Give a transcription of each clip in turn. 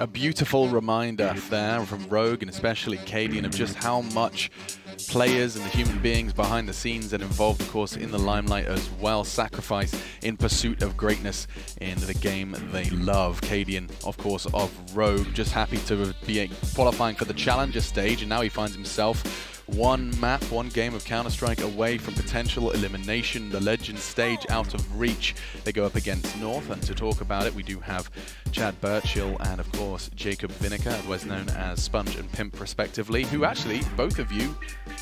A beautiful reminder there from Rogue and especially Cadian of just how much players and the human beings behind the scenes that involved, of course, in the limelight as well, sacrifice in pursuit of greatness in the game they love. Cadian, of course, of Rogue, just happy to be qualifying for the Challenger stage, and now he finds himself one map, one game of Counter-Strike away from potential elimination, the Legends stage out of reach. They go up against North, and to talk about it, we do have Chad Birchill and, of course, Jacob Vinegar, otherwise known as Sponge and Pimp, respectively, who actually, both of you,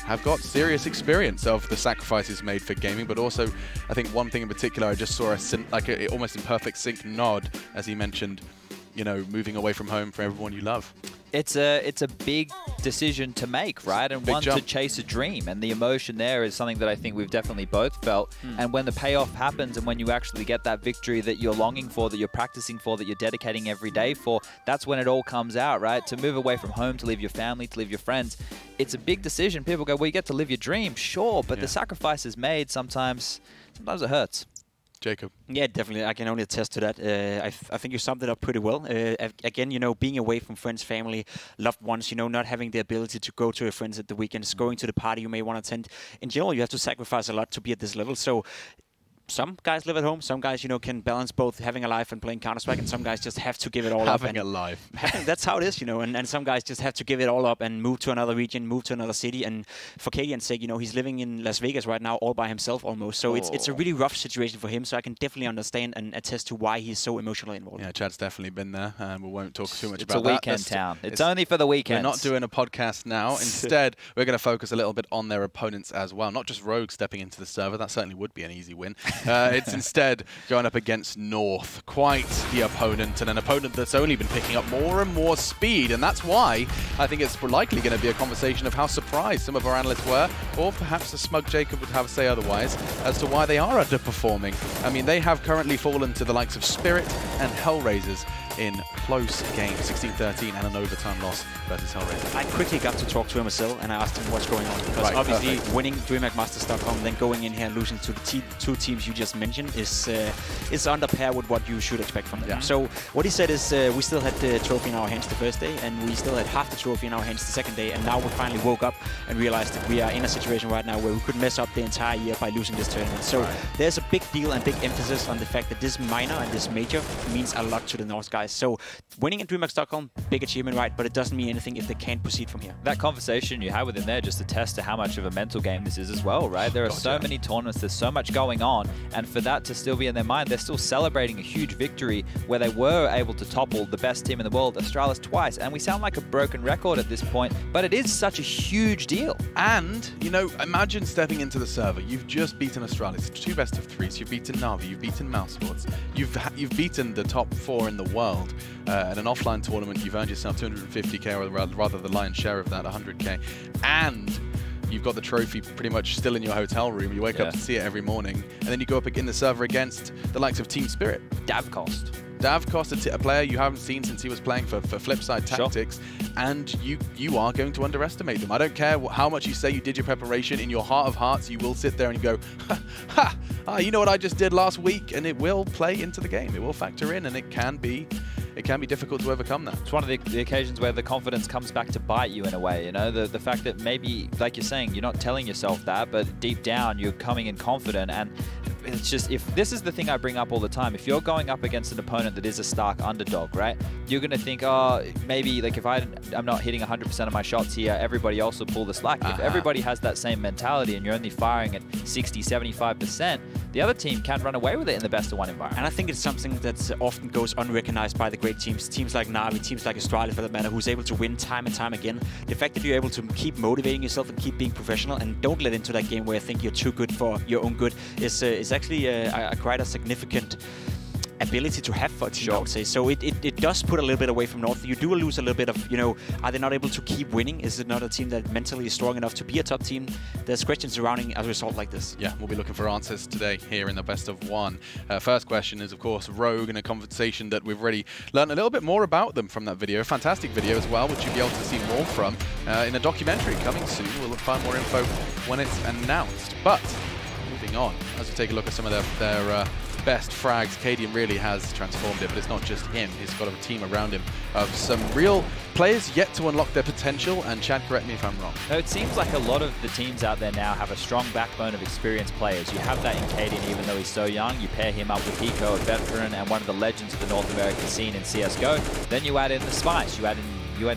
have got serious experience of the sacrifices made for gaming, but also, I think one thing in particular, I just saw a almost in perfect sync nod, as he mentioned, you know, moving away from home for everyone you love. It's a big decision to make, right? And big one jump. to chase a dream. And the emotion there is something that I think we've definitely both felt. And when the payoff happens and when you actually get that victory that you're longing for, that you're practicing for, that you're dedicating every day for, that's when it all comes out, right? To move away from home, to leave your family, to leave your friends, it's a big decision. People go, well, you get to live your dream, sure, but the sacrifices made sometimes it hurts. Jacob. Yeah, definitely. I can only attest to that. I think you summed it up pretty well. Again, you know, being away from friends, family, loved ones, you know, not having the ability to go to your friends at the weekends, going to the party you may want to attend. In general, you have to sacrifice a lot to be at this level. So some guys live at home. Some guys, you know, can balance both having a life and playing Counter-Strike, and some guys just have to give it all up. Having a life. That's how it is, you know, and some guys just have to give it all up and move to another region, move to another city. And for Cadian's sake, you know, he's living in Las Vegas right now all by himself almost. So it's a really rough situation for him. So I can definitely understand and attest to why he's so emotionally involved. Yeah, Chad's definitely been there, and we won't talk too much about that. It's a weekend town. It's only for the weekends. We're not doing a podcast now. Instead, we're going to focus a little bit on their opponents as well. Not just Rogue stepping into the server. That certainly would be an easy win. It's instead going up against North. Quite the opponent, and an opponent that's only been picking up more and more speed, and that's why I think it's likely going to be a conversation of how surprised some of our analysts were, or perhaps a smug Jacob would have to say otherwise, as to why they are underperforming. I mean, they have currently fallen to the likes of Spirit and Hellraisers in close games, 16-13 and an overtime loss versus Hellraiser. I quickly got to talk to him myself, and I asked him what's going on. Because obviously winning DreamHack Master Stockholm, then going in here and losing to the two teams you just mentioned is under par with what you should expect from them. Yeah. So what he said is we still had the trophy in our hands the first day, and we still had half the trophy in our hands the second day, and now we finally woke up and realized that we are in a situation right now where we could mess up the entire year by losing this tournament. So there's a big deal and big emphasis on the fact that this minor and this major means a lot to the North guys. So winning in DreamHack Stockholm, big achievement, right? But it doesn't mean anything if they can't proceed from here. That conversation you had with him there just attests to how much of a mental game this is as well, right? There are so many tournaments, there's so much going on, and for that to still be in their mind, they're still celebrating a huge victory where they were able to topple the best team in the world, Astralis, twice. And we sound like a broken record at this point, but it is such a huge deal. And, you know, imagine stepping into the server. You've just beaten Astralis, 2 best of 3s. You've beaten Na'Vi, you've beaten Mousesports. You've beaten the top 4 in the world. At an offline tournament, you've earned yourself 250k, or rather the lion's share of that, 100k. And you've got the trophy pretty much still in your hotel room. You wake up to see it every morning. And then you go up in the server against the likes of Team Spirit. Davcost. Davcost, a player you haven't seen since he was playing for Flipside Tactics, and you are going to underestimate them. I don't care how much you say you did your preparation. In your heart of hearts, you will sit there and go, you know what I just did last week, and it will play into the game. It will factor in, and it can be difficult to overcome that. It's one of the occasions where the confidence comes back to bite you in a way, you know, the fact that maybe, like you're saying, you're not telling yourself that, but deep down you're coming in confident. And it's just, if this is the thing I bring up all the time, if you're going up against an opponent that is a stark underdog, right, you're going to think, oh, maybe like if I'm not hitting 100% of my shots here, everybody else will pull the slack. If everybody has that same mentality and you're only firing at 60, 75%, the other team can't run away with it in the best of 1 environment. And I think it's something that often goes unrecognized by the great teams. Teams like Na'Vi, teams like Astralis for that matter, who's able to win time and time again. The fact that you're able to keep motivating yourself and keep being professional and don't let into that game where you think you're too good for your own good is actually quite a significant ability to have for a team, I would say. So it does put a little bit away from North. You do lose a little bit of, you know, are they not able to keep winning? Is it not a team that mentally is strong enough to be a top team? There's questions surrounding a result like this. Yeah, we'll be looking for answers today here in the best of 1. First question is, of course, Rogue, and a conversation that we've already learned a little bit more about them from that video. A fantastic video as well, which you'll be able to see more from in a documentary coming soon. We'll find more info when it's announced. But moving going on. As we take a look at some of their best frags, Cadian really has transformed it, but it's not just him. He's got a team around him of some real players yet to unlock their potential, and Chad, correct me if I'm wrong. So it seems like a lot of the teams out there now have a strong backbone of experienced players. You have that in Cadian, even though he's so young. You pair him up with Hiko, a veteran and one of the legends of the North American scene in CSGO. Then you add in the Spice, you add in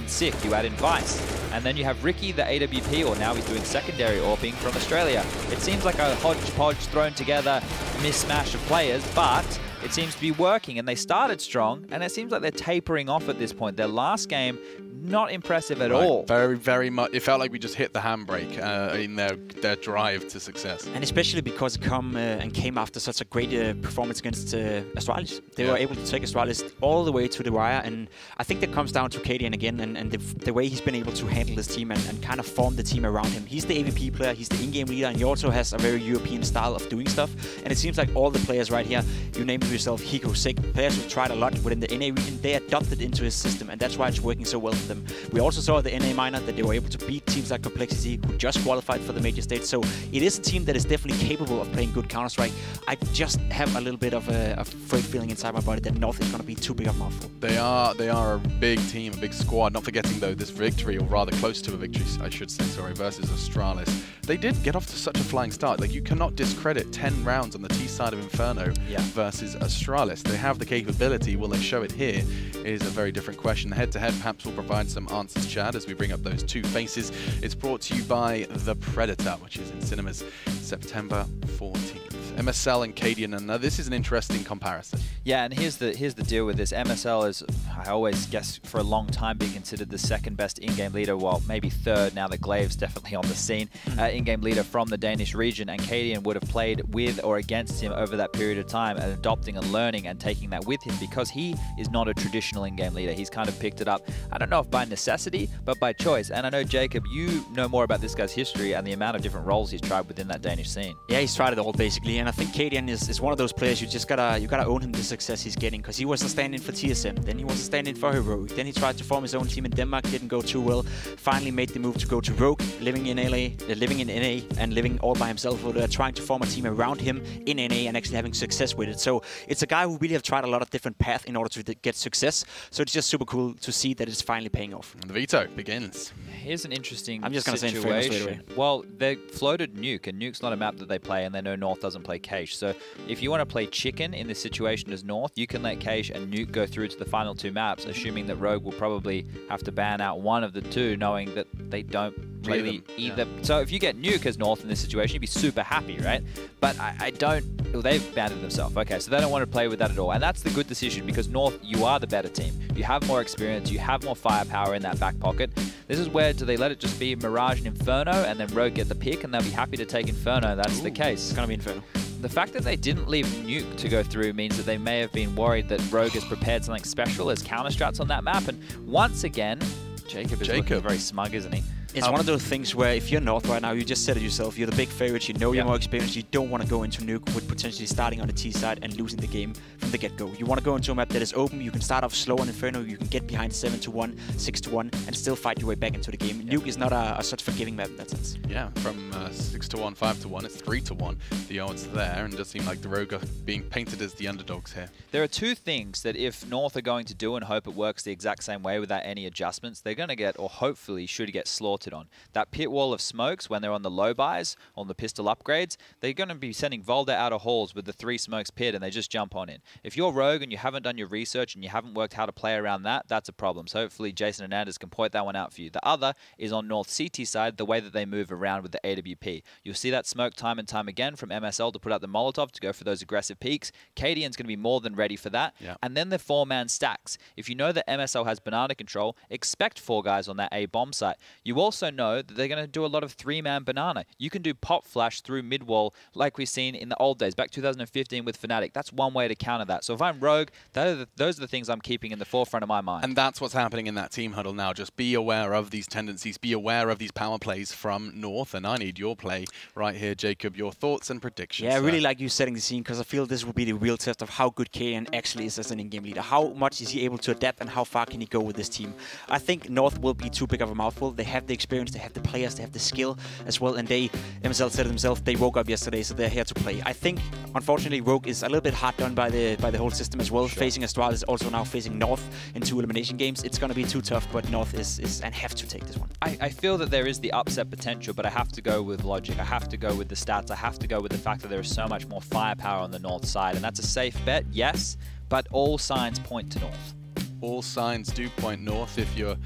Sick, you add in Vice. And then you have Ricky, the AWP, or now he's doing secondary orbing from Australia. It seems like a hodgepodge thrown together mishmash of players, but it seems to be working, and they started strong, and it seems like they're tapering off at this point. Their last game, not impressive at all. Very, very much. It felt like we just hit the handbrake in their drive to success. And especially because it came after such a great performance against Astralis. They were able to take Astralis all the way to the wire, and I think that comes down to Cadian again, and the way he's been able to handle this team and kind of form the team around him. He's the AVP player, he's the in-game leader, and he also has a very European style of doing stuff. And it seems like all the players right here, you name it yourself, Hiko, Sick, players who've tried a lot within the NA region, they adopted into his system, and that's why it's working so well for them. We also saw at the NA minor that they were able to beat teams like Complexity, who just qualified for the major stage. So it is a team that is definitely capable of playing good Counter-Strike. I just have a little bit of a afraid feeling inside my body that North is going to be too big of a mouthful. They are a big team, a big squad. Not forgetting though this victory, or rather close to a victory, I should say, sorry, versus Astralis. They did get off to such a flying start. Like, you cannot discredit 10 rounds on the T side of Inferno versus Astralis. They have the capability. Will they show it here is a very different question. The head-to-head perhaps will provide some answers, Chad, as we bring up those two faces. It's brought to you by The Predator, which is in cinemas September 14th. MSL and Cadian, and this is an interesting comparison. Yeah, and here's the deal with this. MSL is, I always guess, for a long time being considered the second best in-game leader, well, maybe third now that Glaive's definitely on the scene, in-game leader from the Danish region, and Cadian would have played with or against him over that period of time, and adopting and learning and taking that with him, because he is not a traditional in-game leader. He's kind of picked it up, I don't know if by necessity, but by choice. And I know, Jacob, you know more about this guy's history and the amount of different roles he's tried within that Danish scene. Yeah, he's tried it all, basically, and I think Cadian is one of those players you gotta own him the success he's getting, because he was a stand-in for TSM, then he was a stand-in for Heroic, then he tried to form his own team in Denmark, didn't go too well, finally made the move to go to Rogue, living in NA and living all by himself, trying to form a team around him in NA and actually having success with it. So it's a guy who really have tried a lot of different paths in order to get success, so it's just super cool to see that it's finally paying off. And the veto begins. Here's an interesting I'm just gonna say Inferno straight away. Well, they floated Nuke, and Nuke's not a map that they play, and they know North doesn't play Cache. So if you want to play chicken in this situation as North, you can let Cache and Nuke go through to the final two maps, assuming that Rogue will probably have to ban out one of the two, knowing that they don't really either. Yeah. So if you get Nuke as North in this situation, you'd be super happy, right? But I don't. Well, they've banned themselves. Okay, so they don't want to play with that at all, and that's the good decision, because North, you are the better team. You have more experience, you have more firepower in that back pocket. This is where, do they let it just be Mirage and Inferno, and then Rogue get the pick, and they'll be happy to take Inferno? That's the case. It's gonna be Inferno. The fact that they didn't leave Nuke to go through means that they may have been worried that Rogue has prepared something special as counter strats on that map. And once again, Jacob is looking very smug, isn't he? It's one of those things where if you're North right now, you just said it yourself, you're the big favorites, you know you're more experienced, you don't want to go into Nuke with potentially starting on the T side and losing the game from the get-go. You want to go into a map that is open, you can start off slow on Inferno, you can get behind 7-1, 6-1, and still fight your way back into the game. Nuke is not a such forgiving map in that sense. Yeah, from 6-1, 5-1, it's 3-1. The odds there, and it does seem like the Rogue are being painted as the underdogs here. There are two things that if North are going to do, and hope it works the exact same way without any adjustments, they're going to get, or hopefully should get, slaughtered on. That pit wall of smokes when they're on the low buys, on the pistol upgrades, they're going to be sending Volda out of halls with the 3 smokes pit, and they just jump on in. If you're Rogue and you haven't done your research and you haven't worked how to play around that, that's a problem. So hopefully Jason and Anders can point that one out for you. The other is on North CT side, the way that they move around with the AWP. You'll see that smoke time and time again from MSL to put out the Molotov to go for those aggressive peaks. Cadian's going to be more than ready for that. Yeah. And then the 4-man stacks. If you know that MSL has banana control, expect 4 guys on that A bomb site. You also know that they're going to do a lot of 3-man banana. You can do pop flash through mid-wall like we've seen in the old days, back 2015 with Fnatic. That's one way to counter that. So if I'm Rogue, those are the things I'm keeping in the forefront of my mind. And that's what's happening in that team huddle now. Just be aware of these tendencies, be aware of these power plays from North, and I need your play right here, Jacob. Your thoughts and predictions. Yeah, I really like you setting the scene, because I feel this will be the real test of how good Cadian actually is as an in-game leader. How much is he able to adapt, and how far can he go with this team? I think North will be too big of a mouthful. They have the experience, they have the players, they have the skill as well, and they, MSL said it themselves, they woke up yesterday, so they're here to play. I think, unfortunately, Rogue is a little bit hard done by the whole system as well. Sure. Facing Astralis, also now facing North in 2 elimination games. It's going to be too tough, but North is and have to take this one. I feel that there is the upset potential, but I have to go with logic. I have to go with the stats. I have to go with the fact that there is so much more firepower on the North side, and that's a safe bet, yes, but all signs point to North. All signs do point North if you're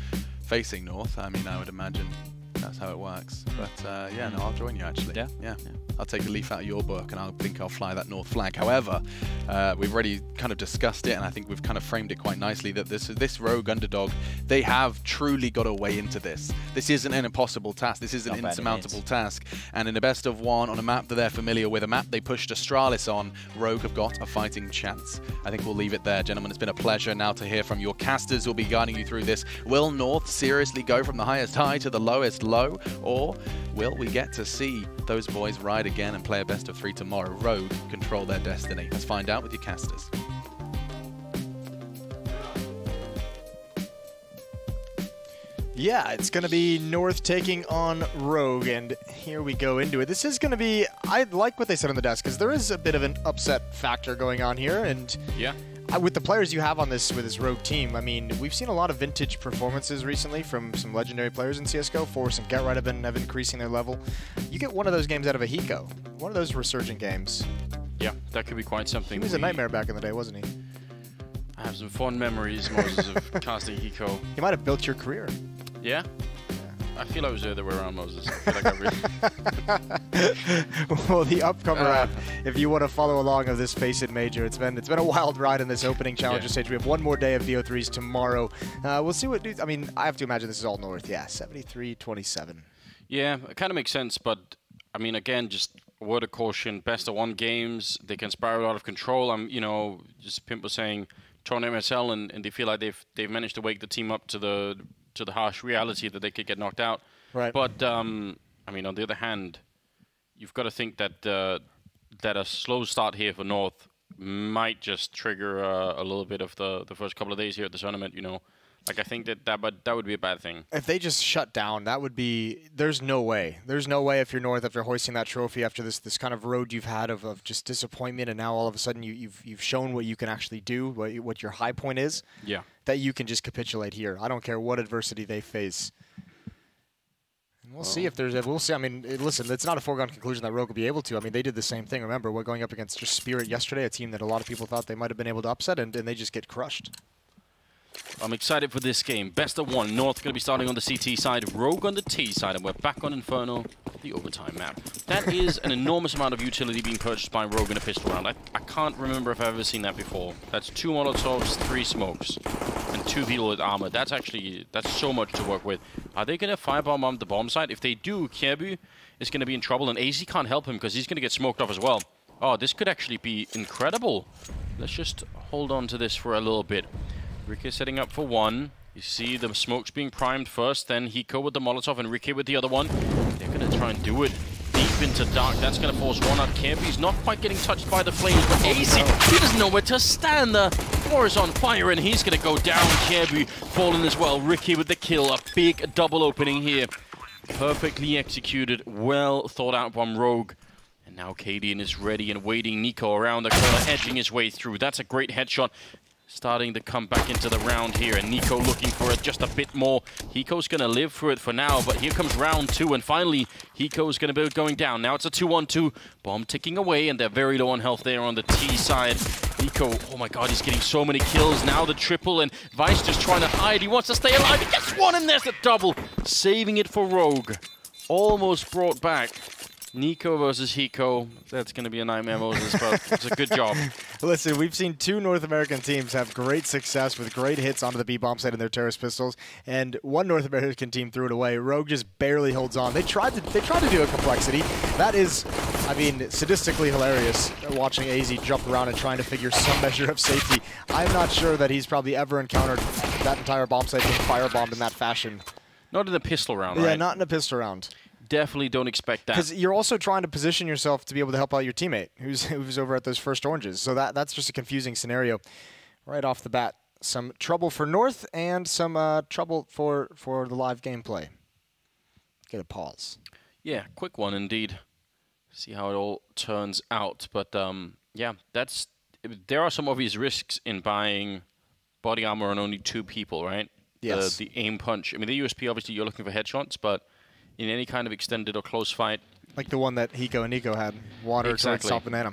facing North. I mean, I would imagine that's how it works. But yeah, no, I'll join you actually. Yeah. I'll take a leaf out of your book and I think I'll fly that North flag. However, we've already kind of discussed it, and I think we've kind of framed it quite nicely that this Rogue underdog, they have truly got a way into this. This isn't an impossible task. This is an insurmountable task. And in a best of one on a map that they're familiar with, a map they pushed Astralis on, Rogue have got a fighting chance. I think we'll leave it there, gentlemen. It's been a pleasure now to hear from your casters who'll be guiding you through this. Will North seriously go from the highest high to the lowest low, or will we get to see those boys ride again and play a best of 3 tomorrow? Rogue control their destiny. Let's find out with your casters. Yeah, it's going to be North taking on Rogue, and here we go into it. This is going to be, I like what they said on the desk, because there is a bit of an upset factor going on here, and yeah. With the players you have on this with this Rogue team, I mean, we've seen a lot of vintage performances recently from some legendary players in CSGO. Force and Get Right have been increasing their level. You get one of those games out of a Hiko, one of those resurgent games. Yeah, that could be quite something. He was a nightmare back in the day, wasn't he? I have some fond memories, Moses, of casting Hiko. He might have built your career. Yeah? I feel I was the other way around, Moses. I feel like I really well, the upcomer app, if you want to follow along of this FACEIT Major, it's been a wild ride in this opening challenger stage. We have one more day of VO3s tomorrow. We'll see what dudes. I mean, I have to imagine this is all North. Yeah, 73-27. Yeah, it kind of makes sense, but I mean, again, just a word of caution. Best of 1 games, they can spiral out of control. You know, just Pimp was saying, Toronto MSL, and they feel like they've managed to wake the team up to the harsh reality that they could get knocked out. Right. But I mean, on the other hand, you've got to think that that a slow start here for North might just trigger a little bit of the first couple of days here at the tournament. You know, like I think that would be a bad thing. If they just shut down, that would be. There's no way. There's no way if you're North, after hoisting that trophy, after this kind of road you've had of just disappointment, and now all of a sudden you've shown what you can actually do, what your high point is. Yeah. That you can just capitulate here. I don't care what adversity they face. And we'll see if there's. We'll see. I mean, listen, it's not a foregone conclusion that Rogue will be able to. I mean, they did the same thing. Remember, we're going up against just Spirit yesterday, a team that a lot of people thought they might have been able to upset, and they just get crushed. I'm excited for this game. Best of 1. North going to be starting on the CT side, Rogue on the T side, and we're back on Inferno, the overtime map. That is an enormous amount of utility being purchased by Rogue in a pistol round. I can't remember if I've ever seen that before. That's 2 Molotovs, 3 smokes, and 2 people with armor. That's so much to work with. Are they going to firebomb on the bomb side? If they do, Kjerby is going to be in trouble, and AZ can't help him because he's going to get smoked off as well. Oh, this could actually be incredible. Let's just hold on to this for a little bit. Ricky setting up for 1. You see the smokes being primed first, then Hiko with the Molotov and Ricky with the other one. They're going to try and do it deep into dark. That's going to force one out. Kjerby's not quite getting touched by the flames, but AZ, he doesn't know where to stand. The floor is on fire, and he's going to go down. Kjerby falling as well. Ricky with the kill. A big double opening here. Perfectly executed. Well thought out from Rogue. And now Cadian is ready and waiting. Nico around the corner, edging his way through. That's a great headshot. Starting to come back into the round here, and Nico looking for it just a bit more. Hiko's going to live through it for now, but here comes round 2, and finally, Hiko's going to be going down. Now it's a 2-on-2. Bomb ticking away, and they're very low on health there on the T side. Nico, oh my god, he's getting so many kills. Now the triple, and Vice just trying to hide. He wants to stay alive. He gets one, and there's the double. Saving it for Rogue. Almost brought back. Nico versus Hiko. That's going to be a nightmare, Moses, but it's a good job. Listen, we've seen 2 North American teams have great success with great hits onto the B-bomb side in their terrorist pistols, and 1 North American team threw it away. Rogue just barely holds on. They tried to do a complexity. That is, I mean, sadistically hilarious, watching AZ jump around and trying to figure some measure of safety. I'm not sure that he's probably ever encountered that entire bomb site being firebombed in that fashion. Not in a pistol round, right? Yeah, not in a pistol round. Definitely don't expect that. Because you're also trying to position yourself to be able to help out your teammate who's over at those first oranges. So that's just a confusing scenario right off the bat. Some trouble for North and some trouble for the live gameplay. get a pause. Yeah, quick one indeed. See how it all turns out. But yeah, there are some obvious risks in buying body armor on only 2 people, right? Yes. The aim punch. I mean, the USP, obviously, you're looking for headshots, but in any kind of extended or close fight... Like the one that Hiko and Nico had. Water, exactly. Salt, Banana.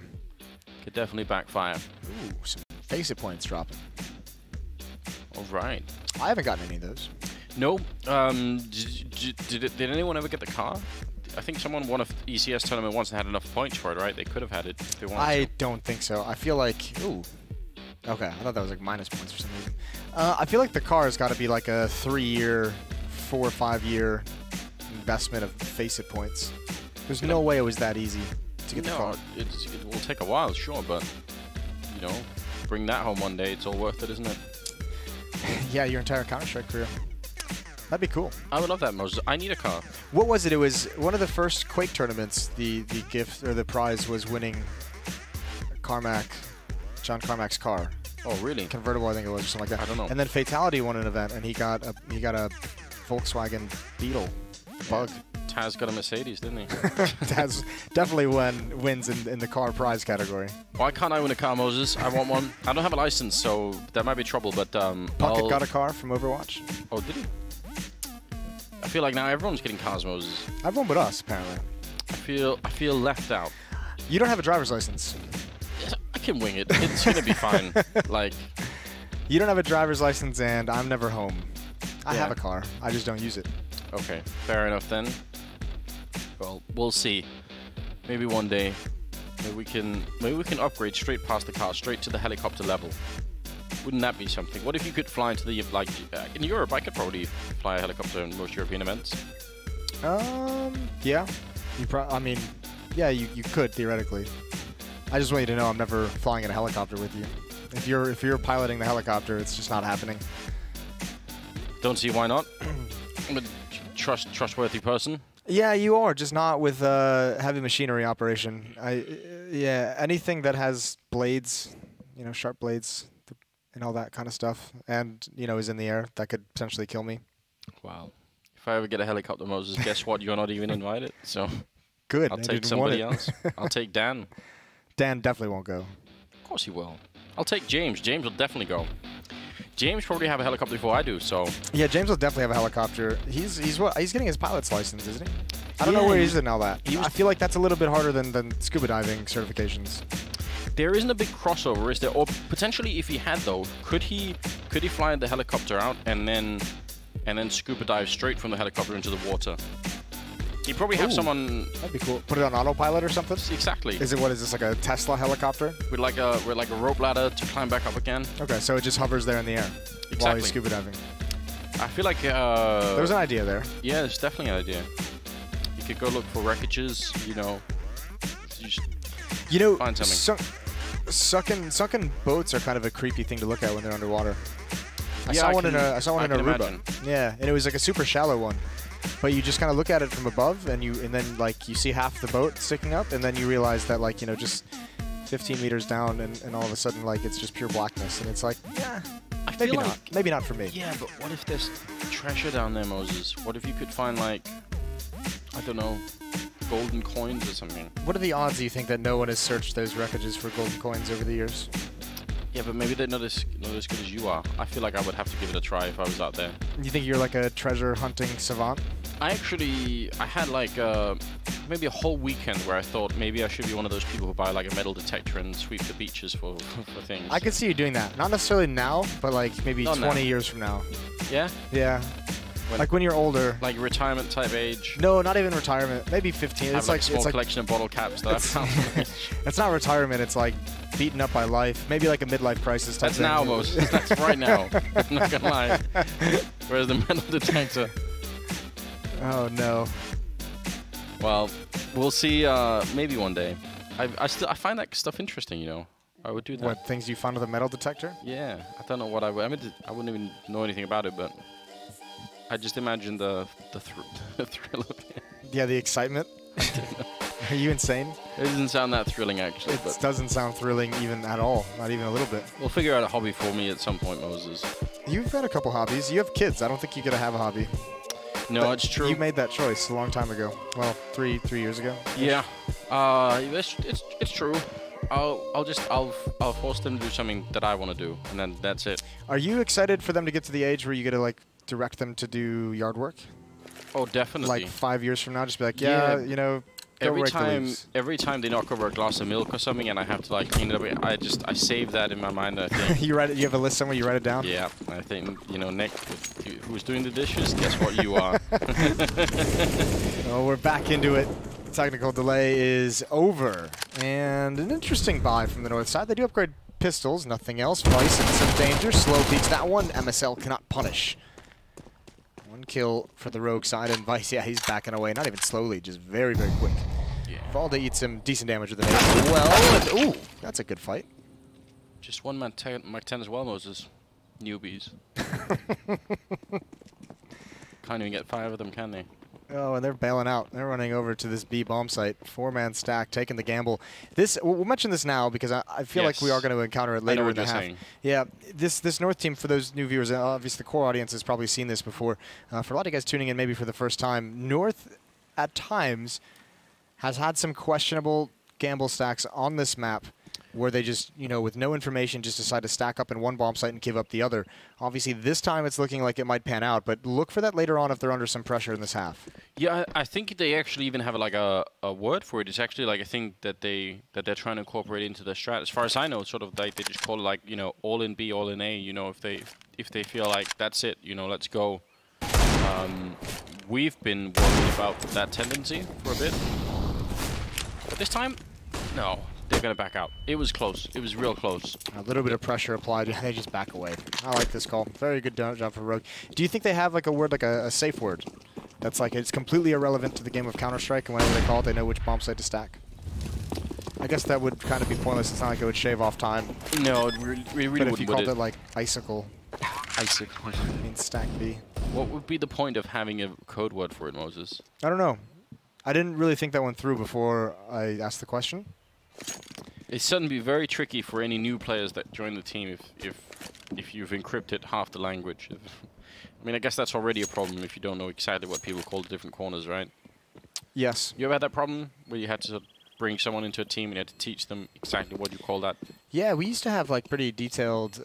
Could definitely backfire. Ooh, some FACEIT points dropping. All right. I haven't gotten any of those. No. Did anyone ever get the car? I think someone won an ECS tournament once and had enough points for it, right? They could have had it if they wanted I to. don't think so. I feel like... Ooh. Okay, I thought that was like minus points for some reason. I feel like the car has got to be like a 3-year, 4 or 5-year investment of FACEIT points. There's no way it was that easy to get the car. It will take a while, sure, but, you know, bring that home one day. It's all worth it, isn't it? Yeah, your entire Counter-Strike career. That'd be cool. I would love that, Moses. I need a car. What was it? It was one of the first Quake tournaments. The gift or the prize was winning John Carmack's car. Oh, really? Convertible, I think it was, or something like that. I don't know. And then Fatality won an event, and he got a Volkswagen Beetle Bug. Taz got a Mercedes, didn't he? Taz definitely wins in the car prize category. Why can't I win a car, Moses? I want one. I don't have a license, so that might be trouble, but Puckett got a car from Overwatch. Oh, did he? I feel like now everyone's getting cars, Moses. Everyone but us, apparently. I feel left out. You don't have a driver's license. I can wing it. It's gonna be fine. Like, you don't have a driver's license, and I'm never home. I Yeah. have a car. I just don't use it. okay, fair enough then. Well, we'll see. Maybe one day, maybe we can upgrade straight past the car, straight to the helicopter level. Wouldn't that be something? What if you could fly into the in Europe? I could probably fly a helicopter in most European events. Yeah. I mean, yeah, you could theoretically. I just want you to know I'm never flying in a helicopter with you. If you're piloting the helicopter, it's just not happening. Don't see why not. I'm a trustworthy person. Yeah, you are, just not with heavy machinery operation. Yeah, anything that has blades, sharp blades, and all that kind of stuff, and is in the air, that could potentially kill me. Wow. If I ever get a helicopter, Moses, guess what? You're not even invited. So good. I'll take somebody else. I'll take Dan. Dan definitely won't go. Of course he will. I'll take James. James will definitely go. James probably have a helicopter before I do, so... Yeah, James will definitely have a helicopter. He's getting his pilot's license, isn't he? I don't know where he's in all that. I feel like that's a little bit harder than scuba diving certifications. There isn't a big crossover, is there? Or potentially, if he had, though, could he fly the helicopter out and then scuba dive straight from the helicopter into the water? He'd probably have someone... That'd be cool. Put it on autopilot or something? Exactly. Is this like a Tesla helicopter? With like a rope ladder to climb back up again. Okay, so it just hovers there in the air while he's scuba diving. I feel like... There's an idea there. Yeah, there's definitely an idea. You could go look for wreckages, find something. Sunken boats are kind of a creepy thing to look at when they're underwater. I Yeah, saw I one can in Aruba. imagine. Yeah, and it was like a super shallow one. But you just kind of look at it from above, and then you see half the boat sticking up, and then you realize that just 15 meters down, and all of a sudden it's just pure blackness, and it's like, yeah, maybe not for me. Yeah, but what if there's treasure down there, Moses? What if you could find I don't know, golden coins or something? What are the odds, do you think, that no one has searched those wreckages for golden coins over the years? Yeah, but maybe they're not as good as you are. I feel like I would have to give it a try if I was out there. You think you're like a treasure hunting savant? I had maybe a whole weekend where I thought maybe I should be one of those people who buy a metal detector and sweep the beaches for things. I could see you doing that. Not necessarily now, but maybe Not 20 now. years from now. Yeah? Yeah. When you're older. Like retirement type age. No, not even retirement. Maybe 15. Have It's small collection of bottle caps that I found. It's not retirement. It's beaten up by life. Maybe like a midlife crisis type That's thing. now, Moses. That's right now. I'm not gonna lie. Where's the metal detector? Oh no. Well, we'll see. Maybe one day. I find that stuff interesting. I would do that. What things you found with a metal detector? Yeah, I don't know what I would. I wouldn't even know anything about it, but I just imagine the thrill of it. Yeah, the excitement. Are you insane? It doesn't sound that thrilling, actually. It But doesn't sound thrilling even at all. Not even a little bit. we'll figure out a hobby for me at some point, Moses. You've had a couple hobbies. You have kids. I don't think you could have a hobby. No, it's true. You made that choice a long time ago. Well, three years ago. Yeah, it's true. I'll force them to do something that I want to do, and then that's it. Are you excited for them to get to the age where you get to like direct them to do yard work? Oh, definitely. Like 5 years from now, just be like, yeah, you know, go rake the leaves. Every time they knock over a glass of milk or something, and I have to like clean it up, I save that in my mind. I think. You write it. You have a list somewhere. You write it down. Yeah, I think Nick, who's doing the dishes? Guess what you are. Oh, we're back into it. Technical delay is over, and an interesting buy from the north side. They do upgrade pistols, nothing else. Vice in some danger. Slow peeks that one. MSL cannot punish. One kill for the rogue side, and Vice, yeah, he's backing away. Not even slowly, just very, very quick. Yeah. Valda eats some decent damage with the nade as well. And, ooh, that's a good fight. Just one Mach 10 as well, Moses. Newbies. Can't even get 5 of them, can they? Oh, and they're bailing out. They're running over to this B bomb site. 4-man stack, taking the gamble. This we'll mention this now because I feel like we are going to encounter it later in the half. Yeah, this North team, for those new viewers, obviously the core audience has probably seen this before. For a lot of you guys tuning in maybe for the first time, North at times has had some questionable gamble stacks on this map where they just, you know, with no information, just decide to stack up in one bomb site and give up the other. Obviously, this time it's looking like it might pan out, but look for that later on if they're under some pressure in this half. Yeah, I think they actually even have like a word for it. It's actually like a thing that they're trying to incorporate into the strat. As far as I know, it's sort of like they just call it like, you know, all in B, all in A. You know, if they feel like that's it, you know, let's go. We've been worried about that tendency for a bit, but this time, no. They're going to back out. It was close. It was real close. A little bit of pressure applied. They just back away. I like this call. Very good job for Rogue. Do you think they have like a word, like a safe word? That's like, it's completely irrelevant to the game of Counter-Strike, and whenever they call it, they know which bomb site to stack? I guess that would kind of be pointless. It's not like it would shave off time. No, it really wouldn't. But if you called it like icicle. Icicle. I mean stack B. What would be the point of having a code word for it, Moses? I don't know. I didn't really think that one through before I asked the question. It's certainly very tricky for any new players that join the team if you've encrypted half the language. I mean, I guess that's already a problem if you don't know exactly what people call the different corners, right? Yes. You ever had that problem where you had to bring someone into a team and you had to teach them exactly what you call that? Yeah, we used to have like pretty detailed.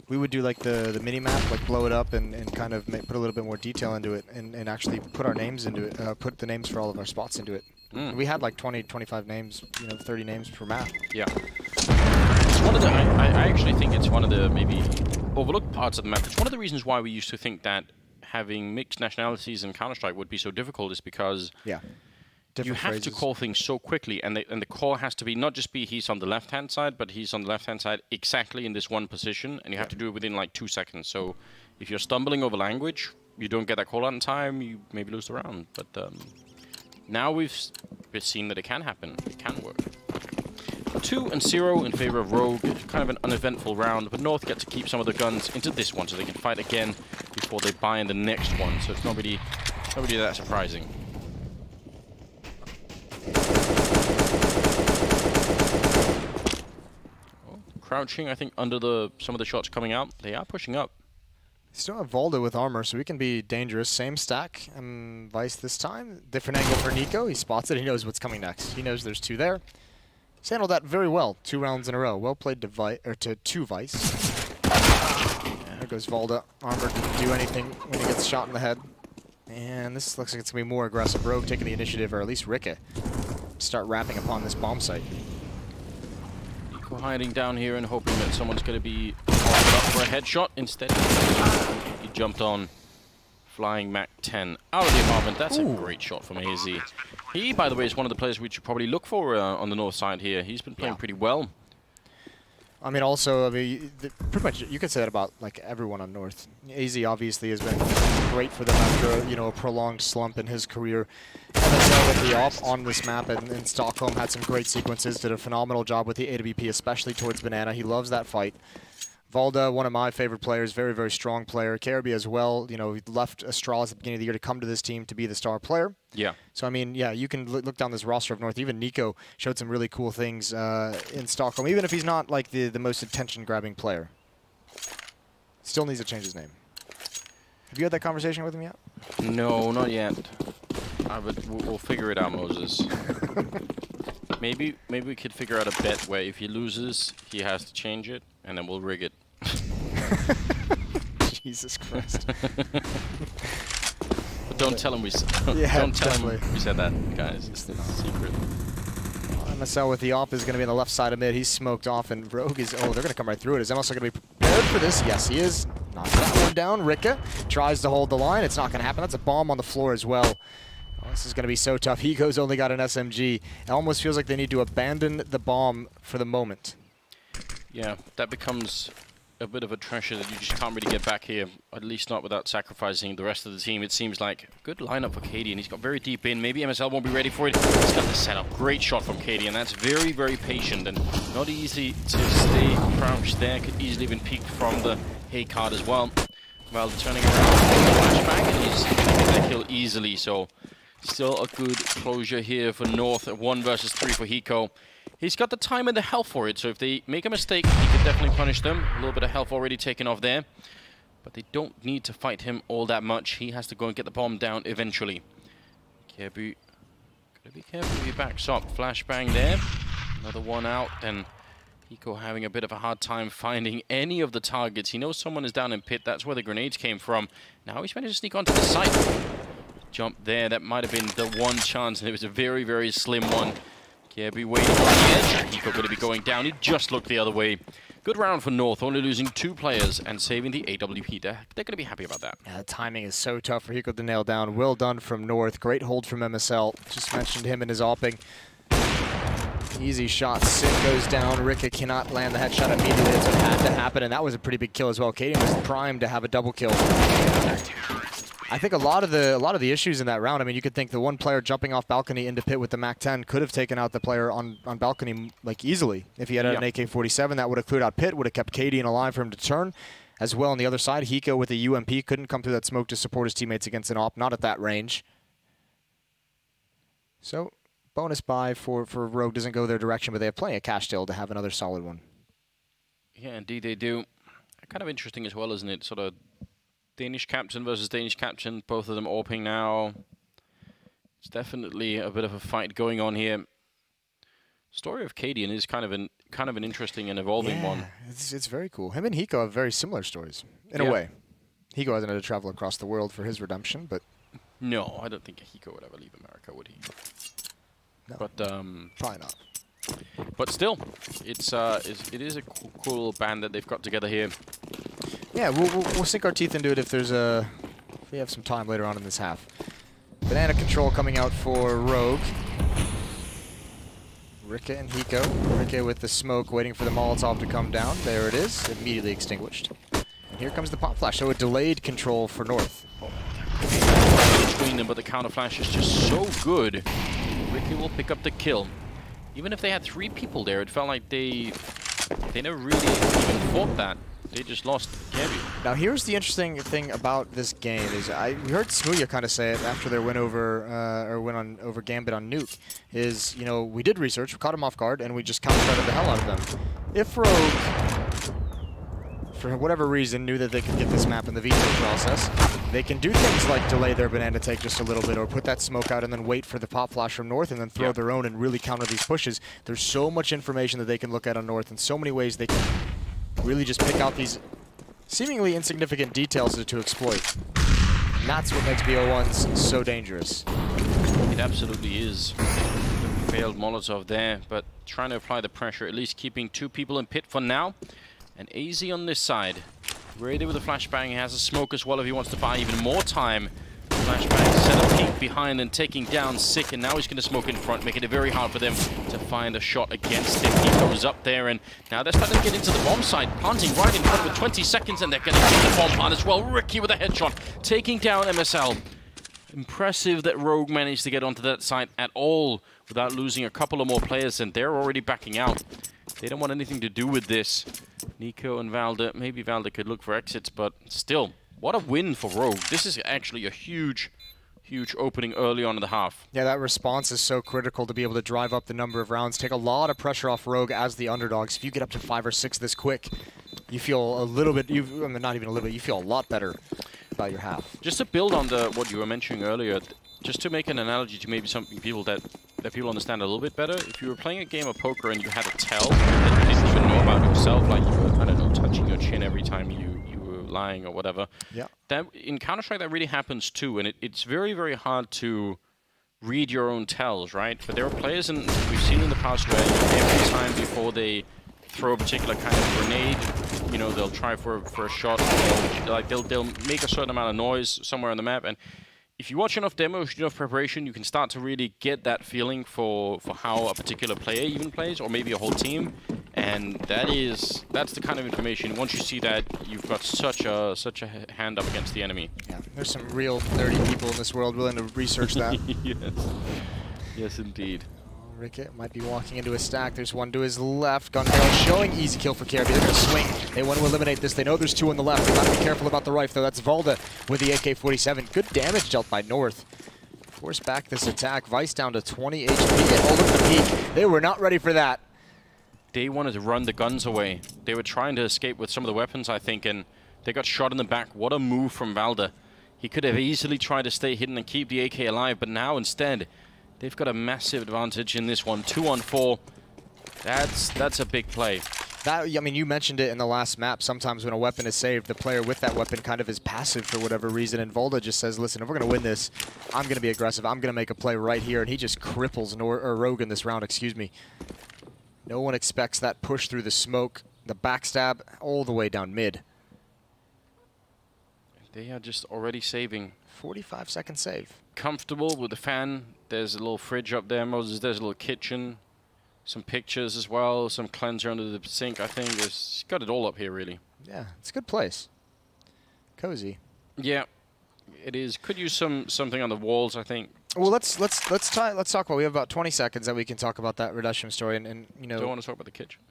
We would do like the mini map, like blow it up and kind of put a little bit more detail into it, and actually put our names into it, put the names for all of our spots into it. We had like 20, 25 names, you know, 30 names per map. Yeah. It's one of the, I actually think it's one of the maybe overlooked parts of the map. It's one of the reasons why we used to think that having mixed nationalities in Counter-Strike would be so difficult is because you have to call things so quickly, and the call has to be not just be he's on the left-hand side, but he's on the left-hand side exactly in this one position, and you have to do it within like 2 seconds. So if you're stumbling over language, you don't get that call out in time, you maybe lose the round. But now we've seen that it can happen. It can work. 2-0 in favor of Rogue. Kind of an uneventful round, but North get to keep some of the guns into this one so they can fight again before they buy in the next one. So it's not really that surprising. Oh, crouching, I think, under some of the shots coming out. They are pushing up. Still have Valda with armor, so he can be dangerous. Same stack. Vice this time. Different angle for Nico. He spots it. He knows what's coming next. He knows there's 2 there. He's handled that very well. 2 rounds in a row. Well played to 2 Vice. There goes Valda. Armor didn't do anything when he gets shot in the head. And this looks like it's going to be more aggressive. Rogue taking the initiative, or at least Ricka. Start wrapping upon this bomb site. Nico hiding down here and hoping that someone's going to be offered up for a headshot. Instead, he jumped on. Flying Mach 10 out of the apartment. That's a great shot from AZ. He, by the way, is one of the players we should probably look for on the north side here. He's been playing pretty well. I mean, also, pretty much you could say that about like everyone on North. AZ obviously has been great for them after a prolonged slump in his career. MSL with the off on this map in Stockholm had some great sequences. Did a phenomenal job with the AWP, especially towards Banana. He loves that fight. Valda, one of my favorite players, very, very strong player. Caribbean as well. You know, he left Astralis at the beginning of the year to come to this team to be the star player. Yeah. So, I mean, yeah, you can look down this roster of North. Even Nico showed some really cool things in Stockholm, even if he's not, like, the most attention-grabbing player. Still needs to change his name. Have you had that conversation with him yet? No, not yet. We'll figure it out, Moses. Maybe we could figure out a bet where if he loses, he has to change it, and then we'll rig it. Jesus Christ. But don't tell him we said that, guys. It's a secret. MSL with the op is going to be on the left side of mid. He's smoked off, and Rogue is... Oh, they're going to come right through it. Is MSL going to be prepared for this? Yes, he is. Knocks that one down. Rika tries to hold the line. It's not going to happen. That's a bomb on the floor as well. Oh, this is going to be so tough. Hiko's only got an SMG. It almost feels like they need to abandon the bomb for the moment. Yeah, that becomes a bit of a treasure that you just can't really get back here, at least not without sacrificing the rest of the team. It seems like a good lineup for KD, and he's got very deep in. Maybe MSL won't be ready for it. He's got the setup. Great shot from KD, and that's very, very patient and not easy to stay crouched there. Could easily have been peeked from the hay card as well. Well, turning around, flashback, and he's getting that kill easily. So still a good closure here for North. 1 versus 3 for Hiko. He's got the time and the health for it, so if they make a mistake, he could definitely punish them. A little bit of health already taken off there. But they don't need to fight him all that much. He has to go and get the bomb down eventually. Kebu, gotta be careful if he backs up. Flashbang there. Another one out, and Hiko having a bit of a hard time finding any of the targets. He knows someone is down in pit. That's where the grenades came from. Now he's managed to sneak onto the site. Jump there. That might have been the one chance, and it was a very, very slim one. Kebu waiting on the edge. Hiko going to be going down. He just looked the other way. Good round for North, only losing 2 players and saving the AWP. They're going to be happy about that. Yeah, the timing is so tough for Hiko to nail down. Well done from North. Great hold from MSL. Just mentioned him in his opping. Easy shot. Sin goes down. Rika cannot land the headshot immediately. That's what had to happen, and that was a pretty big kill as well. Kaden was primed to have a double kill. I think a lot of the issues in that round, I mean, you could think the one player jumping off balcony into pit with the MAC-10 could have taken out the player on balcony like easily. If he had an AK-47, that would have cleared out pit, would have kept KD in a line for him to turn. As well on the other side, Hiko with the UMP couldn't come through that smoke to support his teammates against an op, not at that range. So, bonus buy for Rogue doesn't go their direction, but they have plenty of cash still to have another solid one. Yeah, indeed they do. Kind of interesting as well, isn't it? Sort of Danish captain versus Danish captain, both of them AWPing now. It's definitely a bit of a fight going on here. Story of Cadian is kind of an interesting and evolving one. It's very cool. Him and Hiko have very similar stories in a way. Hiko hasn't had to travel across the world for his redemption, but no, I don't think Hiko would ever leave America, would he? No, but probably not. But still, it is a cool band that they've got together here. Yeah, we'll sink our teeth into it if we have some time later on in this half. Banana control coming out for Rogue. Rika and Hiko. Rika with the smoke waiting for the Molotov to come down. There it is, immediately extinguished. And here comes the pop flash, so a delayed control for North. Between them, but the counter flash is just so good. Rika will pick up the kill. Even if they had 3 people there, it felt like they never really even fought that. They just lost Kebu. Now here's the interesting thing about this game is we heard Smooya kind of say it after their win over over Gambit on Nuke. Is we did research, we caught them off guard, and we just counter-guarded the hell out of them. If Rogue, for whatever reason, knew that they could get this map in the veto process, they can do things like delay their banana take just a little bit, or put that smoke out and then wait for the pop flash from North, and then throw their own and really counter these pushes. There's so much information that they can look at on North, and so many ways they can really just pick out these seemingly insignificant details to exploit. And that's what makes BO1s so dangerous. It absolutely is. Failed Molotov there, but trying to apply the pressure, at least keeping 2 people in pit for now. And AZ on this side. Ready with a flashbang. He has a smoke as well if he wants to buy even more time. Flashbang, set a peek behind and taking down Sick, and now he's going to smoke in front, making it very hard for them to find a shot against him. He goes up there, and now they're starting to get into the bomb side, planting right in front with 20 seconds, and they're going to get the bomb plant as well. Ricky with a headshot, taking down MSL. Impressive that Rogue managed to get onto that side at all without losing a couple of more players, and they're already backing out. They don't want anything to do with this. Nico and Valda, maybe Valda could look for exits, but still, what a win for Rogue. This is actually a huge opening early on in the half. Yeah, that response is so critical to be able to drive up the number of rounds, take a lot of pressure off Rogue as the underdogs. If you get up to 5 or 6 this quick, you feel a little bit, not even a little bit, you feel a lot better. about your half. Just to build on what you were mentioning earlier, just to make an analogy to maybe something people that people understand a little bit better. If you were playing a game of poker and you had a tell that you didn't even know about yourself, like you were, I don't know, touching your chin every time you were lying or whatever. Yeah. That in Counter-Strike that really happens too, and it's very, very hard to read your own tells, right? But there are players, and we've seen in the past where every time before they throw a particular kind of grenade, you know, they'll try for a shot. They'll make a certain amount of noise somewhere on the map, and if you watch enough demos, enough preparation, you can start to really get that feeling for how a particular player even plays, or maybe a whole team. And that's the kind of information. Once you see that, you've got such a hand up against the enemy. Yeah, there's some real nerdy people in this world willing to research that. Yes. Yes, indeed. Ricket might be walking into a stack. There's one to his left. Gun barrel showing easy kill for KRB. They're going to swing. They want to eliminate this. They know there's two on the left. They got to be careful about the rifle, though. That's Valda with the AK-47. Good damage dealt by North. Force back this attack. Vice down to 20 HP. Oh, look at the peak. They were not ready for that. They wanted to run the guns away. They were trying to escape with some of the weapons, I think, and they got shot in the back. What a move from Valda. He could have easily tried to stay hidden and keep the AK alive, but now instead, they've got a massive advantage in this one. 2-on-4. That's a big play. That, I mean, you mentioned it in the last map. Sometimes when a weapon is saved, the player with that weapon kind of is passive for whatever reason. And Volda just says, listen, if we're going to win this, I'm going to be aggressive. I'm going to make a play right here. And he just cripples Rogue in this round, excuse me. No one expects that push through the smoke. The backstab all the way down mid. They are just already saving. 45-second save. Comfortable with the fan. There's a little fridge up there, Moses. There's a little kitchen. Some pictures as well. Some cleanser under the sink. I think he's got it all up here, really. Yeah, it's a good place. Cozy. Yeah, it is. Could use something on the walls, I think. Well, let's talk about. We have about 20 seconds that we can talk about that Redemption story, and you know. Don't want to talk about the kitchen.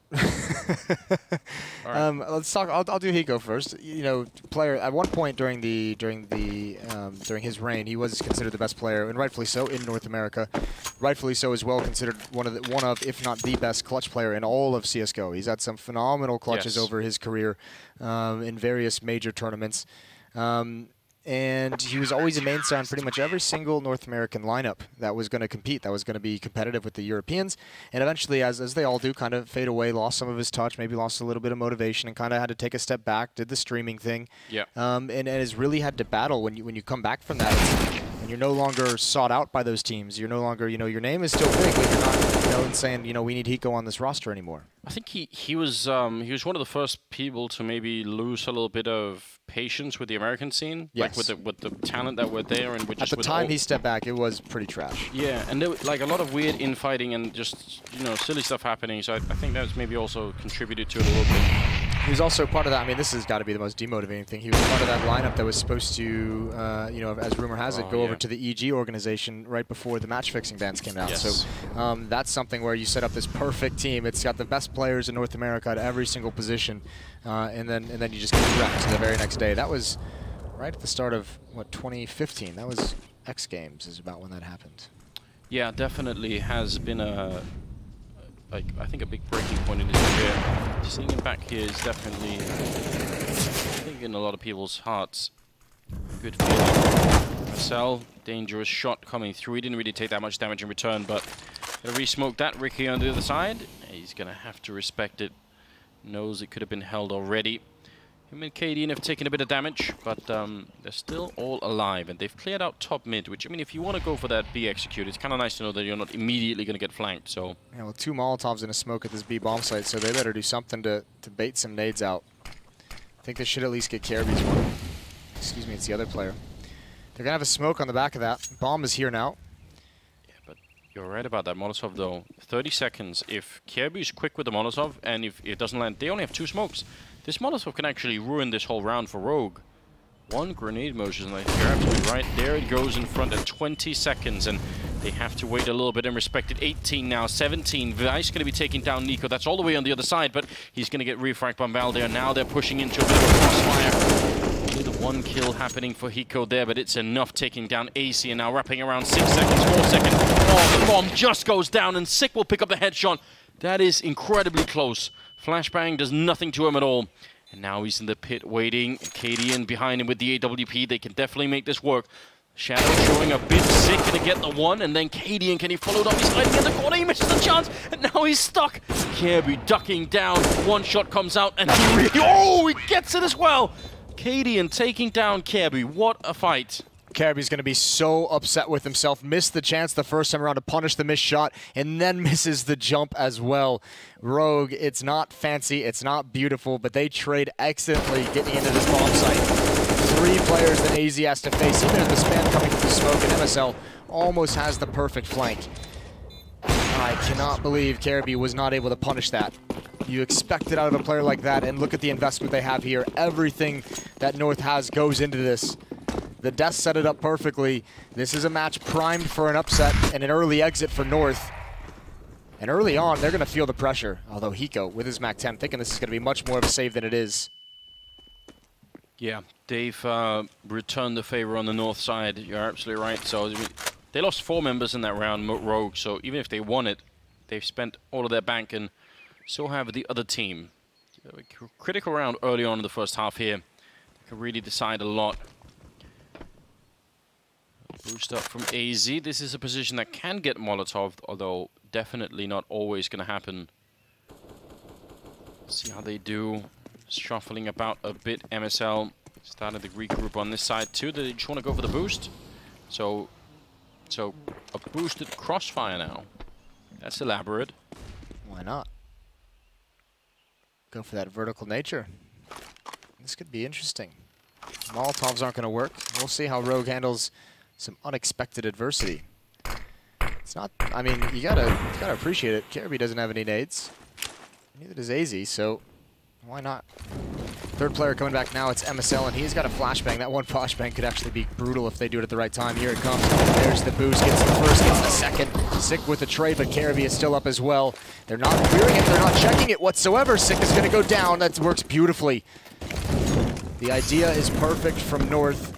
All right. Let's talk. I'll do Hiko first. You know, player at one point during his reign, he was considered the best player, and rightfully so, in North America. Rightfully so as well, considered one of, if not the best clutch player in all of CS:GO. He's had some phenomenal clutches over his career in various major tournaments. And he was always a mainstay on pretty much every single North American lineup that was going to compete, that was going to be competitive with the Europeans. And eventually, as they all do, kind of fade away, lost some of his touch, maybe lost a little bit of motivation, and kind of had to take a step back, did the streaming thing. Yeah. And has really had to battle when you come back from that. And you're no longer sought out by those teams. You're no longer, you know, your name is still big, but you're not, you know, and saying, you know, we need Hiko on this roster anymore. I think he was one of the first people to maybe lose a little bit of patience with the American scene, yes. Like with the talent that were there, and which at the time he stepped back, it was pretty trash. Yeah, and there was like a lot of weird infighting and just silly stuff happening. So I think that's maybe also contributed to it a little bit. He was also part of that. I mean, this has got to be the most demotivating thing. He was part of that lineup that was supposed to, as rumor has it, go over to the EG organization right before the match-fixing bans came out. Yes. So that's something where you set up this perfect team. It's got the best players in North America at every single position, and then you just get wrecked the very next day. That was right at the start of, what, 2015. That was X Games is about when that happened. Yeah, definitely has been I think a big breaking point in his career. Seeing him back here is definitely, I think, in a lot of people's hearts. Good feeling. Marcel, dangerous shot coming through. He didn't really take that much damage in return, but gonna re-smoke that. Ricky on the other side. He's gonna have to respect it. Knows it could have been held already. Him and KD have taken a bit of damage, but they're still all alive, and they've cleared out top mid, which, I mean, if you want to go for that B execute, it's kind of nice to know that you're not immediately going to get flanked. So yeah, well, 2 Molotovs and a smoke at this B bomb site, so they better do something to bait some nades out. I think they should at least get KRB's one. Excuse me, it's the other player. They're going to have a smoke on the back of that. Bomb is here now. Yeah, but you're right about that Molotov, though. 30 seconds. If KRB is quick with the Molotov, and if it doesn't land, they only have 2 smokes. This Molotov can actually ruin this whole round for Rogue. 1 grenade motion, like you're absolutely right. There it goes in front at 20 seconds, and they have to wait a little bit and respect it. 18 now, 17. Vice going to be taking down Nico. That's all the way on the other side, but he's going to get refragged by Val there. Now they're pushing into a bit of a crossfire. Only the 1 kill happening for Hiko there, but it's enough taking down AC, and now wrapping around 6 seconds, 4 seconds. Oh, the bomb just goes down, and Sick will pick up the headshot. That is incredibly close. Flashbang does nothing to him at all. And now he's in the pit waiting. Cadian behind him with the AWP. They can definitely make this work. Shadow showing a bit sick, gonna get the one, and then Cadian, can he follow it up? He's hiding in the corner, he misses the chance, and now he's stuck. Kirby ducking down, one shot comes out, and he gets it as well. Cadian taking down Kirby, what a fight. Kirby's going to be so upset with himself. Missed the chance the first time around to punish the missed shot, and then misses the jump as well. Rogue, it's not fancy, it's not beautiful, but they trade excellently getting into this bomb site. 3 players that AZ has to face, even if the spam coming through the smoke, and MSL almost has the perfect flank. I cannot believe Kirby was not able to punish that. You expect it out of a player like that, and look at the investment they have here. Everything that North has goes into this. The Death set it up perfectly. This is a match primed for an upset and an early exit for North. And early on, they're going to feel the pressure. Although Hiko, with his MAC-10, thinking this is going to be much more of a save than it is. Yeah, they've returned the favor on the North side. You're absolutely right. So they lost 4 members in that round, Rogue. So even if they won it, they've spent all of their bank, and so have the other team. Critical round early on in the first half here. They can really decide a lot. Boost up from AZ. This is a position that can get Molotov, although definitely not always going to happen. See how they do. Shuffling about a bit. MSL started the regroup on this side too. They just want to go for the boost. So a boosted crossfire now. That's elaborate. Why not? Go for that vertical nature. This could be interesting. Molotovs aren't going to work. We'll see how Rogue handles some unexpected adversity. It's not, I mean, you gotta appreciate it. Kirby doesn't have any nades. Neither does AZ, so why not? Third player coming back now, it's MSL, and he's got a flashbang. That one flashbang could actually be brutal if they do it at the right time. Here it comes. There's the boost, gets the first, gets the second. Sick with the trade, but Kirby is still up as well. They're not clearing it, they're not checking it whatsoever. Sick is gonna go down. That works beautifully. The idea is perfect from North.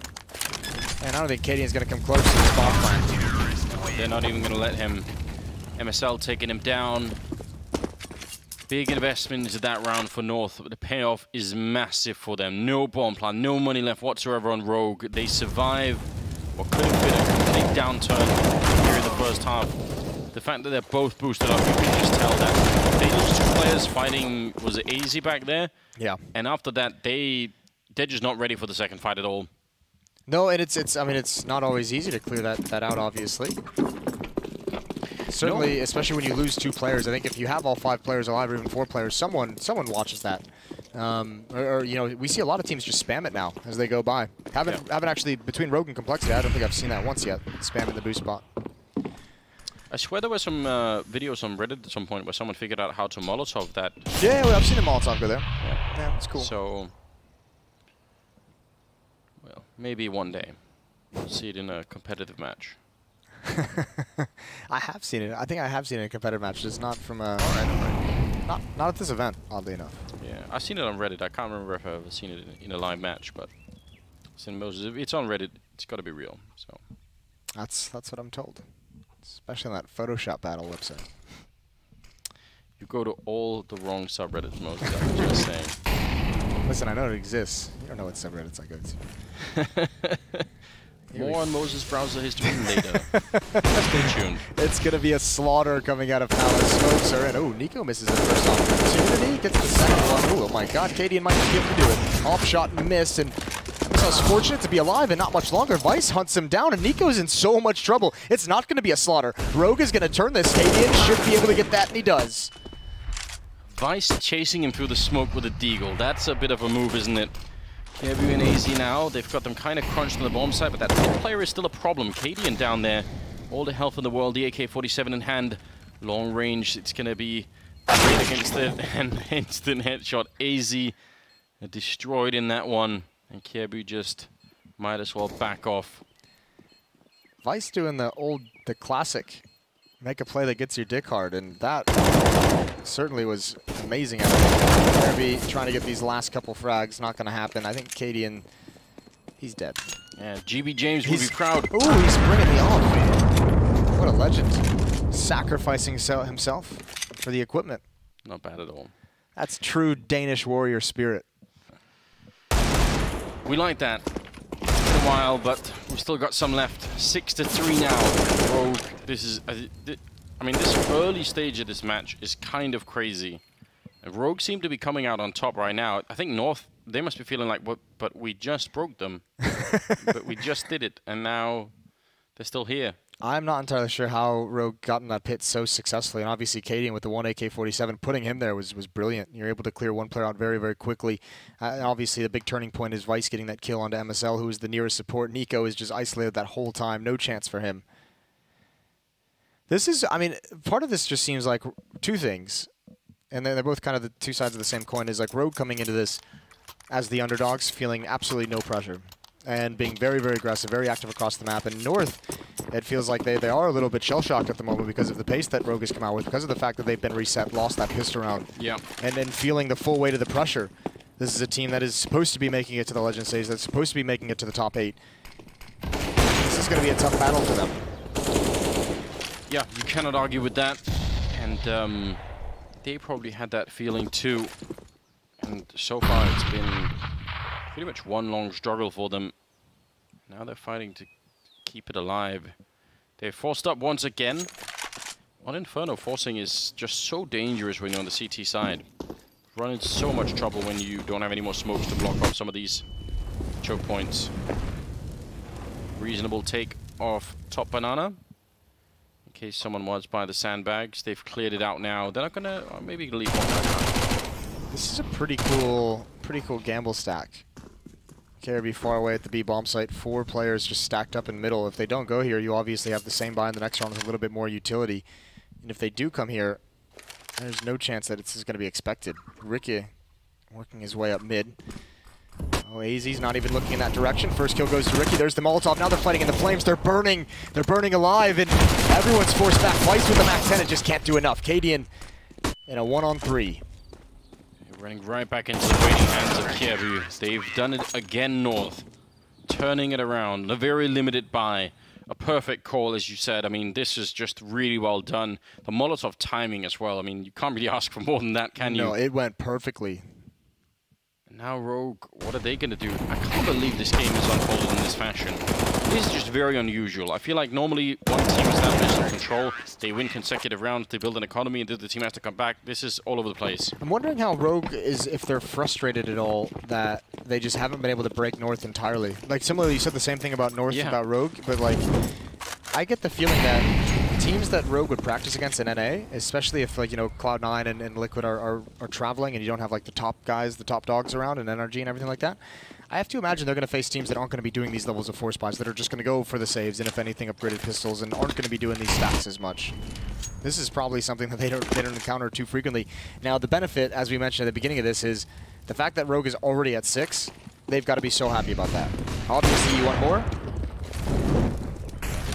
And I don't think Cadian's going to come close to this bomb plant. They're not even going to let him. MSL taking him down. Big investment into that round for North. But the payoff is massive for them. No bomb plant, no money left whatsoever on Rogue. They survive what could have been a complete downturn here in the first half. The fact that they're both boosted up, you can just tell that. They lost 2 players fighting, was it AZ back there? Yeah. And after that, they're just not ready for the second fight at all. No, and I mean, it's not always easy to clear that out, obviously. Certainly, especially when you lose 2 players. I think if you have all 5 players alive, or even 4 players, someone watches that. Or you know, we see a lot of teams just spam it now as they go by. Haven't actually, between Rogue and Complexity, I don't think I've seen that once yet. Spamming the boost spot. I swear there were some videos on Reddit at some point where someone figured out how to Molotov that. Yeah, well, I've seen a Molotov go there. Yeah, it's cool. So, well, maybe one day we'll see it in a competitive match. I have seen it. I think I have seen it in a competitive match. Just not from a. Not at this event, oddly enough. Yeah, I've seen it on Reddit. I can't remember if I've ever seen it in a live match, but it's on Reddit. It's got to be real. So that's what I'm told. Especially on that Photoshop battle website. You go to all the wrong subreddits, Moses. I'm just saying. Listen, I know it exists. You don't know what subreddits I go to. More on Moses' browser history later. Stay tuned. It's going to be a slaughter coming out of Palace. Smokes are in. Oh, Nico misses the first opportunity. Gets the second one. Oh my god, Cadian might be able to do it. Off shot missed, and MSL's fortunate to be alive and not much longer. Vice hunts him down, and Nico's in so much trouble. It's not going to be a slaughter. Rogue is going to turn this. Cadian should be able to get that, and he does. Vice chasing him through the smoke with a deagle. That's a bit of a move, isn't it? KW and AZ now, they've got them kind of crunched on the bomb side, but that pit player is still a problem. Cadian down there, all the health in the world, the AK-47 in hand. Long range, it's going to be great against it, and instant headshot. AZ destroyed in that one, and KW just might as well back off. Vice doing the classic, make a play that gets your dick hard, and that certainly was amazing. Kirby trying to get these last couple frags, not going to happen. I think Cadian, he's dead. Yeah, GB James would be proud. Ooh, he's bringing the on. What a legend. Sacrificing himself for the equipment. Not bad at all. That's true Danish warrior spirit. We like that. It's been a while, but we've still got some left. 6-3 now. Rogue, this is... I mean, this early stage of this match is kind of crazy. Rogue seem to be coming out on top right now. I think North, they must be feeling like, but we just broke them. But we just did it, and now they're still here. I'm not entirely sure how Rogue got in that pit so successfully, and obviously Cadian with the 1 AK-47, putting him there was brilliant. You're able to clear one player out very, very quickly. And obviously the big turning point is Vice getting that kill onto MSL, who is the nearest support. Nico is just isolated that whole time. No chance for him. This is, I mean, part of this just seems like two things, and they're both kind of the two sides of the same coin, is like Rogue coming into this as the underdogs, feeling absolutely no pressure, and being very, very aggressive, very active across the map. And North, it feels like they are a little bit shell-shocked at the moment because of the pace that Rogue has come out with, because of the fact that they've been reset, lost that pistol round, and then feeling the full weight of the pressure. This is a team that is supposed to be making it to the Legend stage, that's supposed to be making it to the top 8. This is going to be a tough battle for them. Yeah, you cannot argue with that. And they probably had that feeling too. And so far it's been pretty much one long struggle for them. Now they're fighting to keep it alive. They're forced up once again. On Inferno, forcing is just so dangerous when you're on the CT side. Run into so much trouble when you don't have any more smokes to block off some of these choke points. Reasonable take off top banana. In case someone was by the sandbags. They've cleared it out now. They're not gonna, maybe leave one back. This is a pretty cool gamble stack. KRB far away at the B bomb site. 4 players just stacked up in middle. If they don't go here, you obviously have the same buy in the next round with a little bit more utility. And if they do come here, there's no chance that this is going to be expected. Ricky working his way up mid. Oh, AZ's not even looking in that direction. First kill goes to Ricky. There's the Molotov. Now they're fighting in the flames. They're burning. They're burning alive, and everyone's forced back. Vice with the Mac 10. It just can't do enough. Cadian in a 1-on-3. Running right back into the waiting hands of KRB. They've done it again, North. Turning it around. A very limited buy. A perfect call, as you said. I mean, this is just really well done. The Molotov timing as well. I mean, you can't really ask for more than that, can you? No, it went perfectly. Now Rogue, what are they going to do? I can't believe this game is unfolded in this fashion. This is just very unusual. I feel like normally one team establishes in control, they win consecutive rounds, they build an economy, and the other team has to come back. This is all over the place. I'm wondering how Rogue is, if they're frustrated at all that they just haven't been able to break North entirely. Like, similarly, you said the same thing about North about Rogue, but like, I get the feeling that teams that Rogue would practice against in NA, especially if, like, you know, Cloud9 and Liquid are traveling and you don't have, like, the top guys, the top dogs around and NRG and everything like that, I have to imagine they're going to face teams that aren't going to be doing these levels of force buys, that are just going to go for the saves and, if anything, upgraded pistols, and aren't going to be doing these stacks as much. This is probably something that they don't encounter too frequently. Now, the benefit, as we mentioned at the beginning of this, is the fact that Rogue is already at 6. They've got to be so happy about that. Obviously, you want more?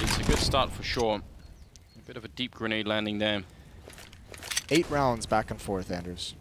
It's a good start for sure. A bit of a deep grenade landing there. 8 rounds back and forth, Anders.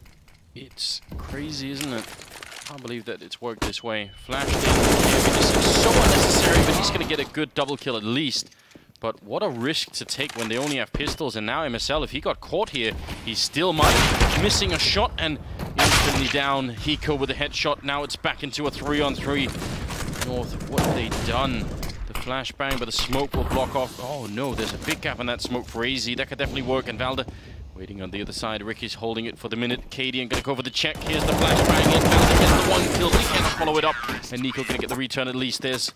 It's crazy, isn't it? I can't believe that it's worked this way. Flashed in. This is so unnecessary, but he's going to get a good double kill at least. But what a risk to take when they only have pistols. And now MSL, if he got caught here, he still might. Missing a shot and instantly down. Hiko with a headshot. Now it's back into a 3-on-3. North, what have they done? The flashbang, but the smoke will block off. Oh no, there's a big gap in that smoke for AZ. That could definitely work. And Valda waiting on the other side. Ricky's holding it for the minute. Cadian going to go for the check. Here's the flashbang in. Valda gets the 1 kill, but he cannot follow it up. And Nico going to get the return at least. There's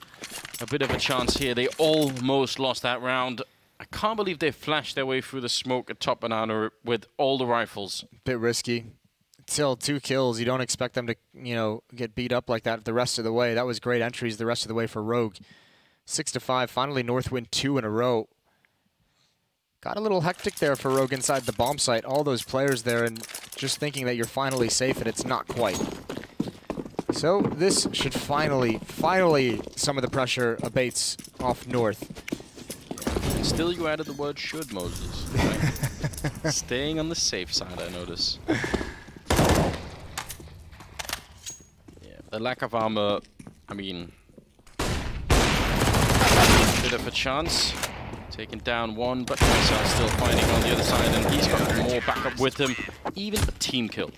a bit of a chance here. They almost lost that round. I can't believe they flashed their way through the smoke at top banana with all the rifles. Bit risky. Still 2 kills. You don't expect them to, you know, get beat up like that the rest of the way. That was great entries the rest of the way for Rogue. 6-5. Finally, North win 2 in a row. Got a little hectic there for Rogue inside the bomb site. All those players there and just thinking that you're finally safe, and it's not quite. So this should finally some of the pressure abates off North. And still you added the word should, Moses. Right? Staying on the safe side, I notice. Yeah, the lack of armor, I mean, bit of a chance. Taken down 1, but Marcel still fighting on the other side, and he's got more backup with him. Even a team kill.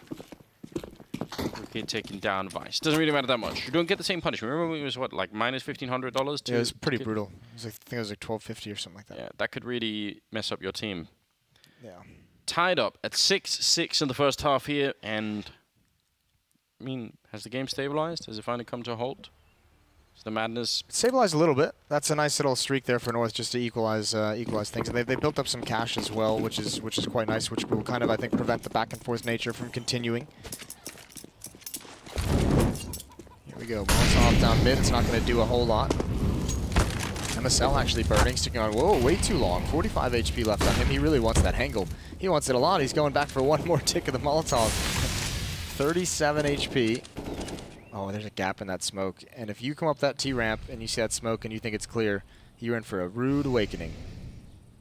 get taken down Vice. Doesn't really matter that much. You don't get the same punishment. Remember when it was, what, like minus $1,500? Yeah, it was pretty brutal. It was like, I think it was like $12.50 or something like that. Yeah, that could really mess up your team. Yeah. Tied up at 6-6 in the first half here, and I mean, has the game stabilized? Has it finally come to a halt? Is the madness Stabilized a little bit? That's a nice little streak there for North, just to equalize things. And they built up some cash as well, which is quite nice, which will kind of, I think, prevent the back and forth nature from continuing. Here we go. Molotov down mid. It's not going to do a whole lot. MSL actually burning, sticking on. Whoa, way too long. 45 HP left on him. He really wants that Hengel. He wants it a lot. He's going back for one more tick of the Molotov. 37 HP. Oh, there's a gap in that smoke. And if you come up that T-ramp and you see that smoke and you think it's clear, you're in for a rude awakening.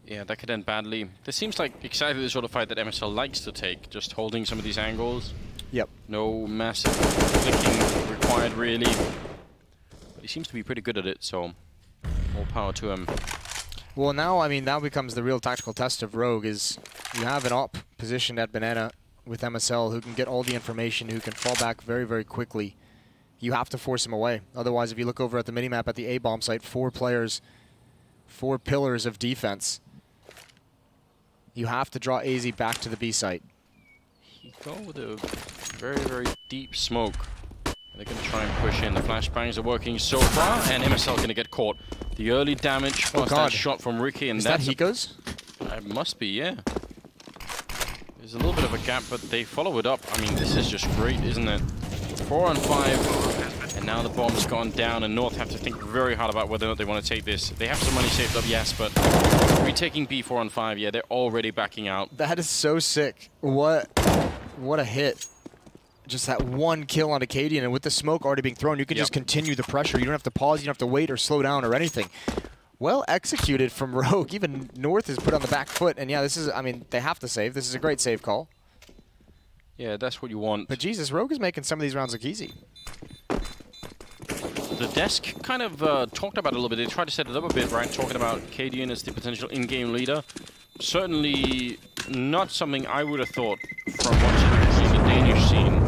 Yeah, that could end badly. This seems like exactly the sort of fight that MSL likes to take, just holding some of these angles. Yep. No massive flicking required, really. But he seems to be pretty good at it, so more power to him. Well, now, I mean, now becomes the real tactical test of Rogue is you have an op positioned at Banana with MSL who can get all the information, who can fall back very, very quickly. You have to force him away. Otherwise, if you look over at the minimap at the A-bomb site, 4 players, 4 pillars of defense. You have to draw AZ back to the B site. He go with a very, very deep smoke. They're going to try and push in. The flashbangs are working so far, and MSL going to get caught. The early damage was that shot from Ricky, and is that Hiko's? It must be, yeah. There's a little bit of a gap, but they follow it up. I mean, this is just great, isn't it? 4 on 5, and now the bomb's gone down, and North have to think very hard about whether or not they want to take this. They have some money saved up, yes, but retaking B 4 on 5, yeah, they're already backing out. That is so sick. What a hit. Just that one kill on Acadian, and with the smoke already being thrown, you can just continue the pressure. You don't have to pause, you don't have to wait or slow down or anything. Well executed from Rogue. Even North is put on the back foot, and yeah, this is, I mean, they have to save. This is a great save call. Yeah, that's what you want. But Jesus, Rogue is making some of these rounds look easy. The desk kind of talked about it a little bit. They tried to set it up a bit, right? Talking about Cadian as the potential in-game leader. Certainly not something I would have thought from watching the Danish scene.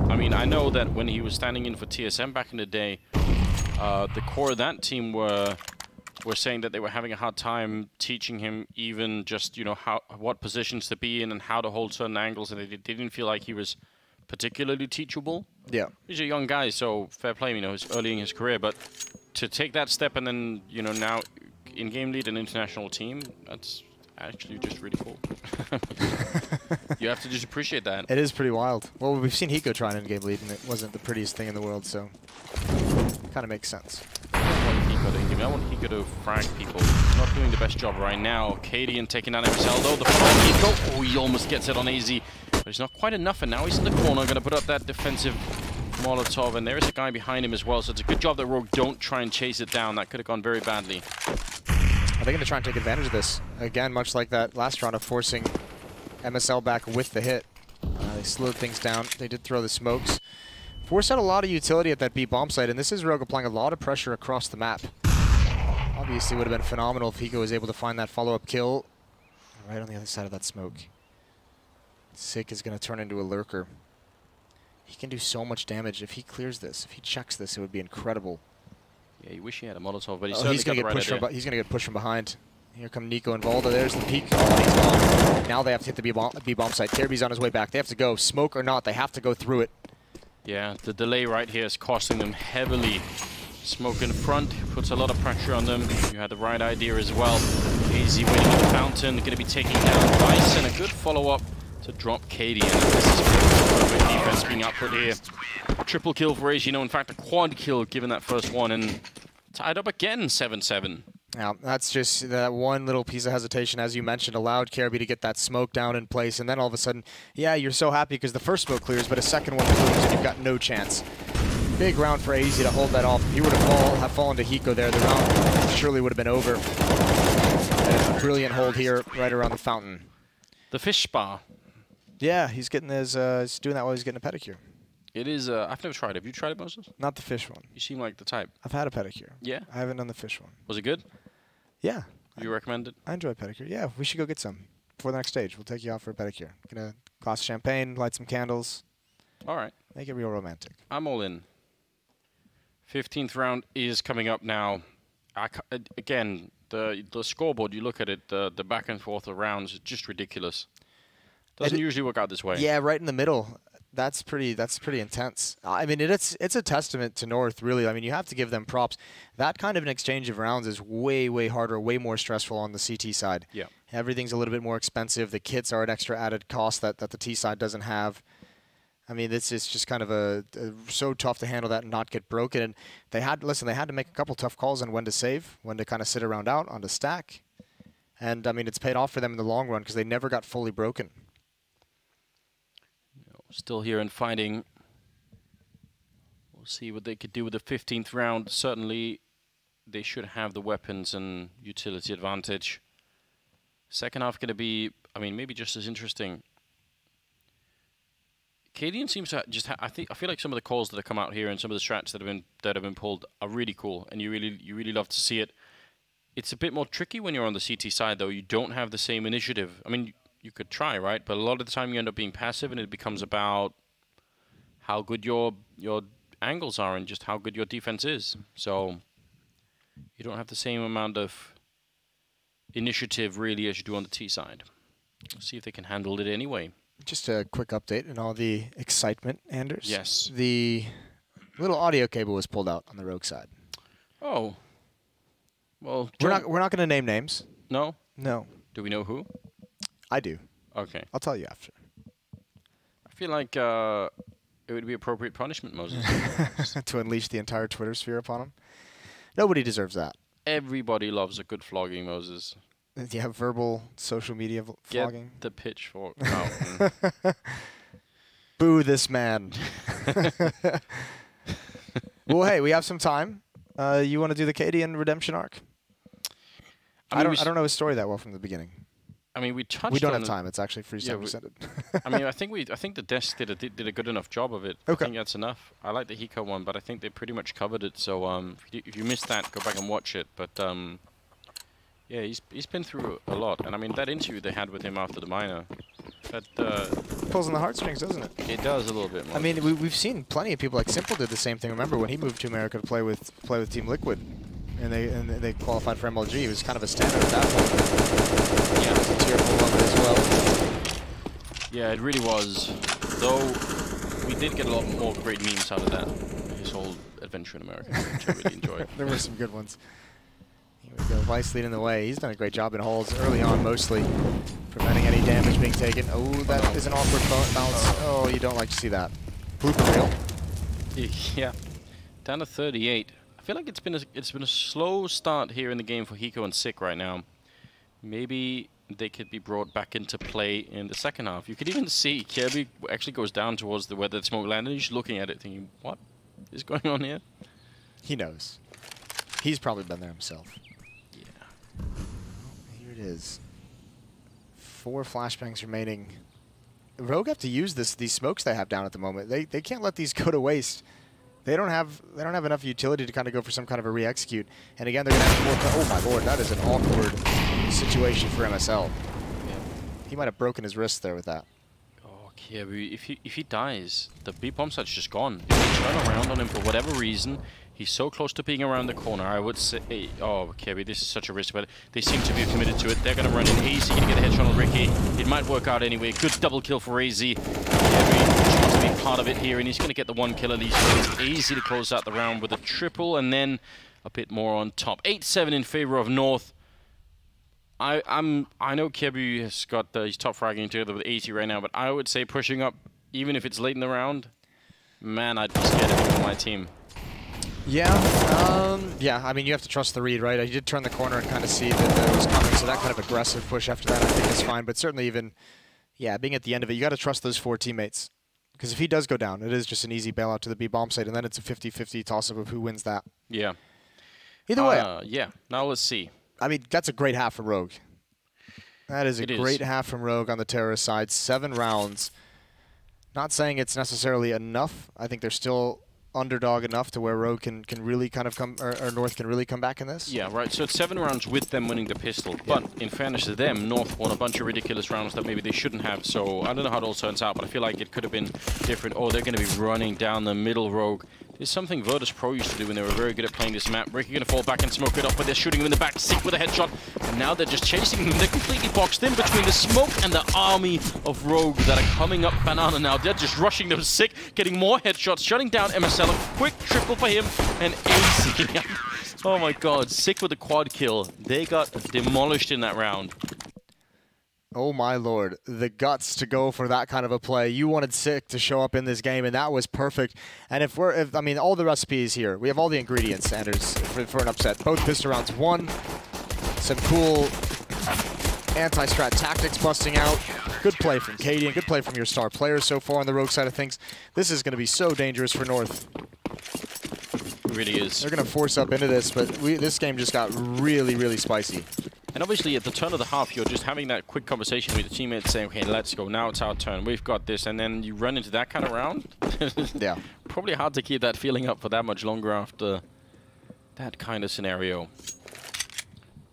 I mean, I know that when he was standing in for TSM back in the day, the core of that team were saying that they were having a hard time teaching him even just, you know, what positions to be in and how to hold certain angles, and they didn't feel like he was particularly teachable. Yeah. He's a young guy, so fair play, you know, he's early in his career, but to take that step and then, you know, now in-game lead an international team, that's actually just really cool. You have to just appreciate that. It is pretty wild. Well, we've seen Hiko try an in-game lead, and it wasn't the prettiest thing in the world, so kind of makes sense. I want Hiko to frag people. Not doing the best job right now. Cadian taking down MSL though. The front Hiko. Oh, he almost gets it on AZ. But it's not quite enough, and now he's in the corner. Going to put up that defensive Molotov, and there is a guy behind him as well. So it's a good job that Rogue don't try and chase it down. That could have gone very badly. Are they going to try and take advantage of this? Again, much like that last round of forcing MSL back with the hit. They slowed things down. They did throw the smokes. Forced out a lot of utility at that B bomb site, and this is Rogue applying a lot of pressure across the map. Obviously would have been phenomenal if Hiko was able to find that follow-up kill right on the other side of that smoke. Sick is going to turn into a lurker. He can do so much damage. If he clears this, if he checks this, it would be incredible. Yeah, you wish he had a Molotov, but he's going to get pushed from he's going to get pushed from behind. Here come Nico and Volda. There's the peak. Oh, he's gone. Now they have to hit the B bomb site. Kirby's on his way back. They have to go. Smoke or not, they have to go through it. Yeah, the delay right here is costing them heavily. Smoke in front puts a lot of pressure on them. You had the right idea as well. AZ winning at the fountain, going to be taking down Vice, and a good follow-up to drop Cadian. This is perfect defense being output here. Triple kill for AZ, in fact a quad kill given that first one, and tied up again 7-7. Now, that's just that one little piece of hesitation, as you mentioned, allowed Kirby to get that smoke down in place, and then all of a sudden, yeah, you're so happy because the first smoke clears, but a second one clears and you've got no chance. Big round for AZ to hold that off. If he would have fallen to Hiko there, the round surely would have been over. And a brilliant hold here right around the fountain. The fish spa. Yeah, he's getting his, he's doing that while he's getting a pedicure. It is, I've never tried it. Have you tried it, Moses? Not the fish one. You seem like the type. I've had a pedicure. Yeah? I haven't done the fish one. Was it good? Yeah. You recommend it? I enjoy pedicure. Yeah, we should go get some before the next stage. We'll take you out for a pedicure. Get a glass of champagne, light some candles. All right. Make it real romantic. I'm all in. 15th round is coming up now. Again, the scoreboard, you look at it, the back and forth of rounds is just ridiculous. Doesn't usually work out this way. Yeah, right in the middle. That's pretty intense. I mean, it's a testament to North, really. I mean, you have to give them props. That kind of an exchange of rounds is way, way harder, way more stressful on the CT side. Yeah. Everything's a little bit more expensive. The kits are an extra added cost that the T side doesn't have. I mean, it's just kind of so tough to handle that and not get broken. And they had to make a couple tough calls on when to save, when to kind of sit around out, on to stack. And, I mean, it's paid off for them in the long run because they never got fully broken. Still here and fighting. We'll see what they could do with the 15th round. Certainly, they should have the weapons and utility advantage. Second half going to be, I mean, maybe just as interesting. Cadian seems to just. I feel like some of the calls that have come out here and some of the strats that have been pulled are really cool, and you really love to see it. It's a bit more tricky when you're on the CT side, though. You don't have the same initiative. I mean, you could try, right? But a lot of the time you end up being passive, and it becomes about how good your angles are and just how good your defense is. So you don't have the same amount of initiative, really, as you do on the T side. We'll see if they can handle it anyway. Just a quick update and all the excitement, Anders. Yes. The little audio cable was pulled out on the Rogue side. Oh. Well, we're not going to name names. No? No. Do we know who? I do. Okay. I'll tell you after. I feel like it would be appropriate punishment, Moses. To unleash the entire Twitter sphere upon him. Nobody deserves that. Everybody loves a good flogging, Moses. Yeah, verbal social media flogging. Get the pitchfork out. Boo this man. Well, hey, we have some time. You want to do the Cadian redemption arc? I don't know his story that well from the beginning. I mean, we touched. We don't have time. It's actually freestyle presented. I mean, I think the desk did a good enough job of it. Okay. I think that's enough. I like the Hiko one, but I think they pretty much covered it. So if you missed that, go back and watch it. But yeah, he's been through a lot, and I mean that interview they had with him after the minor, that pulls on the heartstrings, doesn't it? It does a little bit more. I mean, we've seen plenty of people like Simple did the same thing. Remember when he moved to America to play with Team Liquid, and they qualified for MLG. He was kind of a standard at that point. Yeah, it was a tier 4 moment as well. Yeah, it really was. Though we did get a lot more great memes out of that. His whole adventure in America, which I really enjoyed. There were some good ones. Here we go, Vice leading the way. He's done a great job in holes early on, mostly preventing any damage being taken. Oh, that is an awkward bounce. Oh, you don't like to see that. Blooper reel. Yeah, down to 38. I feel like it's been a slow start here in the game for Hiko and Sick right now. Maybe they could be brought back into play in the second half. You could even see Kirby actually goes down towards where the smoke landed. He's looking at it thinking, what is going on here? He knows. He's probably been there himself. Yeah. Here it is. 4 flashbangs remaining. Rogue have to use these smokes they have down at the moment. They can't let these go to waste. They don't have enough utility to kind of go for some kind of a re-execute. And again, they're going to have more. Oh my lord, that is an awkward situation for MSL. Yeah. He might have broken his wrist there with that. Oh, Kirby, if he dies, the B bomb site's just gone. If they turn around on him for whatever reason, he's so close to being around the corner. I would say, oh, Kirby, this is such a risk, but they seem to be committed to it. They're going to run in AZ to get a headshot on Ricky. It might work out anyway. Good double kill for AZ. Kirby wants to be part of it here, and he's going to get the 1 kill at least. It's easy to close out the round with a triple, and then a bit more on top. 8-7 in favor of North. I know Kirby has got he's top fragging together with 80 right now, but I would say pushing up, even if it's late in the round, man, I'd be scared of him on my team. Yeah, yeah. I mean, you have to trust the read, right? I did turn the corner and kind of see that it was coming, so that kind of aggressive push after that I think is fine. But certainly even, yeah, being at the end of it, you got to trust those 4 teammates. Because if he does go down, it is just an easy bailout to the B bomb site, and then it's a 50-50 toss-up of who wins that. Yeah. Either way. Yeah. Now let's see. I mean, that's a great half from Rogue. That is a great half from Rogue on the terrorist side. 7 rounds. Not saying it's necessarily enough. I think there's still underdog enough to where Rogue can really kind of come, or North can really come back in this? Yeah, right. So it's 7 rounds with them winning the pistol. But in fairness to them, North won a bunch of ridiculous rounds that maybe they shouldn't have. So I don't know how it all turns out, but I feel like it could have been different. Oh, they're going to be running down the middle, Rogue. It's something Virtus Pro used to do when they were very good at playing this map. Ricky going to fall back and smoke it up, but they're shooting him in the back. Sick with a headshot. And now they're just chasing him. They're completely boxed in between the smoke and the army of Rogue that are coming up Banana now. They're just rushing them. Sick, getting more headshots, shutting down MSL. A quick triple for him and AC. Oh my god, Sick with the quad kill. They got demolished in that round. Oh my lord, the guts to go for that kind of a play. You wanted Sick to show up in this game, and that was perfect. And I mean, all the recipes here, we have all the ingredients, Anders, for an upset. Both pistol rounds won, some cool anti-strat tactics busting out. Good play from Katie, and good play from your star players so far on the Rogue side of things. This is going to be so dangerous for North. It really is. They're going to force up into this, but this game just got really, really spicy. And obviously, at the turn of the half, you're just having that quick conversation with your teammates saying, okay, let's go. Now it's our turn. We've got this. And then you run into that kind of round. Yeah. Probably hard to keep that feeling up for that much longer after that kind of scenario.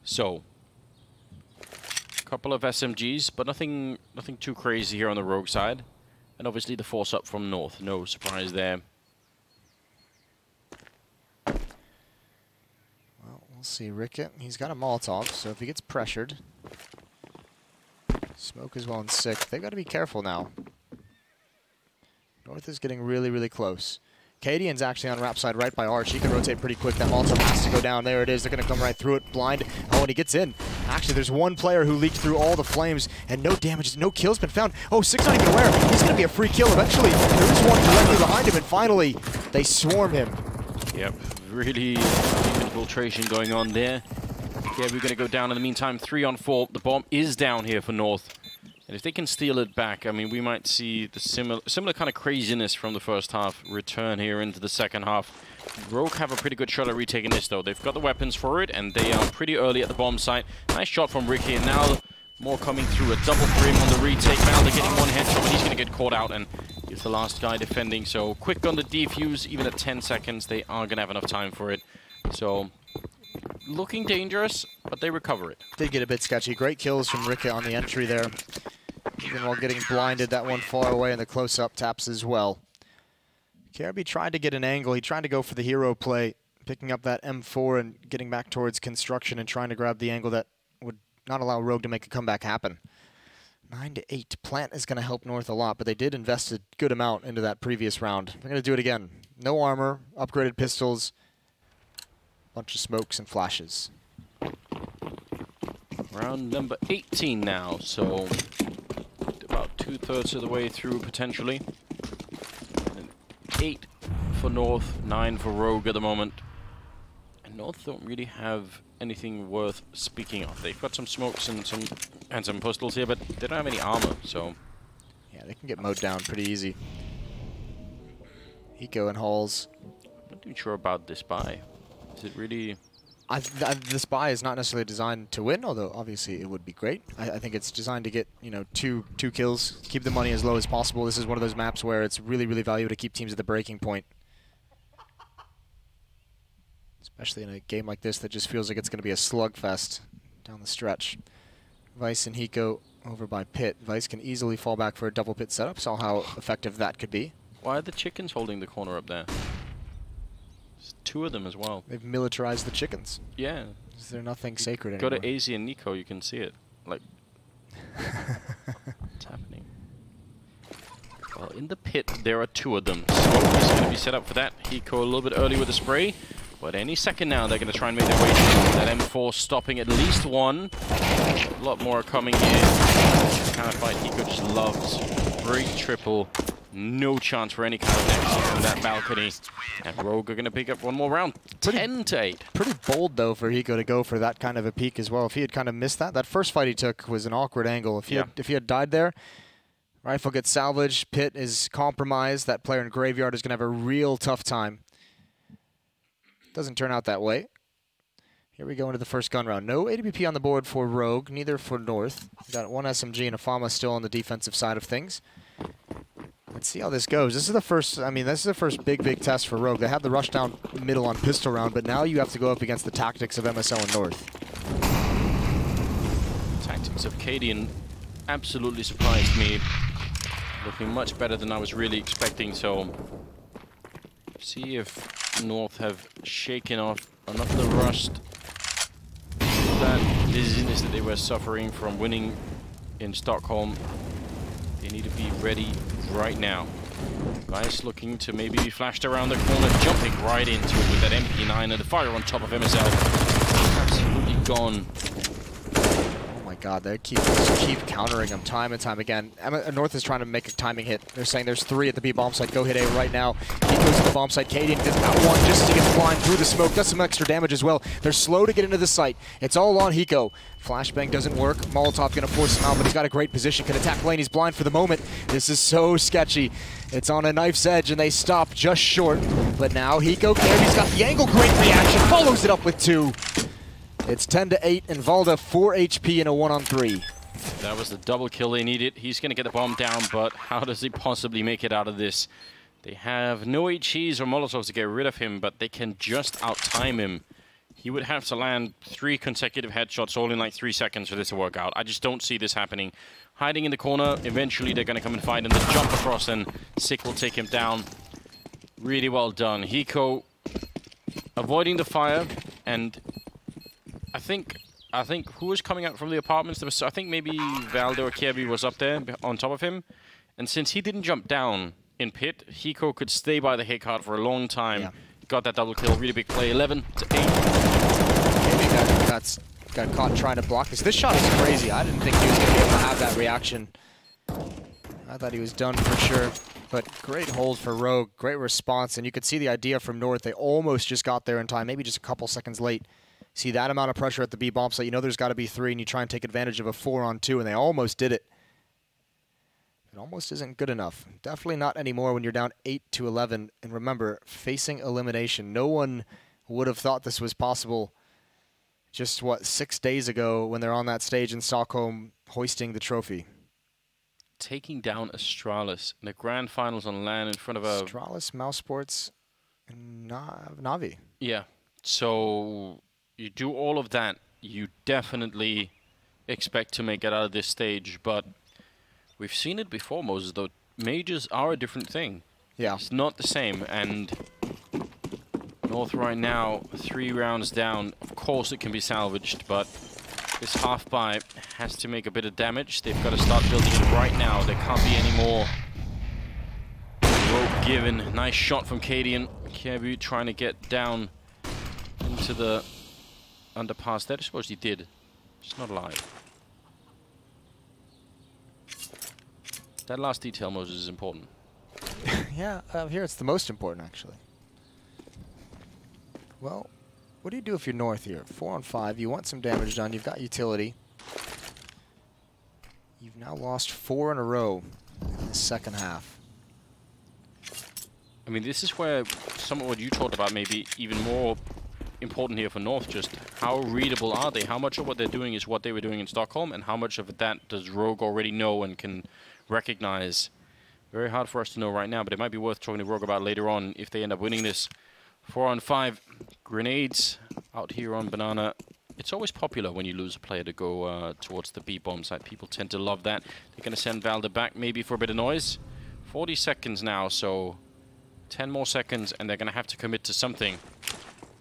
So, a couple of SMGs, but nothing too crazy here on the Rogue side. And obviously, the force up from North. No surprise there. We'll see, Rickett. He's got a Molotov, so if he gets pressured, smoke as well and Sick. They've got to be careful now. North is getting really, really close. Cadian's actually on ramp side right by Arch. He can rotate pretty quick. That Molotov has to go down. There it is. They're going to come right through it. Blind. Oh, and he gets in. Actually, there's one player who leaked through all the flames, and no damages, no kills been found. Oh, Sick's not even aware. He's going to be a free kill eventually. There is one directly behind him, and finally, they swarm him. Yep, really deep infiltration going on there. Yeah, we're going to go down in the meantime. 3 on 4. The bomb is down here for North. And if they can steal it back, I mean, we might see the similar kind of craziness from the first half return here into the second half. Rogue have a pretty good shot at retaking this, though. They've got the weapons for it, and they are pretty early at the bomb site. Nice shot from Ricky, and now more coming through. A double grim on the retake. Now they're getting one headshot, but he's going to get caught out, and he's the last guy defending. So quick on the defuse, even at 10 seconds, they are going to have enough time for it. So looking dangerous, but they recover it. Did get a bit sketchy. Great kills from Ricky on the entry there. Even while getting blinded, that one far away, and the close-up taps as well. KRB tried to get an angle. He tried to go for the hero play, picking up that M4 and getting back towards construction and trying to grab the angle that would not allow Rogue to make a comeback happen. 9-8. Plant is going to help North a lot, but they did invest a good amount into that previous round. They're going to do it again. No armor, upgraded pistols, bunch of smokes and flashes. Round number 18 now, so about 2/3 of the way through potentially. And 8 for North, 9 for Rogue at the moment. And North don't really have anything worth speaking of. They've got some smokes and some pistols here, but they don't have any armor, so yeah, they can get mowed down pretty easy. Eco and Halls. Not too sure about this buy. Is it really? The spy is not necessarily designed to win, although obviously it would be great. I think it's designed to get, you know, two kills, keep the money as low as possible. This is one of those maps where it's really, really valuable to keep teams at the breaking point. Especially in a game like this that just feels like it's going to be a slugfest down the stretch. Vice and Hiko over by Pit. Vice can easily fall back for a double Pit setup. Saw how effective that could be. Why are the chickens holding the corner up there? There's 2 of them as well. They've militarized the chickens. Yeah. Is there nothing sacred anymore? Go to AZ and Nico, you can see it. Like, what's happening? Well, in the pit, there are 2 of them. Smoke is going to be set up for that. Hiko a little bit early with the spray. But any second now, they're going to try and make their way through. That M4 stopping at least 1. A lot more coming in. This kind of fight Hiko just loves. Great triple. No chance for any kind of exit from that balcony. And Rogue are going to pick up one more round. 10-8. Pretty bold, though, for Hiko to go for that kind of a peak as well. If he had kind of missed that first fight he took was an awkward angle. If he had died there, rifle gets salvaged, Pit is compromised. That player in Graveyard is going to have a real tough time. Doesn't turn out that way. Here we go into the first gun round. No AWP on the board for Rogue, neither for North. We've got 1 SMG and a Fama still on the defensive side of things. Let's see how this goes. This is the first, I mean, this is the first big test for Rogue. They had the rush down middle on pistol round, but now you have to go up against the tactics of MSL and North. Tactics of Cadian absolutely surprised me. Looking much better than I was really expecting, so see if North have shaken off enough of the rust, that dizziness that they were suffering from winning in Stockholm. They need to be ready right now. Guys looking to maybe be flashed around the corner, jumping right into it with that MP9 and the fire on top of MSL. Absolutely gone. Oh my god, they keep countering him time and time again. North is trying to make a timing hit. They're saying there's 3 at the B bomb site. Go hit A right now. He goes to the bomb site. Cadian does not one just to get blind through the smoke. Does some extra damage as well. They're slow to get into the site. It's all on Hiko. Flashbang doesn't work. Molotov gonna force him out, but he's got a great position. Can attack lane. He's blind for the moment. This is so sketchy. It's on a knife's edge, and they stop just short. But now Hiko, he's got the angle. Great reaction. Follows it up with 2. It's 10-8, and Valda 4 HP in a 1-on-3. That was the double kill they needed. He's going to get the bomb down, but how does he possibly make it out of this? They have no HEs or Molotovs to get rid of him, but they can just out-time him. He would have to land 3 consecutive headshots all in like 3 seconds for this to work out. I just don't see this happening. Hiding in the corner, eventually they're going to come and fight him. They jump across, and Sick will take him down. Really well done. Hiko avoiding the fire, and I think who was coming out from the apartments? There was, I think maybe Valdo or Kirby was up there on top of him. And since he didn't jump down in pit, Hiko could stay by the hit card for a long time. Yeah. Got that double kill, really big play, 11-8. Kirby got caught trying to block this. This shot is crazy. I didn't think he was going to be able to have that reaction. I thought he was done for sure. But great hold for Rogue, great response. And you could see the idea from North. They almost just got there in time, maybe just a couple seconds late. See that amount of pressure at the B bomb site, you know there's got to be 3, and you try and take advantage of a 4-on-2, and they almost did it. It almost isn't good enough. Definitely not anymore when you're down 8-11. And remember, facing elimination. No one would have thought this was possible just, what, 6 days ago when they're on that stage in Stockholm hoisting the trophy. Taking down Astralis in the grand finals on LAN in front of a... Astralis, Mouse Sports, and Navi. Yeah, so... You do all of that, you definitely expect to make it out of this stage, but we've seen it before, Moses, though. Majors are a different thing. Yeah. It's not the same, and North right now, 3 rounds down. Of course it can be salvaged, but this half-buy has to make a bit of damage. They've got to start building it right now. There can't be any more rope given. Nice shot from Cadian. Kirby trying to get down into the underpass there. I suppose he did. Just not alive. That last detail, Moses, is important. Yeah, here it's the most important, actually. Well, what do you do if you're North here? 4-on-5, you want some damage done, you've got utility. You've now lost 4 in a row in the second half. I mean, this is where some of what you talked about may be even more important here for North. Just how readable are they? How much of what they're doing is what they were doing in Stockholm, and how much of that does Rogue already know and can recognize? Very hard for us to know right now, but it might be worth talking to Rogue about later on if they end up winning this. 4-on-5 grenades out here on Banana. It's always popular when you lose a player to go towards the B-bomb side. People tend to love that. They're going to send Valda back maybe for a bit of noise. 40 seconds now, so 10 more seconds, and they're going to have to commit to something.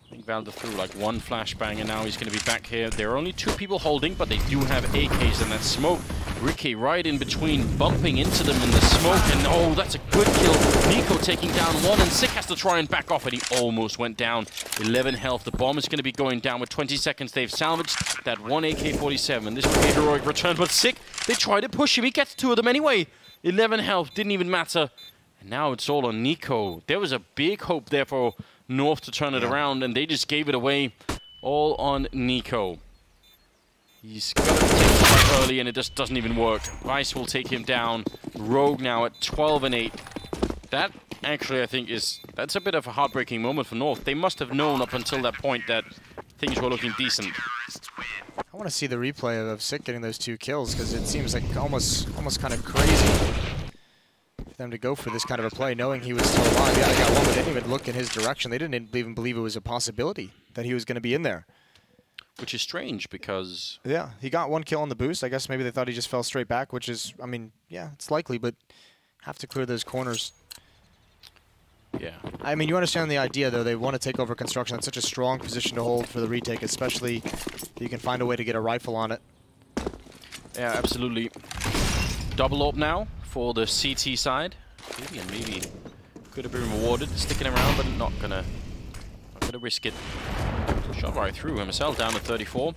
I think Valda threw like 1 flashbang, and now he's going to be back here. There are only 2 people holding, but they do have AKs in that smoke. Ricky right in between, bumping into them in the smoke, and oh, that's a good kill. Nico taking down 1, and Sick has to try and back off, and he almost went down. 11 health. The bomb is going to be going down with 20 seconds. They've salvaged that 1 AK-47. This would be a heroic return, but Sick, they try to push him. He gets 2 of them anyway. 11 health, didn't even matter. And now it's all on Nico. There was a big hope there for North to turn it around, and they just gave it away all on Nico. He's got to take it quite early, and it just doesn't even work. Vice will take him down. Rogue now at 12-8. That actually, I think, that's a bit of a heartbreaking moment for North. They must have known up until that point that things were looking decent. I want to see the replay of Sick getting those 2 kills, because it seems like almost kind of crazy. them to go for this kind of a play, knowing he was still alive. Yeah, they got one, but they didn't even look in his direction. They didn't even believe it was a possibility that he was going to be in there. Which is strange because... Yeah, he got one kill on the boost. I guess maybe they thought he just fell straight back, which is, I mean, yeah, it's likely, but have to clear those corners. Yeah. I mean, you understand the idea, though. They want to take over construction. That's such a strong position to hold for the retake, especially if you can find a way to get a rifle on it. Yeah, absolutely. Double up now for the CT side. Maybe could have been rewarded sticking around, but not gonna risk it. Shot right through himself, down to 34.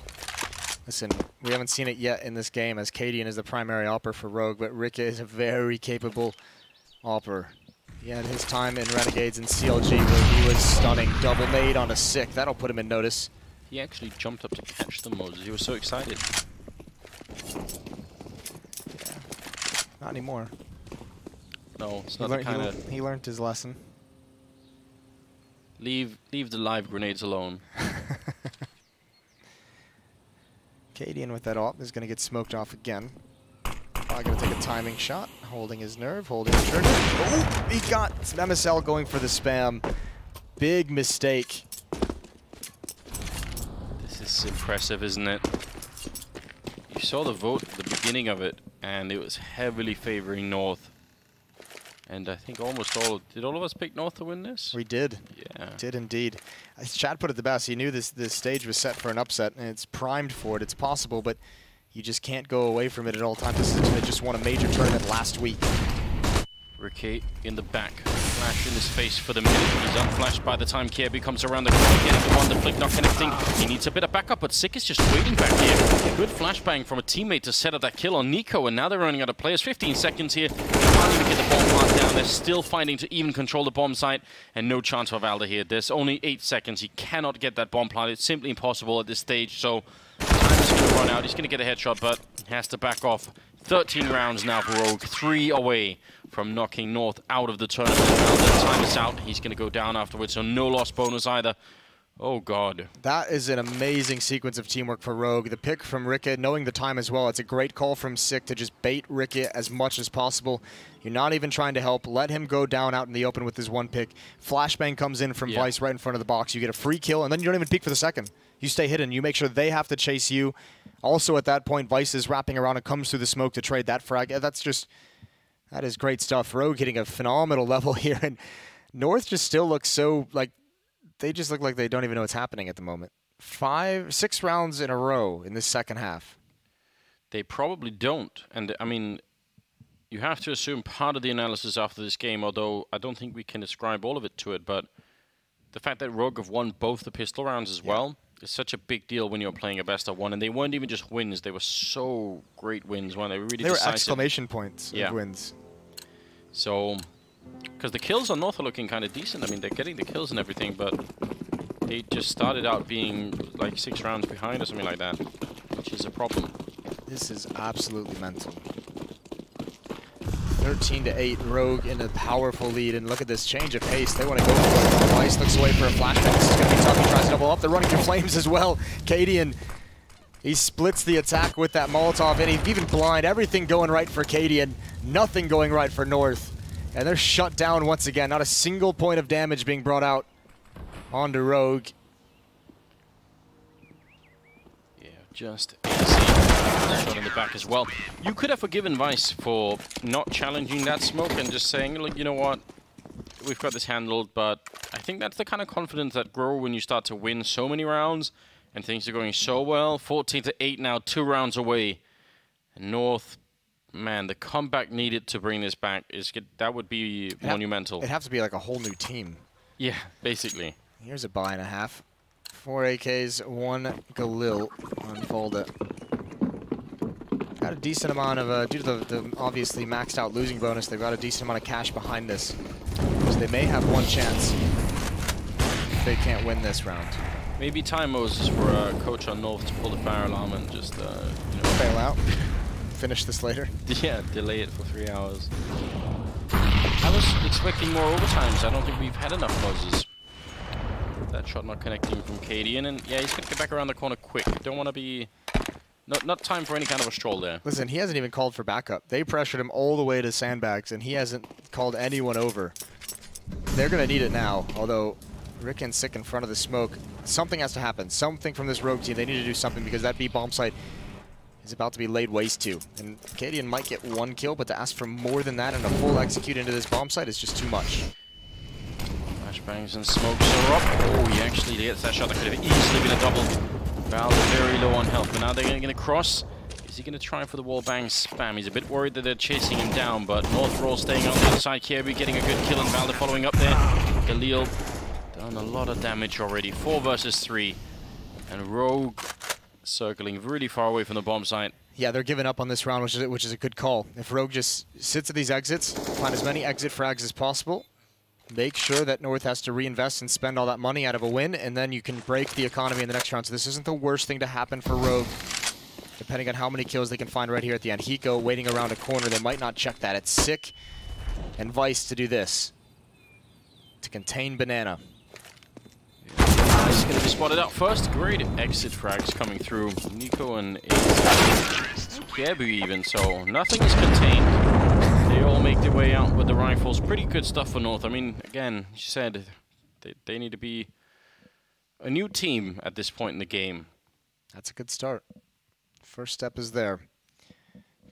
Listen, we haven't seen it yet in this game as Cadian is the primary opper for Rogue, but Ricka is a very capable opper. He had his time in Renegades and CLG where he was stunning. Double nade on a sick. That'll put him in notice. He actually jumped up to catch the Moses. He was so excited. Yeah. Not anymore. No, it's not the kind of... He learned his lesson. Leave the live grenades alone. Cadian with that ult is going to get smoked off again. Probably going to take a timing shot, holding his nerve, holding his trigger. Oh, he got MSL going for the spam. Big mistake. This is impressive, isn't it? You saw the vote at the beginning of it, and it was heavily favoring North. And I think almost did all of us pick North to win this? We did. Yeah. Did indeed. As Chad put it the best, he knew this stage was set for an upset, and it's primed for it. It's possible, but you just can't go away from it at all times. This is a team that just won a major tournament last week. Ricky in the back. Flash in his face for the minute. He's unflashed by the time Kirby comes around the corner. Getting the one, the flick not connecting. He needs a bit of backup, but Sick is just waiting back here. Good flashbang from a teammate to set up that kill on Nico, and now they're running out of players. 15 seconds here. They can't even get the bomb plant down. They're still fighting to even control the bomb site, and no chance for Valda here. There's only 8 seconds. He cannot get that bomb plant. It's simply impossible at this stage, so time is going to run out. He's going to get a headshot, but he has to back off. 13 rounds now for Rogue, 3 away from knocking North out of the tournament. Now the time is out. He's going to go down afterwards, so no loss bonus either. Oh, God. That is an amazing sequence of teamwork for Rogue. The pick from Ricka, knowing the time as well. It's a great call from Sick to just bait Ricka as much as possible. You're not even trying to help. Let him go down out in the open with his one pick. Flashbang comes in from Vice right in front of the box. You get a free kill, and then you don't even peek for the second. You stay hidden. You make sure they have to chase you. Also, at that point, Vice is wrapping around and comes through the smoke to trade that frag. That is great stuff. Rogue hitting a phenomenal level here, and North just still looks so like they just look like they don't even know what's happening at the moment. 6 rounds in a row in this second half. They probably don't, and I mean, you have to assume part of the analysis after this game, although I don't think we can ascribe all of it to it, but the fact that Rogue have won both the pistol rounds as well is such a big deal when you're playing a best of one, and they weren't even just wins, they were so great wins, weren't they? Really decisive. They were exclamation points of wins. So, because the kills on North are looking kind of decent. I mean, they're getting the kills and everything, but they just started out being like 6 rounds behind or something like that, which is a problem. This is absolutely mental. 13-8, Rogue in a powerful lead, and look at this change of pace. They want to go for it. Vice looks away for a flashback. This is going to be tough. He tries to double up. They're running through flames as well. Cadian, he splits the attack with that Molotov, and he's even blind. Everything going right for Cadian. Nothing going right for North. And they're shut down once again. Not a single point of damage being brought out onto Rogue. Yeah, just shot in the back as well. You could have forgiven Vice for not challenging that smoke and just saying, look, you know what, we've got this handled, but I think that's the kind of confidence that grows when you start to win so many rounds and things are going so well. 14-8 now, 2 rounds away. And North, man, the comeback needed to bring this back, that would be monumental. It'd have to be like a whole new team. Yeah, basically. Here's a buy and a half. 4 AKs, 1 Galil on Volda. Got a decent amount of, due to the obviously maxed out losing bonus, they've got a decent amount of cash behind this. So they may have one chance if they can't win this round. Maybe time Moses for a coach on North to pull the fire alarm and just, you know, bail out. Finish this later. Yeah, delay it for 3 hours. I was expecting more overtimes. I don't think we've had enough Moses. That shot not connecting from Cadian, and yeah, he's gonna get back around the corner quick. Don't want to be not time for any kind of a stroll there. Listen, he hasn't even called for backup. They pressured him all the way to sandbags, and he hasn't called anyone over. They're going to need it now, although Rick and Sick in front of the smoke. Something has to happen. Something from this Rogue team. They need to do something because that B bomb site is about to be laid waste to. And Cadian might get 1 kill, but to ask for more than that and a full execute into this bomb site is just too much. Flashbangs and smokes are up. Oh, he actually gets that shot that could have easily been a double. Valve very low on health, but now they're going to cross. Is he going to try for the wall bang spam? He's a bit worried that they're chasing him down, but North Roll staying on the other side. Kirby getting a good kill, and Valde following up there. Galil done a lot of damage already. 4 versus 3. And Rogue circling really far away from the bomb site. Yeah, they're giving up on this round, which is a good call. If Rogue just sits at these exits, find as many exit frags as possible, make sure that North has to reinvest and spend all that money out of a win, and then you can break the economy in the next round. So this isn't the worst thing to happen for Rogue, depending on how many kills they can find right here at the end. Hiko waiting around a corner. They might not check that. It's Sick and Vice to do this, to contain Banana. He's going to be spotted out first. Great exit frags coming through. Nico and Kiebu even, so nothing is contained. They all make their way out with the rifles. Pretty good stuff for North. I mean, again, you said they need to be a new team at this point in the game. That's a good start. First step is there.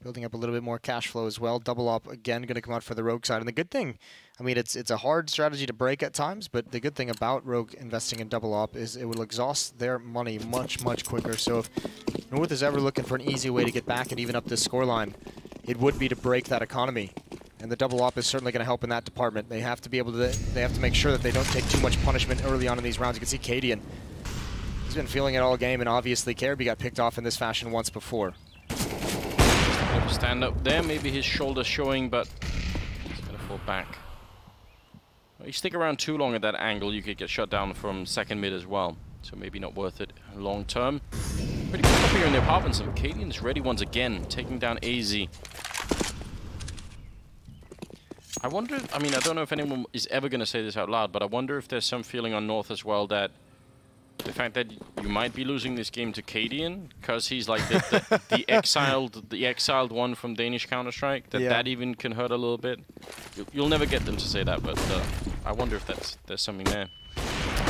Building up a little bit more cash flow as well. Double up again, going to come out for the Rogue side. And the good thing, I mean, it's a hard strategy to break at times, but the good thing about Rogue investing in double op is it will exhaust their money much, much quicker. So if North is ever looking for an easy way to get back and even up this scoreline, it would be to break that economy. And the double op is certainly going to help in that department. They have to be able to, they have to make sure that they don't take too much punishment early on in these rounds. You can see Cadian. He's been feeling it all game, and obviously Careby got picked off in this fashion once before. Stand up there, maybe his shoulder showing, but he's going to fall back. Well, you stick around too long at that angle, you could get shut down from second mid as well. So maybe not worth it long term. Pretty good up here in the apartments, and Cadian's ready once again, taking down AZ. I wonder, I mean, I don't know if anyone is ever going to say this out loud, but I wonder if there's some feeling on North as well that the fact that you might be losing this game to Cadian because he's like the exiled one from Danish Counter-Strike, that even can hurt a little bit. You'll never get them to say that, but I wonder if there's something there.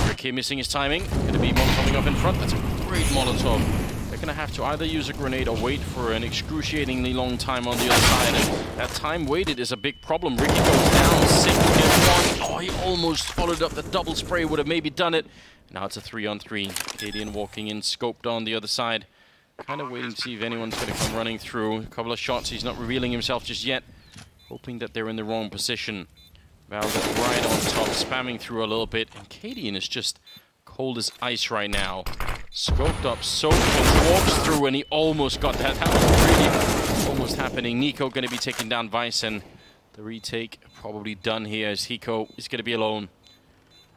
Ricky missing his timing. Going to be Mon coming up in front. That's a great Molotov. They're going to have to either use a grenade or wait for an excruciatingly long time on the other side. And that time waited is a big problem. Ricky goes down. Sick gets one. Oh, he almost followed up. The double spray would have maybe done it. Now it's a 3-on-3. Cadian walking in, scoped on the other side. Kind of waiting to see if anyone's going to come running through. A couple of shots. He's not revealing himself just yet. Hoping that they're in the wrong position. Valve right on top, spamming through a little bit. And Cadian is just cold as ice right now. Scoped up, soaked, and walks through, and he almost got that. That was really almost happening. Nico going to be taking down Vice, and the retake probably done here as Hiko is going to be alone.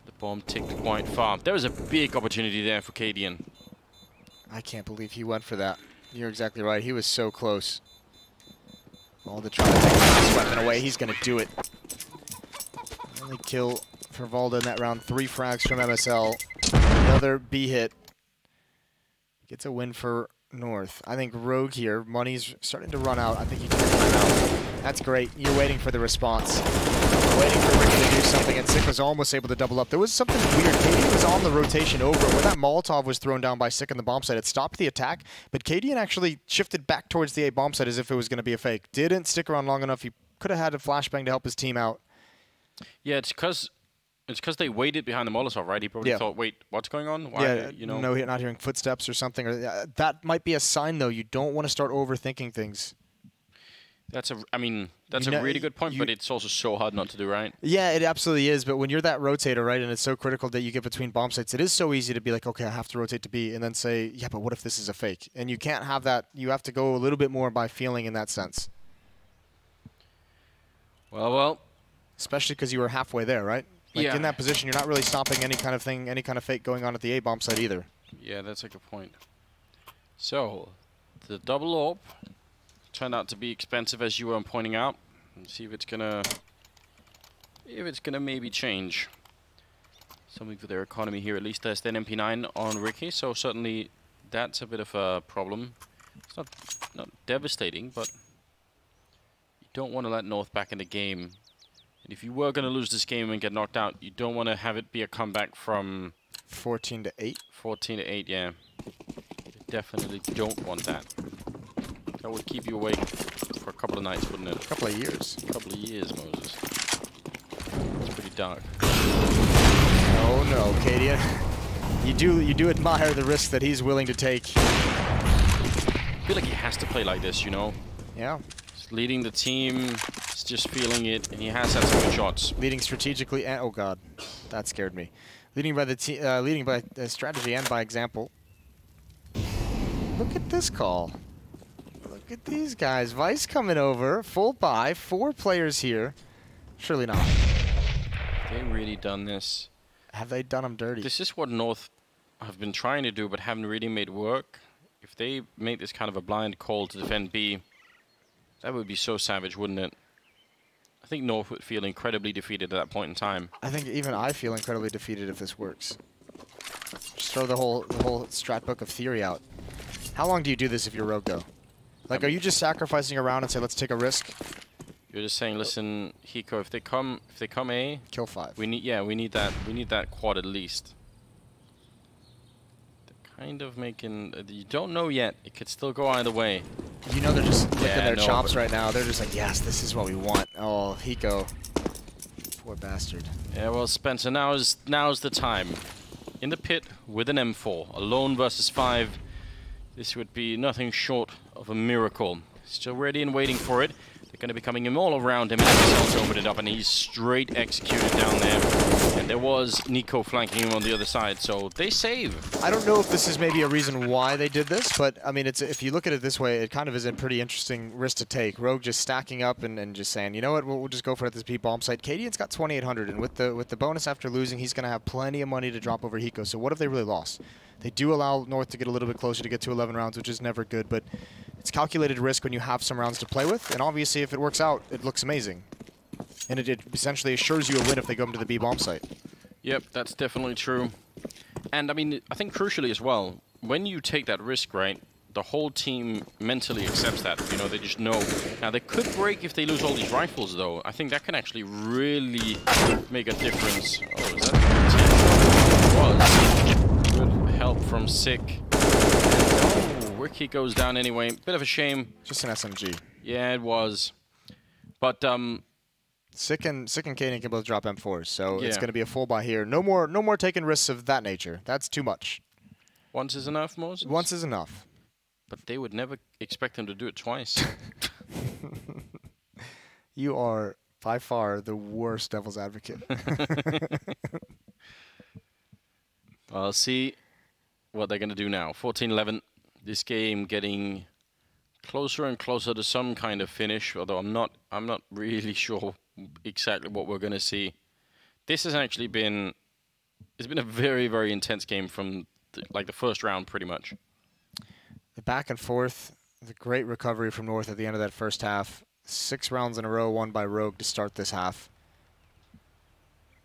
The bomb ticked quite far. There was a big opportunity there for Cadian. I can't believe he went for that. You're exactly right. He was so close. Valde trying to take his weapon away. He's going to do it. Only kill for Valde in that round. 3 frags from MSL. Another B hit. Gets a win for North. I think Rogue here, money's starting to run out. I think he can run out. That's great. You're waiting for the response. Waiting for Ricky to do something, and Sick was almost able to double up. There was something weird. Cadian was on the rotation over. When that Molotov was thrown down by Sick in the bomb site, it stopped the attack, but Cadian actually shifted back towards the A bomb site as if it was going to be a fake. Didn't stick around long enough. He could have had a flashbang to help his team out. Yeah, it's because they waited behind the Molotov, right? He probably thought, wait, what's going on? Why, yeah, you know, no, not hearing footsteps or something. Or, that might be a sign, though. You don't want to start overthinking things. That's a really good point, but it's also so hard not to do, right? Yeah, it absolutely is. But when you're that rotator, right, and it's so critical that you get between bomb sites, it is so easy to be like, okay, I have to rotate to B, and then say, yeah, but what if this is a fake? And you can't have that. You have to go a little bit more by feeling in that sense. Well. Especially because you were halfway there, right? Like in that position, you're not really stopping any kind of thing, any kind of fake going on at the A bomb site either. Yeah, that's a good point. So, the double AWP turned out to be expensive, as you were pointing out. Let's see if it's gonna maybe change something for their economy here. At least there's an MP9 on Ricky, so certainly that's a bit of a problem. It's not devastating, but you don't want to let North back in the game. And if you were going to lose this game and get knocked out, you don't want to have it be a comeback from 14 to 8. 14 to 8, yeah. You definitely don't want that. That would keep you awake for a couple of nights, wouldn't it? A couple of years. A couple of years, Moses. It's pretty dark. Oh no, Cadian. You do admire the risk that he's willing to take. I feel like he has to play like this, you know? Yeah. He's leading the team, he's just feeling it, and he has had some good shots. Leading strategically and oh god, that scared me. Leading by strategy and by example. Look at this call. Look at these guys. Vice coming over, full buy, 4 players here. Surely not. Have they really done this? Have they done them dirty? This is what North have been trying to do, but haven't really made work. If they make this kind of a blind call to defend B, that would be so savage, wouldn't it? I think North would feel incredibly defeated at that point in time. I think even I feel incredibly defeated if this works. Just throw the whole strat book of theory out. How long do you do this if you're Rogue, though? Like, are you just sacrificing around and say, let's take a risk? You're just saying, listen, Hiko, if they come A, Kill 5. we need that quad at least. They're kind of making. You don't know yet. It could still go either way. You know they're just licking their no, chops right now. They're just like, yes, this is what we want. Oh, Hiko. Poor bastard. Yeah, well, Spencer, now's the time. In the pit with an M4, alone versus 5. This would be nothing short of a miracle. Still ready and waiting for it. They're going to be coming in all around him, and Emersel's opened it up, and he's straight executed down there. And there was Nico flanking him on the other side, so they save. I don't know if this is maybe a reason why they did this, but I mean, if you look at it this way, it kind of is a pretty interesting risk to take. Rogue just stacking up and just saying, you know what, we'll just go for it at this B bomb site. Cadian's got 2,800, and with the bonus after losing, he's going to have plenty of money to drop over Hiko. So what have they really lost? They do allow North to get a little bit closer to get to 11 rounds, which is never good, but it's calculated risk when you have some rounds to play with, and obviously if it works out, it looks amazing. And it essentially assures you a win if they go into the B bomb site. Yep, that's definitely true. And I mean, I think crucially as well, when you take that risk, right, the whole team mentally accepts that. You know, they just know. Now, they could break if they lose all these rifles, though. I think that can actually really make a difference. Oh, is that good help from Sick. Oh, Ricky goes down anyway. Bit of a shame. Just an SMG. Yeah, it was. But Sick and Cadian can both drop M4s, so yeah. It's going to be a full buy here. No more taking risks of that nature. That's too much. Once is enough, Moses? Once is enough. But they would never expect them to do it twice. You are by far the worst devil's advocate. I'll see what they're going to do now. 14-11. This game getting closer and closer to some kind of finish, although I'm not really sure exactly what we're going to see. This has actually been a very, very intense game from the first round pretty much. The back and forth, the great recovery from North at the end of that first half. 6 rounds in a row won by Rogue to start this half.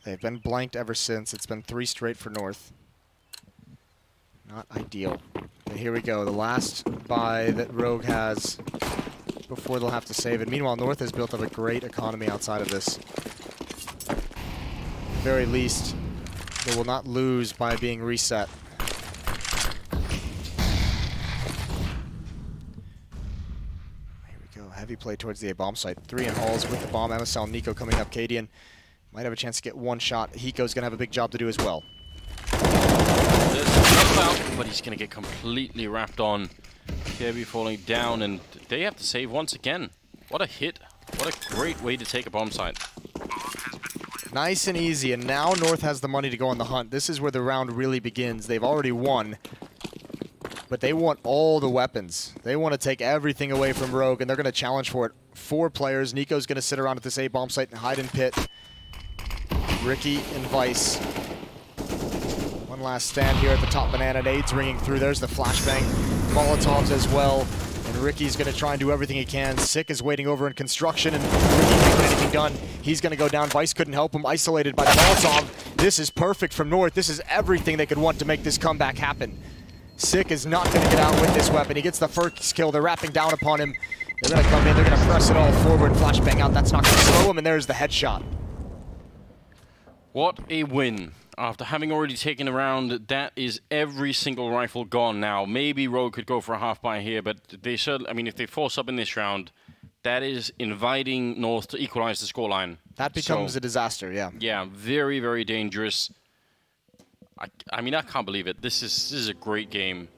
They've been blanked ever since. It's been 3 straight for North. Not ideal. But here we go. The last buy that Rogue has before they'll have to save it. Meanwhile, North has built up a great economy outside of this. At the very least, they will not lose by being reset. Heavy play towards the A bomb site. 3 in halls with the bomb. MSL and Nico coming up. Cadian might have a chance to get 1 shot. Hiko's going to have a big job to do as well. But he's going to get completely wrapped on. Kirby falling down, and they have to save once again. What a hit. What a great way to take a bomb site. Nice and easy, and now North has the money to go on the hunt. This is where the round really begins. They've already won. But they want all the weapons. They want to take everything away from Rogue, and they're going to challenge for it. 4 players. Nico's going to sit around at this A bomb site and hide in pit. Ricky and Vice. One last stand here at the top. Banana nades ringing through. There's the flashbang. Molotovs as well. And Ricky's going to try and do everything he can. Sick is waiting over in construction, and Ricky can't get anything done. He's going to go down. Vice couldn't help him. Isolated by the Molotov. This is perfect from North. This is everything they could want to make this comeback happen. Sick is not going to get out with this weapon. He gets the first kill. They're wrapping down upon him. They're going to come in. They're going to press it all forward. Flashbang out. That's not going to slow him, and there's the headshot. What a win. After having already taken a round, that is every single rifle gone now. Maybe Rogue could go for a half buy here, but they should. I mean, if they force up in this round, that is inviting North to equalize the scoreline. That becomes a disaster, yeah. Yeah, very, very dangerous. I mean, I can't believe it. This is a great game.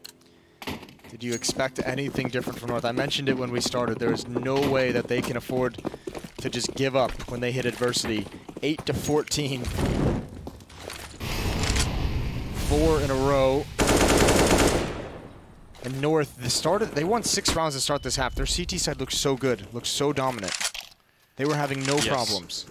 Did you expect anything different from North? I mentioned it when we started. There's no way that they can afford to just give up when they hit adversity. 8-14. 4 in a row. And North, they won 6 rounds to start this half. Their CT side looks so good, looks so dominant. They were having no problems.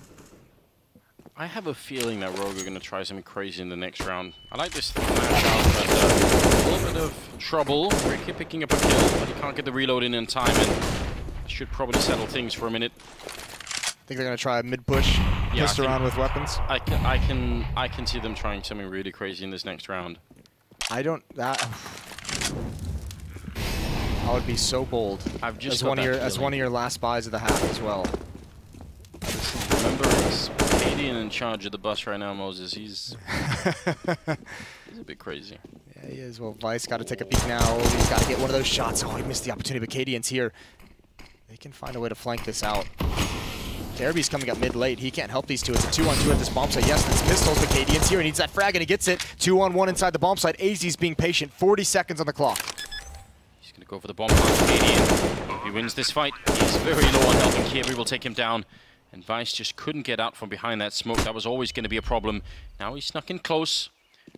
I have a feeling that Rogue are going to try something crazy in the next round. I like this matchup, but a little bit of trouble. Ricky picking up a kill, but he can't get the reload in time, and should probably settle things for a minute. Think they're going to try a mid-push, twist around with weapons? I can see them trying something really crazy in this next round. I would be so bold. I've just as one of your last buys of the half as well. Remember, it's Canadian in charge of the bus right now, Moses. He's a bit crazy. Yeah, he is. Well, Vice got to take a peek now. He's got to get one of those shots. Oh, he missed the opportunity, but Cadian's here. They can find a way to flank this out. Derby's coming up mid-late. He can't help these two. It's a 2-on-2 at this bomb site. Yes, it's pistols, but Cadian's here. He needs that frag, and he gets it. 2-on-1 inside the bomb site. AZ's being patient. 40 seconds on the clock. He's going to go for the bomb punch. Cadian, if he wins this fight, he's very low on health, and Kirby will take him down. And Vice just couldn't get out from behind that smoke. That was always going to be a problem. Now he's snuck in close,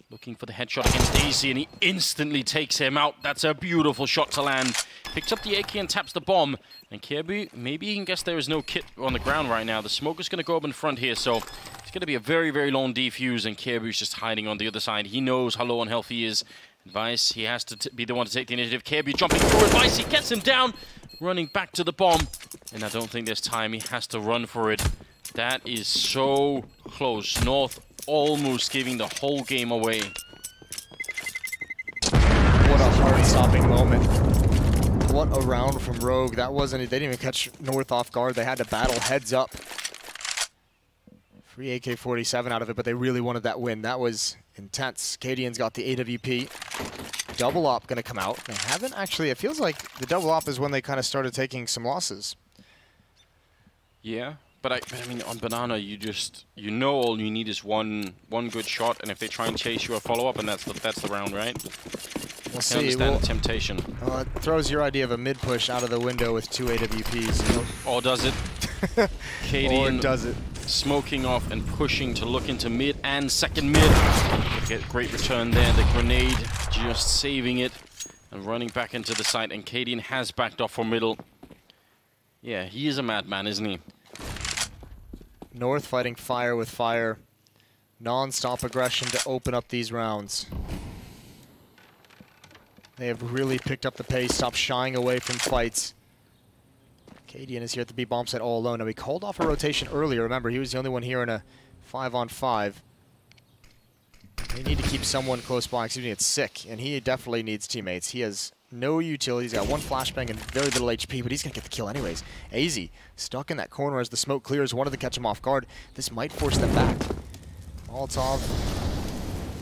looking for the headshot against AZ, and he instantly takes him out. That's a beautiful shot to land. Picks up the AK and taps the bomb. And Kirby, maybe he can guess there is no kit on the ground right now. The smoke is going to go up in front here, so it's going to be a very, very long defuse, and Kirby's just hiding on the other side. He knows how low on health he is. Vice, he has to be the one to take the initiative. Kirby jumping through it. Vice, he gets him down, running back to the bomb. And I don't think there's time. He has to run for it. That is so close. North almost giving the whole game away. What a heart-stopping moment. What a round from Rogue. That wasn't, they didn't even catch North off guard. They had to battle heads up. Free AK-47 out of it, but they really wanted that win. That was intense. Cadian's got the AWP. Double op gonna come out. They haven't actually, it feels like the double op is when they kind of started taking some losses. Yeah, but I mean, on Banana, you know all you need is one good shot, and if they try and chase you a follow-up, and that's the round, right? We'll see. Understand the temptation. Well, it throws your idea of a mid-push out of the window with 2 AWPs. You know? Or does it? Cadian or does it? Smoking off and pushing to look into mid and second mid. Get great return there. The grenade just saving it and running back into the site. And Cadian has backed off for middle. Yeah, he is a madman, isn't he? North fighting fire with fire. Non-stop aggression to open up these rounds. They have really picked up the pace, stopped shying away from fights. Cadian is here at the B bomb site all alone. Now, he called off a rotation earlier. Remember, he was the only one here in a 5-on-5. They need to keep someone close by. Excuse me, it's Sick, and he definitely needs teammates. He has no utility. He's got 1 flashbang and very little HP, but he's going to get the kill anyways. AZ stuck in that corner as the smoke clears. Wanted to catch him off guard. This might force them back. Molotov.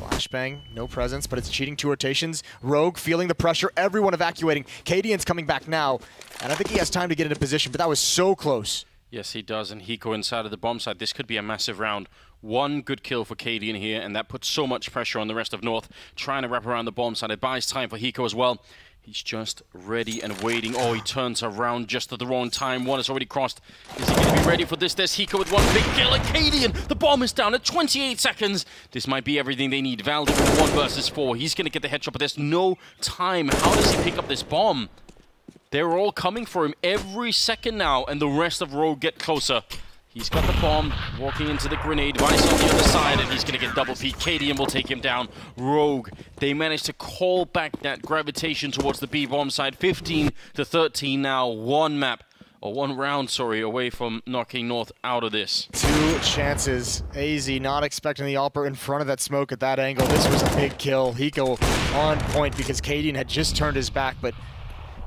Flashbang, no presence, but it's cheating 2 rotations. Rogue feeling the pressure, everyone evacuating. Cadian's coming back now, and I think he has time to get into position, but that was so close. Yes, he does, and Hiko inside of the bomb site. This could be a massive round. 1 good kill for Cadian here, and that puts so much pressure on the rest of North, trying to wrap around the bomb site. It buys time for Hiko as well. He's just ready and waiting. Oh, he turns around just at the wrong time. 1 has already crossed. Is he going to be ready for this? There's Hiko with 1 big kill. And Cadian, the bomb is down at 28 seconds. This might be everything they need. Valdi with 1 versus 4. He's going to get the headshot, but there's no time. How does he pick up this bomb? They're all coming for him every second now, and the rest of Rogue get closer. He's got the bomb, walking into the grenade. Vice on the other side, and he's going to get double peek. Cadian will take him down. Rogue, they managed to call back that gravitation towards the B-bomb side. 15-13 now, 1 map or 1 round, sorry, away from knocking North out of this. 2 chances. AZ not expecting the AWPer in front of that smoke at that angle. This was a big kill. Hiko on point because Cadian had just turned his back, but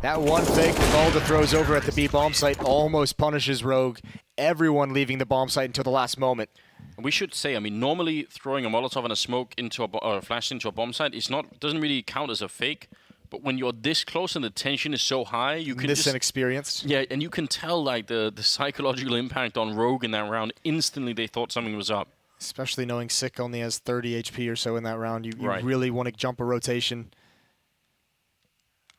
that one fake that Balda throws over at the B bomb site almost punishes Rogue. Everyone leaving the bomb site until the last moment. We should say, I mean, normally throwing a Molotov and a smoke into or a flash into a bomb site doesn't really count as a fake. But when you're this close and the tension is so high, you can this inexperienced. Yeah, and you can tell like the psychological impact on Rogue in that round. Instantly, they thought something was up. Especially knowing Sick only has 30 HP or so in that round, you Right. really want to jump a rotation.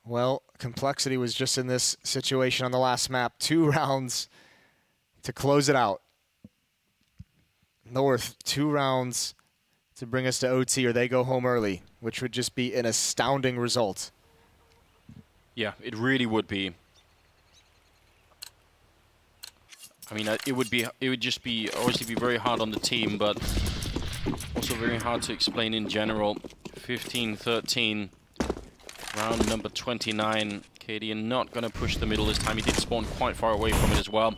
Well, Complexity was just in this situation on the last map. 2 rounds to close it out. North, 2 rounds to bring us to OT, or they go home early, which would just be an astounding result. Yeah, it really would be. I mean, it would just be obviously be very hard on the team, but also very hard to explain in general. 15-13, round number 29. Cadian not going to push the middle this time. He did spawn quite far away from it as well.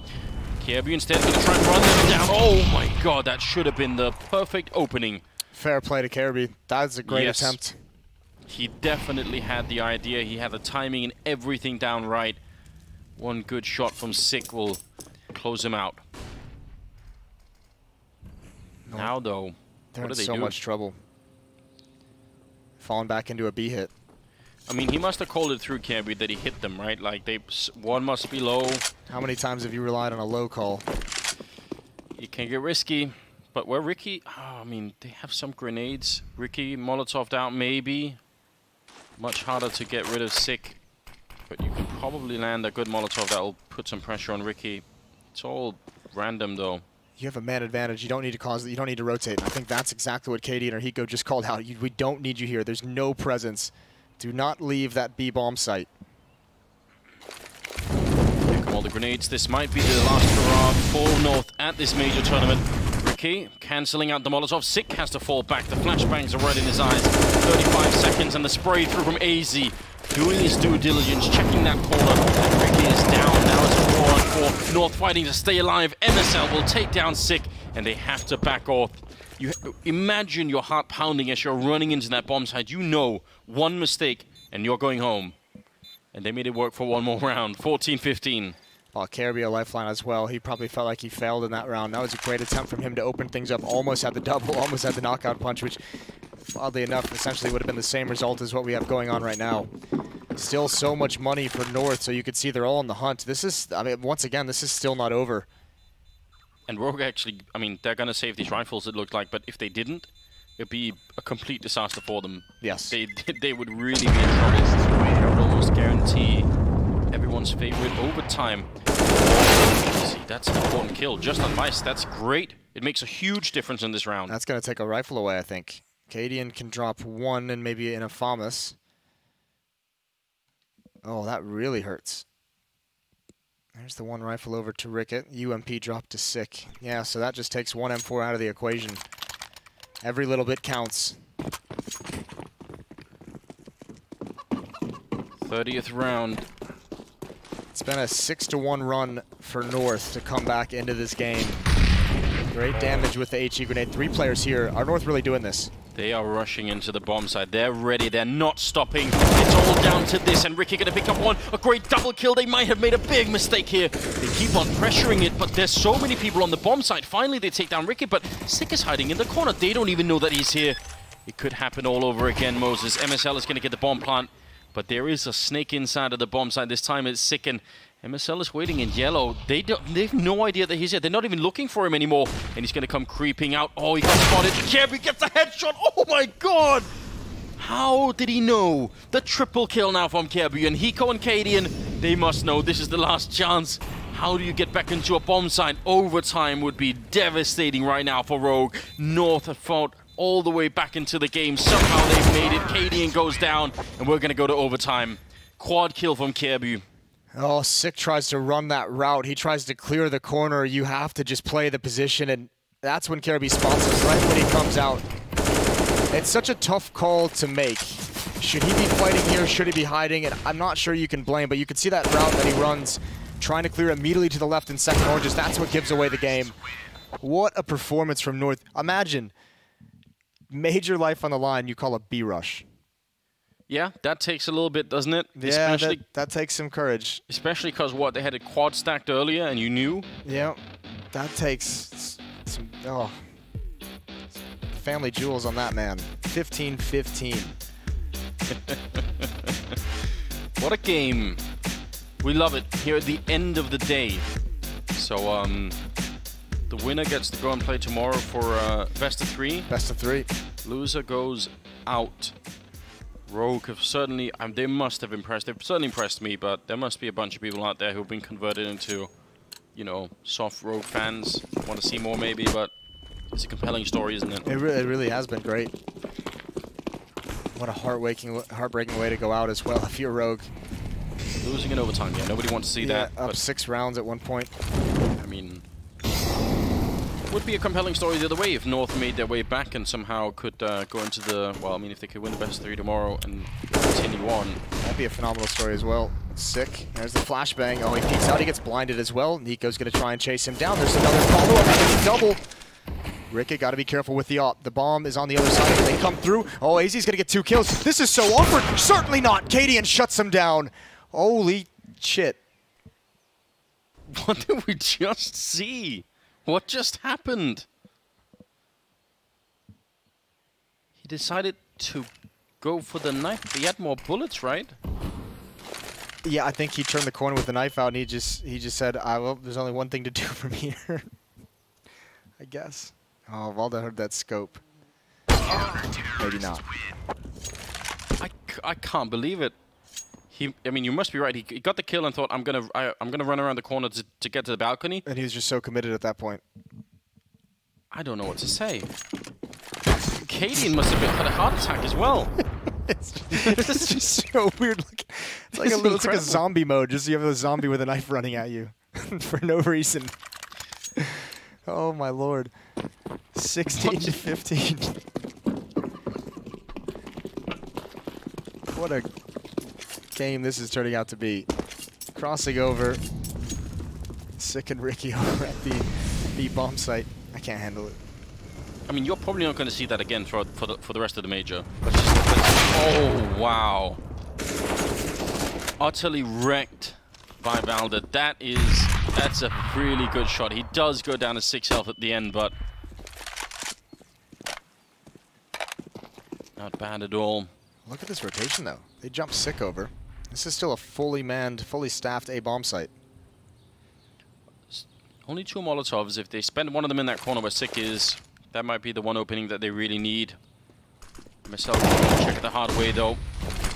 Kirby instead going to try and run them down. Oh my god, that should have been the perfect opening. Fair play to Kirby. That's a great attempt. He definitely had the idea. He had the timing and everything down right. One good shot from Sick will close him out. No. Now, though, They're what in do they so do? much trouble. Falling back into a B hit. I mean, he must have called it through Kirby that he hit them, right? Like, one must be low. How many times have you relied on a low call? It can get risky. But where Ricky... Oh, I mean, they have some grenades. Ricky, Molotov'd out, maybe. Much harder to get rid of Sick. But you can probably land a good Molotov that will put some pressure on Ricky. It's all random, though. You have a man advantage. You don't need to you don't need to rotate. And I think that's exactly what Katie and Hiko just called out. We don't need you here. There's no presence. Do not leave that B bomb site. Here come all the grenades. This might be the last hurrah for North at this major tournament. Ricky cancelling out the Molotov. Sick has to fall back. The flashbangs are right in his eyes. 35 seconds and the spray through from AZ. Doing his due diligence, checking that corner. And Ricky is down. Now it's 4-on-4. North fighting to stay alive. MSL will take down Sick, and they have to back off. You imagine your heart pounding as you're running into that bomb site. You know, one mistake, and you're going home. And they made it work for one more round. 14-15. Well, Kirby a lifeline as well. He probably felt like he failed in that round. That was a great attempt from him to open things up. Almost had the double, almost had the knockout punch, which, oddly enough, essentially would have been the same result as what we have going on right now. Still so much money for North, so you could see they're all on the hunt. This is, I mean, once again, this is still not over. And Rogue actually, I mean, they're going to save these rifles, it looked like, but if they didn't, it'd be a complete disaster for them. Yes. They would really be in trouble. They would almost guarantee everyone's favorite overtime. See, that's an important kill. Just on mice, that's great. It makes a huge difference in this round. That's going to take a rifle away, I think. Cadian can drop one and maybe an Infamus. Oh, that really hurts. There's the one rifle over to Ricket. UMP dropped to Sick. Yeah, so that just takes one M4 out of the equation. Every little bit counts. 30th round. It's been a 6-1 run for North to come back into this game. Great damage with the HE grenade. 3 players here. Are North really doing this? They are rushing into the bomb side. They're ready. They're not stopping. It's all down to this. And Ricky going to pick up one. A great double kill. They might have made a big mistake here. They keep on pressuring it, but there's so many people on the bomb side. Finally, they take down Ricky, but Sick is hiding in the corner. They don't even know that he's here. It could happen all over again, Moses. MSL is going to get the bomb plant, but there is a snake inside of the bomb side. This time it's Sick, and MSL is waiting in yellow. They have no idea that he's here. They're not even looking for him anymore. And he's going to come creeping out. Oh, he got spotted. Kirby gets a headshot. Oh my god! How did he know? The triple kill now from Kirby. And Hiko and Cadian, they must know this is the last chance. How do you get back into a bomb site? Overtime would be devastating right now for Rogue. North have fought all the way back into the game. Somehow they've made it. Cadian goes down, and we're going to go to overtime. Quad kill from Kirby. Oh, Sick tries to run that route. He tries to clear the corner. You have to just play the position, and that's when Kirby spots us, right when he comes out. It's such a tough call to make. Should he be fighting here? Should he be hiding? And I'm not sure you can blame, but you can see that route that he runs trying to clear immediately to the left in second oranges. That's what gives away the game. What a performance from North. Imagine, major life on the line, you call a B-rush. Yeah, that takes a little bit, doesn't it? Yeah, especially that takes some courage. Especially because, they had a quad stacked earlier and you knew? Yeah, that takes some, family jewels on that man. 15-15. What a game. We love it here at the end of the day. So, the winner gets to go and play tomorrow for best of 3. Best of 3. Loser goes out. Rogue have certainly, they must have impressed. They've certainly impressed me, but there must be a bunch of people out there who've been converted into, soft Rogue fans. Want to see more maybe, but it's a compelling story, isn't it? It really has been great. What a heartbreaking way to go out as well if you're Rogue. Losing in overtime, yeah. Nobody wants to see that. Up 6 rounds at one point. I mean, would be a compelling story the other way if North made their way back and somehow could go into the, if they could win the best of 3 tomorrow and continue on. That'd be a phenomenal story as well. Sick. There's the flashbang. Oh, he peeks out. He gets blinded as well. Nico's going to try and chase him down. There's another follow-up. It's a double. Ricky got to be careful with the op. The bomb is on the other side. They come through. Oh, AZ's going to get 2 kills. This is so awkward. Certainly not. Cadian shuts him down. Holy shit. What did we just see? What just happened? He decided to go for the knife. He had more bullets, right? Yeah, I think he turned the corner with the knife out, and he just said, well, there's only one thing to do from here. I guess. Oh, Valda heard that scope. Maybe not. I can't believe it. I mean, you must be right. He got the kill and thought, I'm gonna run around the corner to get to the balcony. And he was just so committed at that point. I don't know what to say. Cadian must have had a heart attack as well. It's just so weird. It's like a zombie mode. Just you have a zombie with a knife running at you for no reason. Oh my lord. 16-15. What a game this is turning out to be. Crossing over. Sick and Ricky over at the B bomb site. I can't handle it. I mean, you're probably not going to see that again for the rest of the major. Oh wow! Utterly wrecked by Valda. That's a really good shot. He does go down to 6 health at the end, but not bad at all. Look at this rotation though. They jump Sick over. This is still a fully manned, fully staffed A bomb site. Only 2 Molotovs. If they spend one of them in that corner where Sick is, that might be the one opening that they really need. Myself check the hard way though.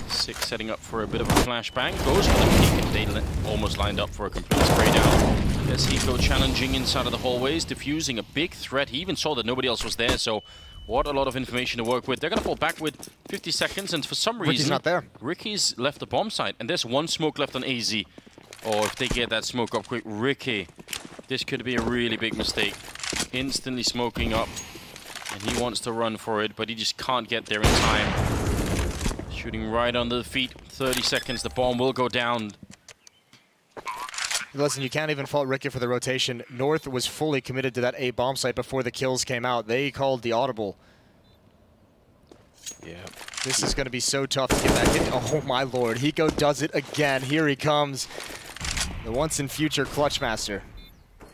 Sick setting up for a bit of a flashbang. Goes for the peek and they almost lined up for a complete spray down. There's Hiko challenging inside of the hallways, diffusing a big threat. He even saw that nobody else was there, so what a lot of information to work with. They're going to fall back with 50 seconds, and for some reason... Ricky's not there. Ricky's left the bomb site, and there's 1 smoke left on AZ. Or if they get that smoke up quick, Ricky, this could be a really big mistake. Instantly smoking up, and he wants to run for it, but he just can't get there in time. Shooting right under the feet, 30 seconds, the bomb will go down. Listen, you can't even fault Ricky for the rotation. North was fully committed to that A bomb site before the kills came out. They called the audible. Yeah. This is going to be so tough to get back in. Oh my lord, Hiko does it again. Here he comes. The once in future clutch master.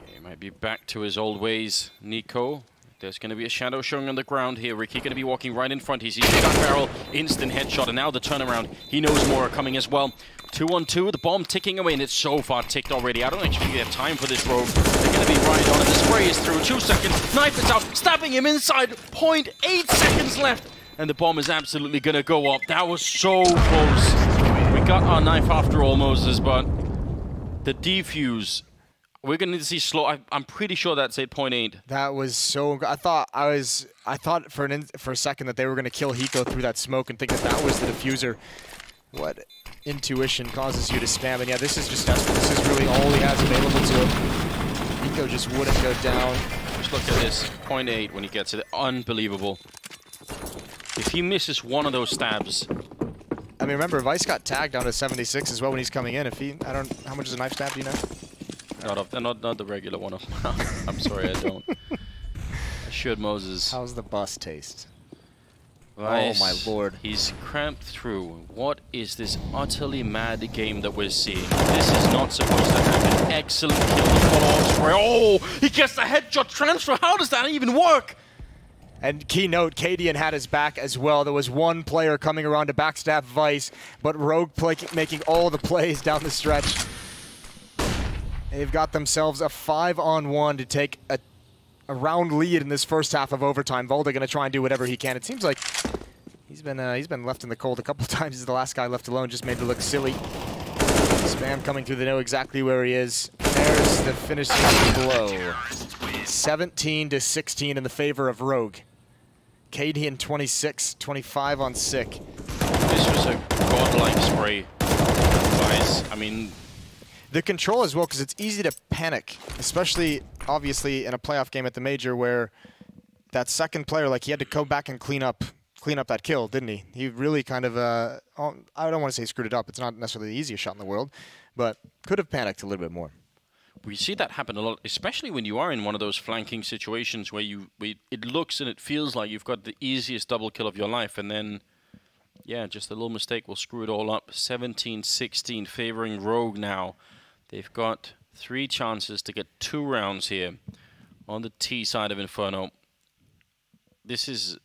He might be back to his old ways, Nico. There's going to be a shadow showing on the ground here. Ricky going to be walking right in front. He sees the gun barrel, instant headshot, and now the turnaround. He knows more are coming as well. 2-on-2, the bomb ticking away, and it's so far ticked already. I don't actually think they have time for this Rogue. They're going to be right on it. The spray is through. 2 seconds. Knife is out, stabbing him inside. 0.8 seconds left, and the bomb is absolutely going to go up. That was so close. We got our knife after all, Moses, but the defuse. We're gonna need to see slow. I'm pretty sure that's 8.8. That was so. I thought for a second that they were gonna kill Hiko through that smoke and think that was the diffuser. What intuition causes you to spam? And yeah, this is just desperate. This is really all he has available to him. Hiko just wouldn't go down. Just look at this 0.8 when he gets it. Unbelievable. If he misses one of those stabs. I mean, remember, Vice got tagged down to 76 as well when he's coming in. If he, how much is a knife stab? Do you know? Not the regular one. I'm sorry, I don't. I should, Moses. How's the bus taste? Vice, oh my lord. He's cramped through. What is this utterly mad game that we're seeing? This is not supposed to happen. Excellent kill to follow up spray. Oh, he gets the headshot transfer. How does that even work? And keynote, Cadian had his back as well. There was one player coming around to backstab Vice, but Rogue making all the plays down the stretch. They've got themselves a 5-on-1 to take a round lead in this first half of overtime. Volda going to try and do whatever he can. It seems like he's been left in the cold a couple times. He's the last guy left alone, just made it look silly. Spam coming through, they know exactly where he is. There's the finishing blow. 17-16 in the favor of Rogue. Cadian 26-25 on Sick. This was a godlike spray. Guys, I mean, the control as well, because it's easy to panic, especially obviously in a playoff game at the Major where that second player, like, he had to go back and clean up that kill, didn't he? He really kind of, I don't want to say screwed it up. It's not necessarily the easiest shot in the world, but could have panicked a little bit more. We see that happen a lot, especially when you are in one of those flanking situations where it looks and it feels like you've got the easiest double kill of your life, and then, yeah, just a little mistake will screw it all up. 17-16 favoring Rogue now. They've got 3 chances to get 2 rounds here on the T side of Inferno. This is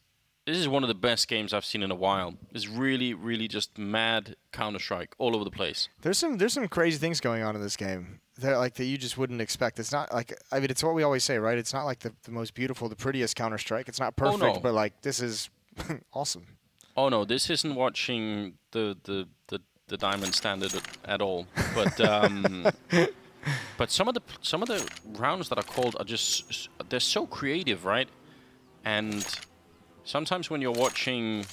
one of the best games I've seen in a while. It's really, really just mad Counter-Strike all over the place. There's some crazy things going on in this game that you just wouldn't expect. It's not like, I mean, it's what we always say, right? It's not like the most beautiful, the prettiest Counter-Strike. It's not perfect, no. But like, this is awesome. Oh no, this isn't watching the Diamond Standard at all. But but some of the rounds that are called are just, they're so creative, right? And sometimes when you're watching,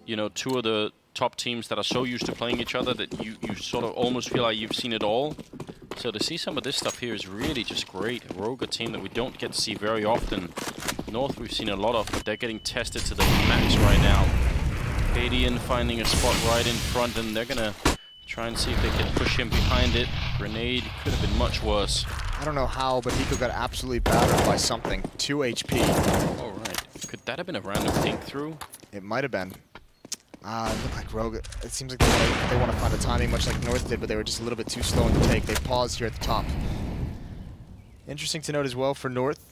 you know, 2 of the top teams that are so used to playing each other that you sort of almost feel like you've seen it all. So to see some of this stuff here is really just great. Rogue, a team that we don't get to see very often. North we've seen a lot of, but they're getting tested to the max right now. Cadian finding a spot right in front, and they're gonna try and see if they can push him behind it. Grenade could have been much worse. I don't know how, but Hiko got absolutely battered by something. 2 HP. All right. Could that have been a random think through? It might have been. It looked like Rogue. It seems like they want to find a timing, much like North did, but they were just a little bit too slow in the take. They paused here at the top. Interesting to note as well for North,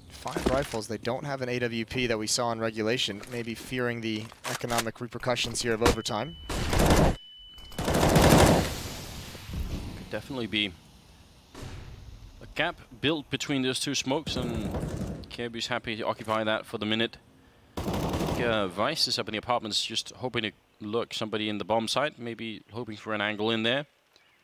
5 rifles. They don't have an AWP that we saw in regulation, maybe fearing the economic repercussions here of overtime. Could definitely be a gap built between those 2 smokes, and Kirby's happy to occupy that for the minute. Vice is up in the apartments just hoping to look somebody in the bomb site, maybe hoping for an angle in there.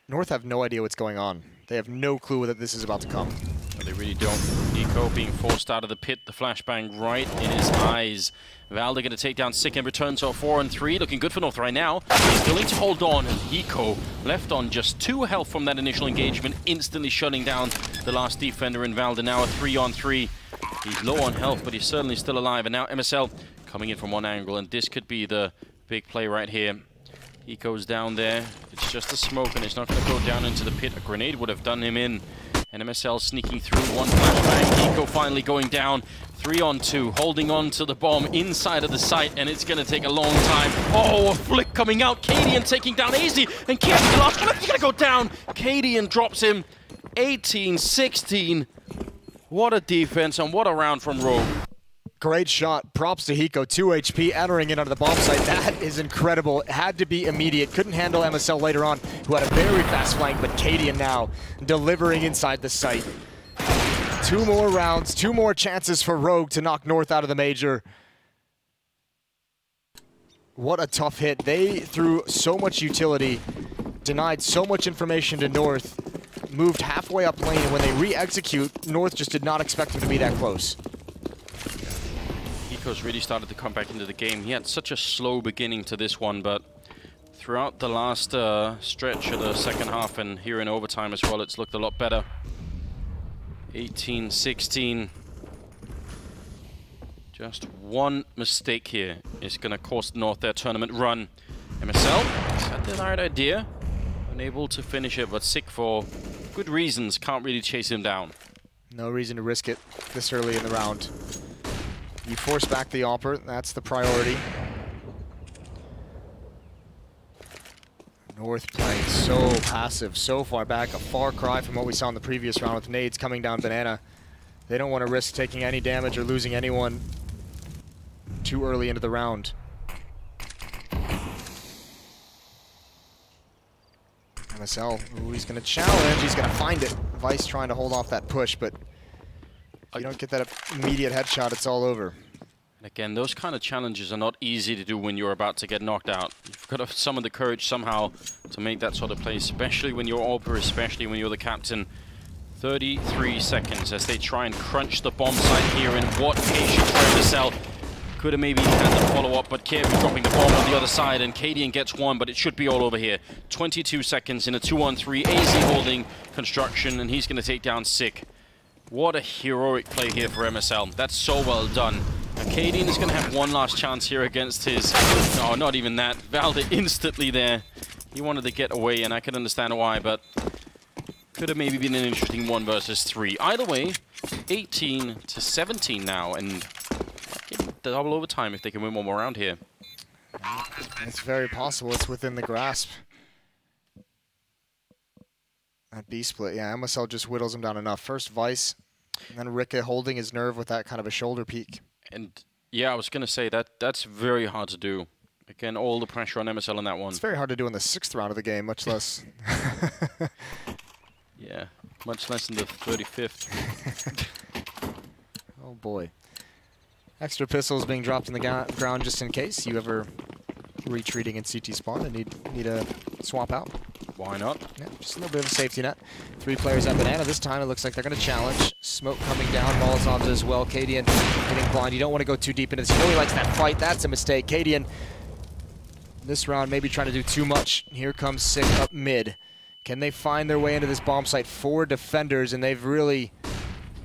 North have no idea what's going on. They have no clue that this is about to come. They really don't. Nico being forced out of the pit, the flashbang right in his eyes. Valda going to take down Sick and return to a 4-on-3. Looking good for North right now. He's willing to hold on, and Hiko left on just 2 health from that initial engagement, instantly shutting down the last defender in Valda. Now a 3-on-3. He's low on health, but he's certainly still alive. And now MSL coming in from one angle, and this could be the big play right here. Hiko's down there. It's just a smoke, and it's not going to go down into the pit. A grenade would have done him in. And MSL sneaking through, 1 flashbang. Hiko finally going down. 3-on-2, holding on to the bomb inside of the site, and it's going to take a long time. Oh, a flick coming out. Cadian taking down AZ, and Kirby's the last one. He's going to go down. Cadian drops him. 18-16. What a defense, and what a round from Rogue. Great shot. Props to Hiko. 2 HP entering in under the bomb site. That is incredible. It had to be immediate. Couldn't handle MSL later on, who had a very fast flank, but Cadian now delivering inside the site. 2 more rounds, 2 more chances for Rogue to knock North out of the Major. What a tough hit. They threw so much utility, denied so much information to North, moved halfway up lane, and when they re-execute, North just did not expect them to be that close. Hiko's really started to come back into the game. He had such a slow beginning to this one, but throughout the last stretch of the second half and here in overtime as well, it's looked a lot better. 18-16. Just 1 mistake here is going to cost North their tournament run. MSL had the right idea, unable to finish it, but Sick for good reasons, can't really chase him down. No reason to risk it this early in the round. You force back the Opera, that's the priority. North playing so passive, so far back, a far cry from what we saw in the previous round with nades coming down Banana. They don't want to risk taking any damage or losing anyone too early into the round. MSL, ooh, he's going to challenge, he's going to find it. Vice trying to hold off that push, but if you don't get that immediate headshot, it's all over. Again, those kind of challenges are not easy to do when you're about to get knocked out. You've got to summon the courage somehow to make that sort of play, especially when you're Opera, especially when you're the captain. 33 seconds as they try and crunch the bomb site here, and what patience from MSL. Could have maybe had the follow-up, but Kirby dropping the bomb on the other side, and Cadian gets one, but it should be all over here. 22 seconds in a 2-on-3, AZ holding construction, and he's going to take down Sick. What a heroic play here for MSL. That's so well done. Cadian is going to have one last chance here against his... No, not even that. Valde instantly there. He wanted to get away, and I can understand why, but could have maybe been an interesting 1 versus 3. Either way, 18 to 17 now, and double overtime if they can win one more round here. It's very possible. It's within the grasp. That B split, yeah, MSL just whittles him down enough. First Vice, and then Ricka holding his nerve with that kind of a shoulder peek. And yeah, I was going to say that's very hard to do. Again, all the pressure on MSL in that one. It's very hard to do in the 6th round of the game, much less. Yeah, much less in the 35th. Oh boy. Extra pistols being dropped in the ground just in case you ever retreating in CT spawn and need a swap out. Why not? Yeah, just a little bit of a safety net. 3 players at Banana. This time it looks like they're going to challenge. Smoke coming down. Molotov as well. Cadian getting blind. You don't want to go too deep into this. You know he likes that fight. That's a mistake. Cadian, this round, maybe trying to do too much. Here comes Sick up mid. Can they find their way into this bomb site? 4 defenders, and they've really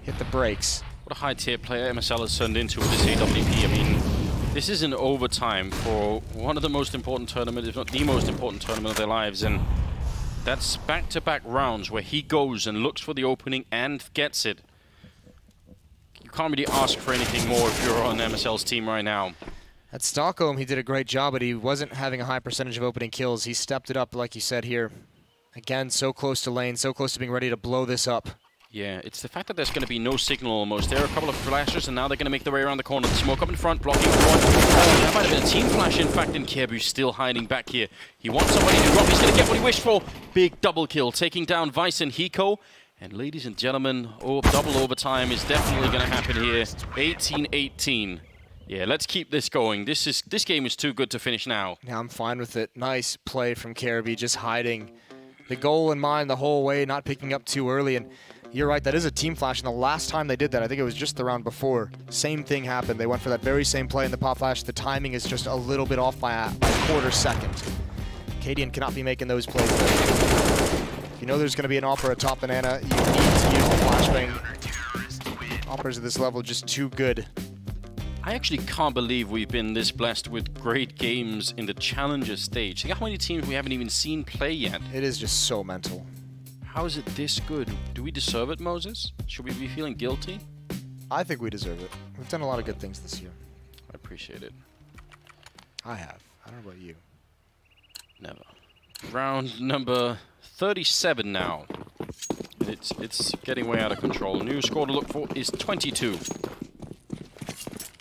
hit the brakes. What a high-tier player MSL has turned into with this AWP. I mean, this is an overtime for one of the most important tournaments, if not the most important tournament of their lives, and that's back-to-back rounds where he goes and looks for the opening and gets it. You can't really ask for anything more if you're on MSL's team right now. At Stockholm, he did a great job, but he wasn't having a high percentage of opening kills. He stepped it up, like you said here. Again, so close to lane, so close to being ready to blow this up. Yeah, it's the fact that there's going to be no signal almost. There are a couple of flashes, and now they're going to make their way around the corner. The smoke up in front, blocking one. Oh, that might have been a team flash, in fact, and Kirby's still hiding back here. He wants somebody to drop. He's going to get what he wished for. Big double kill, taking down Vice and Hiko. And ladies and gentlemen, double overtime is definitely going to happen here. 18-18. Yeah, let's keep this going. This game is too good to finish now. Yeah, I'm fine with it. Nice play from Kirby, just hiding the goal in mind the whole way, not picking up too early. And you're right, that is a team flash, and the last time they did that, I think it was just the round before, same thing happened. They went for that very same play in the pop flash. The timing is just a little bit off by a quarter second. Cadian cannot be making those plays. If you know there's going to be an Opera atop Banana, you need to use the flashbang. Operas at this level just too good. I actually can't believe we've been this blessed with great games in the Challenger stage. Think how many teams we haven't even seen play yet. It is just so mental. How is it this good? Do we deserve it, Moses? Should we be feeling guilty? I think we deserve it. We've done a lot of good things this year. I appreciate it. I have. I don't know about you. Never. Round number 37 now. It's getting way out of control. New score to look for is 22.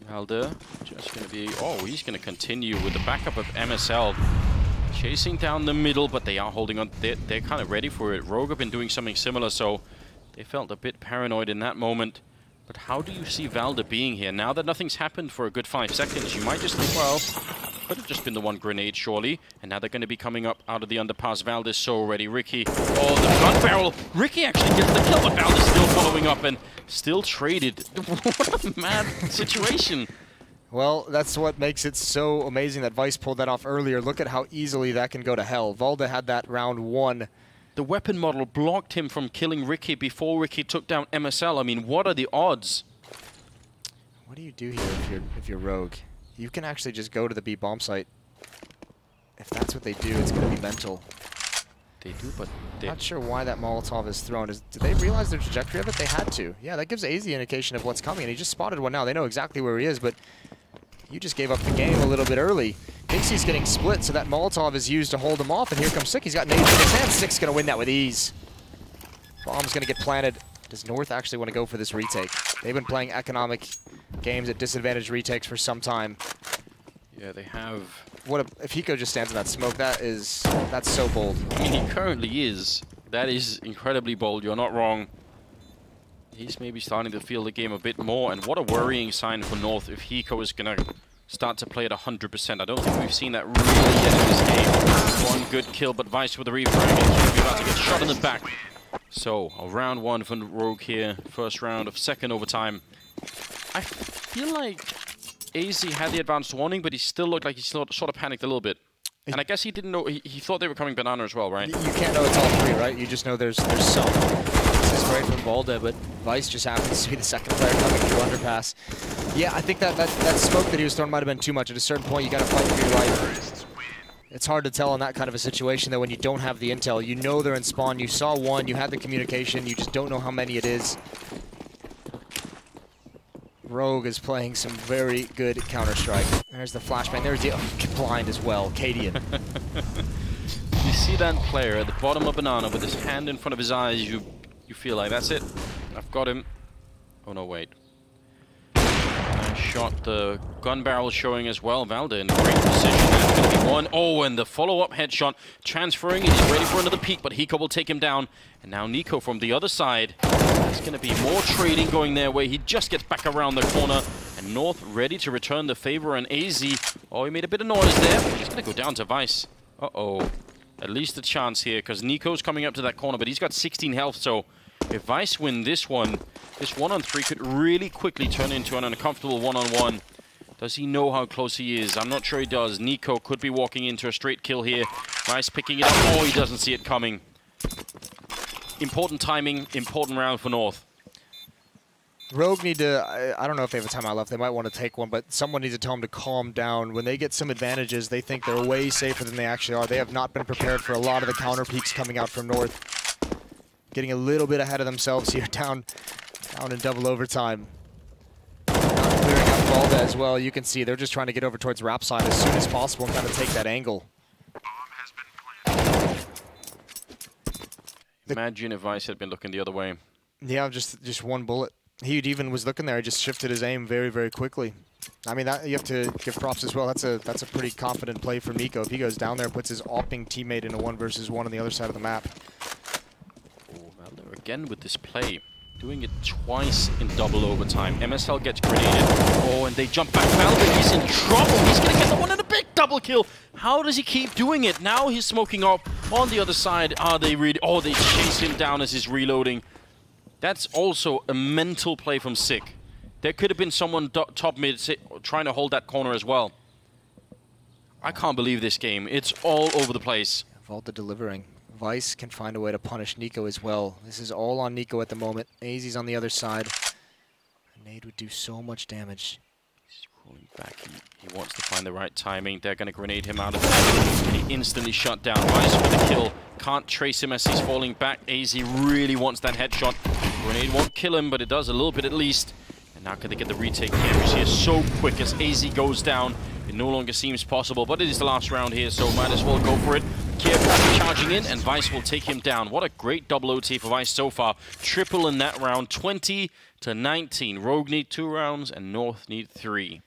Valde just going to be... Oh, he's going to continue with the backup of MSL. Chasing down the middle, but they are holding on. They're kind of ready for it. Rogue have been doing something similar, so they felt a bit paranoid in that moment. But how do you see Valde being here? Now that nothing's happened for a good 5 seconds, you might just think, well, could have just been the one grenade, surely. And now they're going to be coming up out of the underpass. Valde's so ready. Ricky, oh, the gun barrel. Ricky actually gets the kill, but Valde's still following up and still traded. What a mad situation. Well, that's what makes it so amazing that Vice pulled that off earlier. Look at how easily that can go to hell. Valde had that round 1. The weapon model blocked him from killing Ricky before Ricky took down MSL. I mean, what are the odds? What do you do here if you're Rogue? You can actually just go to the B bomb site. If that's what they do, it's going to be mental. They do, but they... Not sure why that Molotov is thrown. Did they realize the trajectory of it? They had to. Yeah, that gives AZ an indication of what's coming, and he just spotted one now. They know exactly where he is, but you just gave up the game a little bit early. Dixie's getting split, so that Molotov is used to hold him off, and here comes Sick. He's got nades in his hand. Sick's going to win that with ease. Bomb's going to get planted. Does North actually want to go for this retake? They've been playing economic games at disadvantaged retakes for some time. Yeah, they have... What if Hiko just stands in that smoke? That's so bold. I mean, he currently is. That is incredibly bold. You're not wrong. He's maybe starting to feel the game a bit more, and what a worrying sign for North if Hiko is going to start to play at 100%. I don't think we've seen that really yet in this game. One good kill, but Vice with the refrag, and he's going to be about to get shot in the back. So, a round one for Rogue here. First round of second overtime. I feel like AZ had the advanced warning, but he still looked like he sort of panicked a little bit. And I guess he didn't know, he thought they were coming banana as well, right? You can't know it's all three, right? You just know there's some. This is great from Balda, but Vice just happens to be the second player coming through underpass. Yeah, I think that smoke that he was throwing might have been too much. At a certain point, you got to fight for your life. It's hard to tell in that kind of a situation, though, when you don't have the intel. You know they're in spawn, you saw one, you had the communication, you just don't know how many it is. Rogue is playing some very good Counter-Strike. There's the flashbang, there's the blind as well, Cadian. You see that player at the bottom of Banana with his hand in front of his eyes, you feel like, that's it, I've got him. Oh no, wait. Nice shot, the gun barrel showing as well. Valda in great position, that's going to be one. Oh, and the follow-up headshot, transferring, he's ready for another peek, but Hiko will take him down. And now Nico from the other side. There's going to be more trading going their way. He just gets back around the corner. And North ready to return the favor, and AZ, oh, he made a bit of noise there. He's going to go down to Vice. Uh-oh. At least a chance here, because Nico's coming up to that corner, but he's got 16 health, so if Vice win this one-on-3 could really quickly turn into an uncomfortable one-on-one. Does he know how close he is? I'm not sure he does. Nico could be walking into a straight kill here. Vice picking it up. Oh, he doesn't see it coming. Important timing, important round for North. Rogue need to, I don't know if they have a timeout left, they might want to take one, but someone needs to tell them to calm down. When they get some advantages, they think they're way safer than they actually are. They have not been prepared for a lot of the counter peaks coming out from North. Getting a little bit ahead of themselves here, down in double overtime. Not clearing up Balda as well. You can see they're just trying to get over towards Rap side as soon as possible and kind of take that angle. Imagine if Vice had been looking the other way. Yeah, just one bullet. He even was looking there. He just shifted his aim very, very quickly. I mean, that you have to give props as well. That's a pretty confident play from Nico. If he goes down there, puts his opping teammate in a 1-versus-1 on the other side of the map. Oh, Valder again with this play. Doing it twice in double overtime. MSL gets grenaded. Oh, and they jump back. Valder, he's in trouble. He's going to get the one in a big double kill. How does he keep doing it? Now he's smoking up on the other side. Are they really? Oh, they chase him down as he's reloading. That's also a mental play from Sick. There could have been someone top mid trying to hold that corner as well. I can't believe this game. It's all over the place. Valda delivering. Vice can find a way to punish Nico as well. This is all on Nico at the moment. AZ's on the other side. A nade would do so much damage. He's rolling back. He wants to find the right timing. They're going to grenade him out of it. And he instantly shut down. Vice with the kill. Can't trace him as he's falling back. AZ really wants that headshot. Grenade won't kill him, but it does a little bit at least. And now can they get the retake cameras here so quick as AZ goes down. It no longer seems possible, but it is the last round here, so might as well go for it. Kiev charging in, and Vice will take him down. What a great double OT for Vice so far. Triple in that round, 20-19. Rogue need 2 rounds, and North need 3.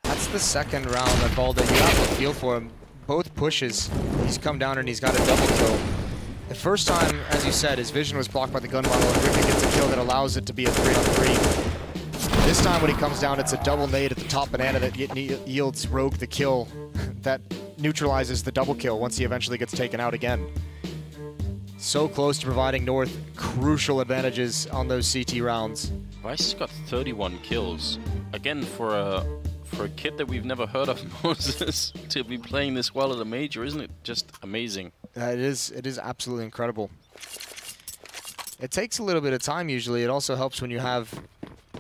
That's the second round that Balda, you have to feel for him. Both pushes, he's come down and he's got a double kill. The first time, as you said, his vision was blocked by the gun model, and Ricky gets a kill that allows it to be a 3-on-3. This time when he comes down, it's a double nade at the top banana that yields Rogue the kill that neutralizes the double kill once he eventually gets taken out again. So close to providing North crucial advantages on those CT rounds. Vice has got 31 kills. Again, for a kid that we've never heard of, Moses, to be playing this well at a major, isn't it just amazing? It is absolutely incredible. It takes a little bit of time usually. It also helps when you have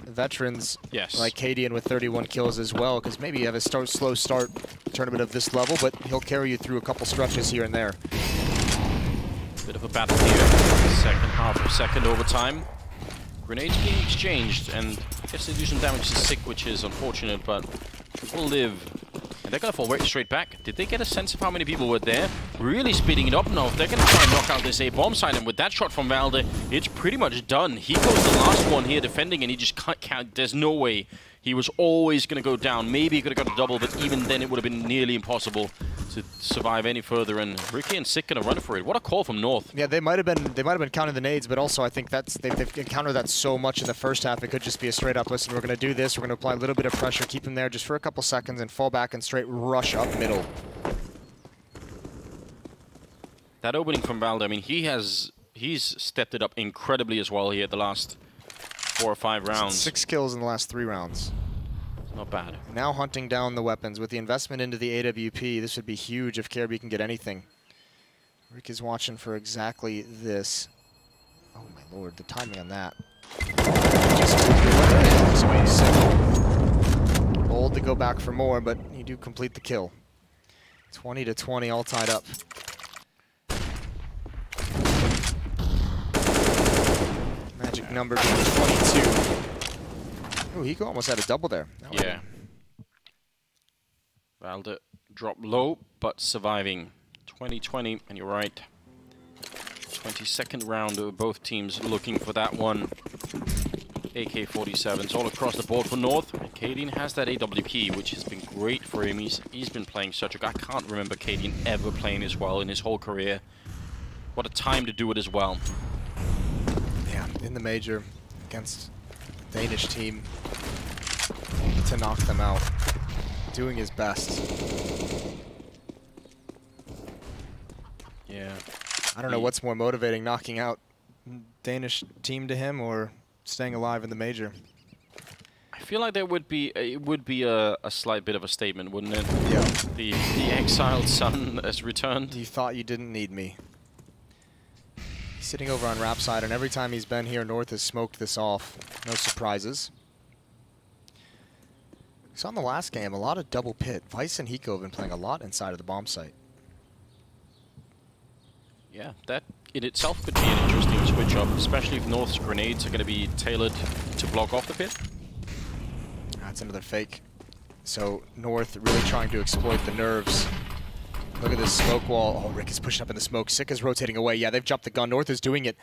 veterans Yes. like Cadian with 31 kills as well, because maybe you have a slow start tournament of this level, but he'll carry you through a couple stretches here and there. Bit of a battle here. Second half of second overtime. Grenades being exchanged, and I guess they do some damage to Sick, which is unfortunate, but will live. And they're going to fall right straight back. Did they get a sense of how many people were there? Really speeding it up now. If they're going to try and knock out this A-bomb side, and with that shot from Valde, it's pretty much done. He goes the last one here defending, and he just can't count. There's no way. He was always going to go down. Maybe he could have got a double, but even then it would have been nearly impossible to survive any further. And Ricky and Sick going to run for it. What a call from North. Yeah, they might have been counting the nades, but also I think they've encountered that so much in the first half. It could just be a straight up, listen, we're going to do this. We're going to apply a little bit of pressure, keep them there just for a couple seconds, and fall back and straight rush up middle. That opening from Valde, I mean, he's stepped it up incredibly as well here the last 4 or 5 rounds. 6 kills in the last 3 rounds. Not bad. Now hunting down the weapons. With the investment into the AWP, this would be huge if KRB can get anything. Rick is watching for exactly this. Oh my lord, the timing on that. Bold to go back for more, but you do complete the kill. 20-20, all tied up. Magic number being 22. Oh, Hiko almost had a double there. Yeah. Valde dropped low, but surviving. 20-20, and you're right. 22nd round of both teams looking for that one. AK-47s all across the board for North. Cadian has that AWP, which has been great for him. He's been playing such a... I can't remember Cadian ever playing as well in his whole career. What a time to do it as well. Yeah, in the major against the Danish team to knock them out. Doing his best. Yeah. I don't know what's more motivating, knocking out Danish team to him or staying alive in the major. I feel like there would be a slight bit of a statement, wouldn't it? Yeah. The exiled son has returned. You thought you didn't need me. He's sitting over on Rap side, and every time he's been here, North has smoked this off. No surprises. We saw in the last game a lot of double pit. Vice and Hiko have been playing a lot inside of the bomb site. Yeah, that in itself could be an interesting switch up, especially if North's grenades are going to be tailored to block off the pit. That's another fake. So North really trying to exploit the nerves. Look at this smoke wall. Oh, Rick is pushing up in the smoke. Sick is rotating away. Yeah, they've jumped the gun. North is doing it.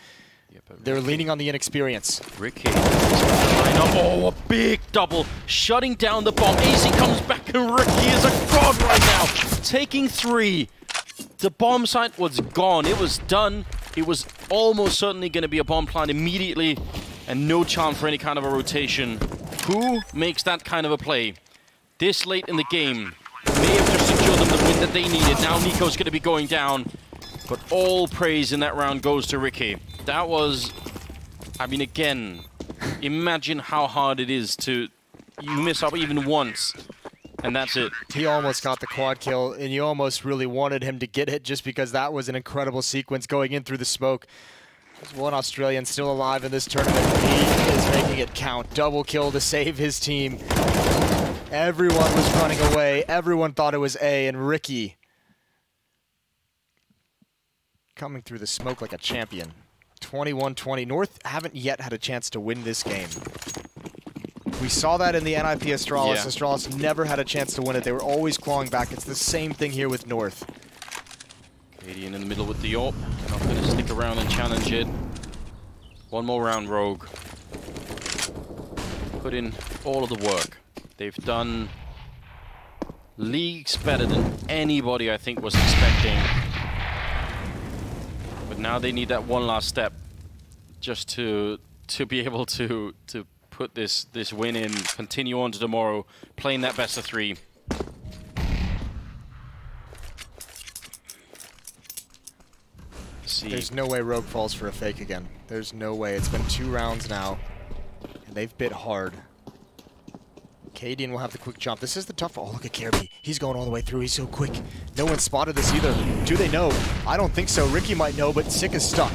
Yeah, they're leaning on the inexperience. Ricky is trying up. Oh, a big double. Shutting down the bomb. AC comes back and Ricky is a god right now. Taking 3. The bomb site was gone. It was done. It was almost certainly going to be a bomb plant immediately and no chance for any kind of a rotation. Who makes that kind of a play? This late in the game may have just secured them the win that they needed. Now Nico's going to be going down. But all praise in that round goes to Ricky. That was, I mean, again, imagine how hard it is to, you miss up even once, and that's it. He almost got the quad kill, and you almost really wanted him to get it just because that was an incredible sequence going in through the smoke. There's one Australian still alive in this tournament. He is making it count. Double kill to save his team. Everyone was running away. Everyone thought it was A, and Ricky coming through the smoke like a champion. 21-20. North haven't yet had a chance to win this game. We saw that in the NIP Astralis. Yeah. Astralis never had a chance to win it. They were always clawing back. It's the same thing here with North. Cadian in the middle with the AWP. Not going to stick around and challenge it. One more round, Rogue. Put in all of the work. They've done leagues better than anybody I think was expecting. But now they need that one last step just to be able to put this win in, continue on to tomorrow, playing that best of 3. See. There's no way Rogue falls for a fake again. There's no way. It's been 2 rounds now, and they've bit hard. Cadian will have the quick jump. This is the tough. Oh, look at KRB. He's going all the way through. He's so quick. No one spotted this either. Do they know? I don't think so. Ricky might know, but Sick is stuck.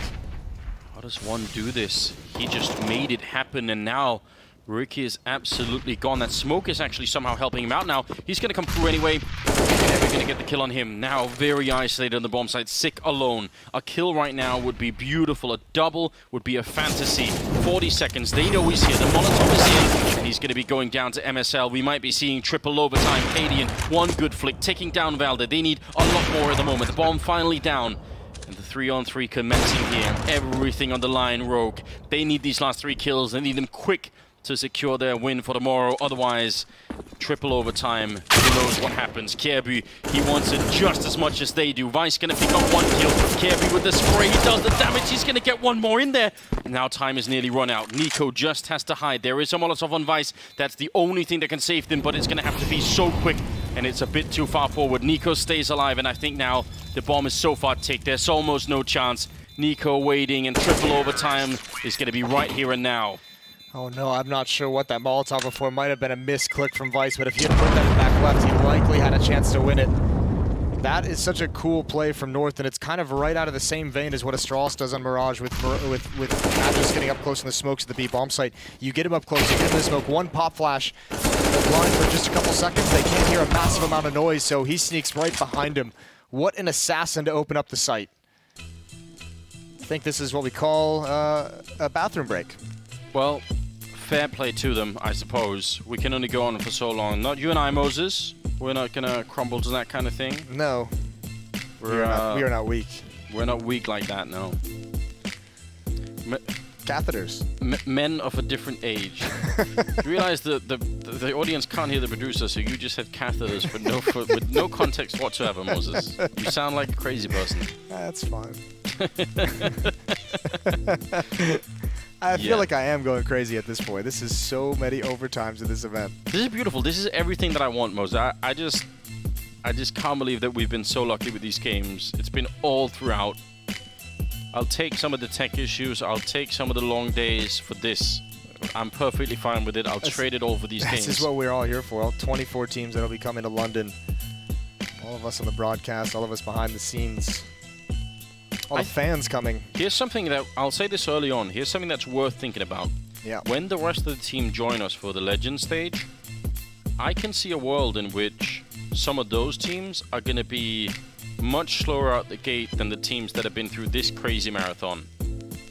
How does one do this? He just made it happen, and now Ricky is absolutely gone. That smoke is actually somehow helping him out now. He's going to come through anyway. Never going to get the kill on him. Now very isolated on the bomb site. Sick alone. A kill right now would be beautiful. A double would be a fantasy. 40 seconds. They know he's here. The Molotov is here. And he's going to be going down to MSL. We might be seeing triple overtime. Cadian, one good flick. Taking down Valde. They need a lot more at the moment. The bomb finally down. And the 3-on-3 commencing here. Everything on the line, Rogue. They need these last 3 kills. They need them quick to secure their win for tomorrow. Otherwise, triple overtime. Who knows what happens? Kjærby, he wants it just as much as they do. Vice gonna pick up 1 kill. Kjærby with the spray, he does the damage. He's gonna get 1 more in there. Now time is nearly run out. Nico just has to hide. There is a Molotov on Vice. That's the only thing that can save them, but it's gonna have to be so quick, and it's a bit too far forward. Nico stays alive, and I think now the bomb is so far ticked. There's almost no chance. Nico waiting, and triple overtime is gonna be right here and now. Oh no, I'm not sure what that Molotov before might have been a misclick from Vice, but if he had put that back left, he likely had a chance to win it. That is such a cool play from North, and it's kind of right out of the same vein as what Astralis does on Mirage with Atlas getting up close in the smokes at the B bomb site. You get him up close, you get him in the smoke, 1 pop flash, they're blind for just a couple seconds, they can't hear a massive amount of noise, so he sneaks right behind him. What an assassin to open up the site. I think this is what we call a bathroom break. Well, fair play to them, I suppose. We can only go on for so long. Not you and I, Moses. We're not gonna crumble to that kind of thing. No. We are not weak. We're not weak like that, no. Catheters. Men of a different age. You realize the audience can't hear the producer, so you just said catheters with no context whatsoever, Moses. You sound like a crazy person. That's fine. I feel like I am going crazy at this point. This is so many overtimes in this event. This is beautiful. This is everything that I want, Moses. I just can't believe that we've been so lucky with these games. It's been all throughout. I'll take some of the tech issues. I'll take some of the long days for this. I'm perfectly fine with it. I'll trade it all for these games. This is what we're all here for. All 24 teams that'll be coming to London. All of us on the broadcast, all of us behind the scenes. All the fans coming. Here's something that, I'll say this early on, here's something that's worth thinking about. Yeah. When the rest of the team join us for the Legend stage, I can see a world in which some of those teams are going to be much slower out the gate than the teams that have been through this crazy marathon.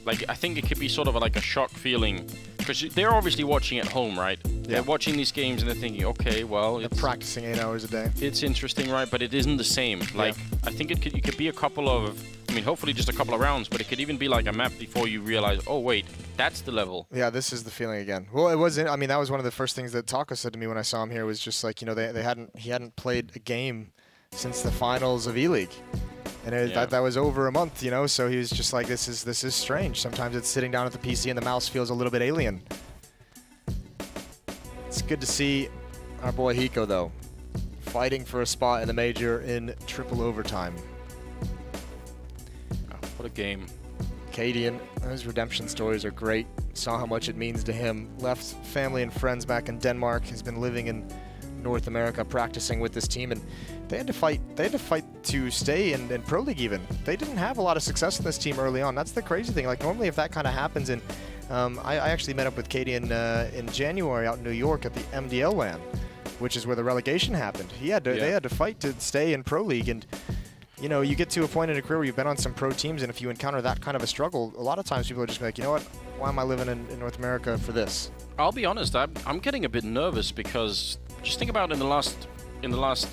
Like, I think it could be sort of like a shock feeling, because they're obviously watching at home, right? Yeah. They're watching these games and they're thinking, okay, well, they're practicing 8 hours a day. It's interesting, right? But it isn't the same. Like, I think it could be a couple of, I mean, hopefully just a couple of rounds, but it could even be like a map before you realize, oh wait, that's the level. Yeah, this is the feeling again. Well, it wasn't. I mean, that was one of the first things that Taco said to me when I saw him here. Was just like, you know, he hadn't played a game since the finals of E-League. And that was over a month, you know, so he was just like, this is strange. Sometimes it's sitting down at the PC and the mouse feels a little bit alien. It's good to see our boy Hiko, though, fighting for a spot in the Major in triple overtime. What a game. Cadian, his redemption stories are great. Saw how much it means to him. Left family and friends back in Denmark. Has been living in North America practicing with this team, and they had to fight to stay in Pro League even. They didn't have a lot of success in this team early on. That's the crazy thing. Like, normally if that kind of happens, and I actually met up with Katie in January out in New York at the MDL LAN, which is where the relegation happened. They had to fight to stay in Pro League, and you know, you get to a point in a career where you've been on some pro teams, and if you encounter that kind of a struggle, a lot of times people are just like, you know what, why am I living in North America for this? I'll be honest, I'm getting a bit nervous, because just think about in the last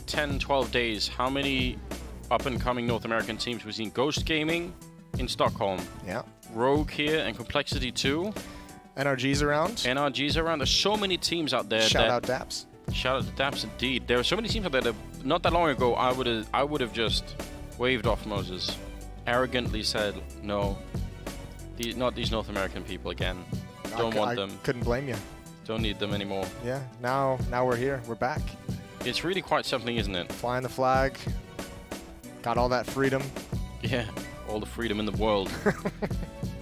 10, 12 days, how many up-and-coming North American teams we've seen. Ghost Gaming in Stockholm. Yeah. Rogue here and Complexity 2. NRG's around. NRG's around. There's so many teams out there. Shout out Daps. Shout out to Daps, indeed. There are so many teams out there that not that long ago I would have just waved off Moses. Arrogantly said, no, not these North American people again. Don't want them. Couldn't blame you. Don't need them anymore. Yeah, now we're here. We're back. It's really quite something, isn't it? Flying the flag. Got all that freedom. Yeah, all the freedom in the world.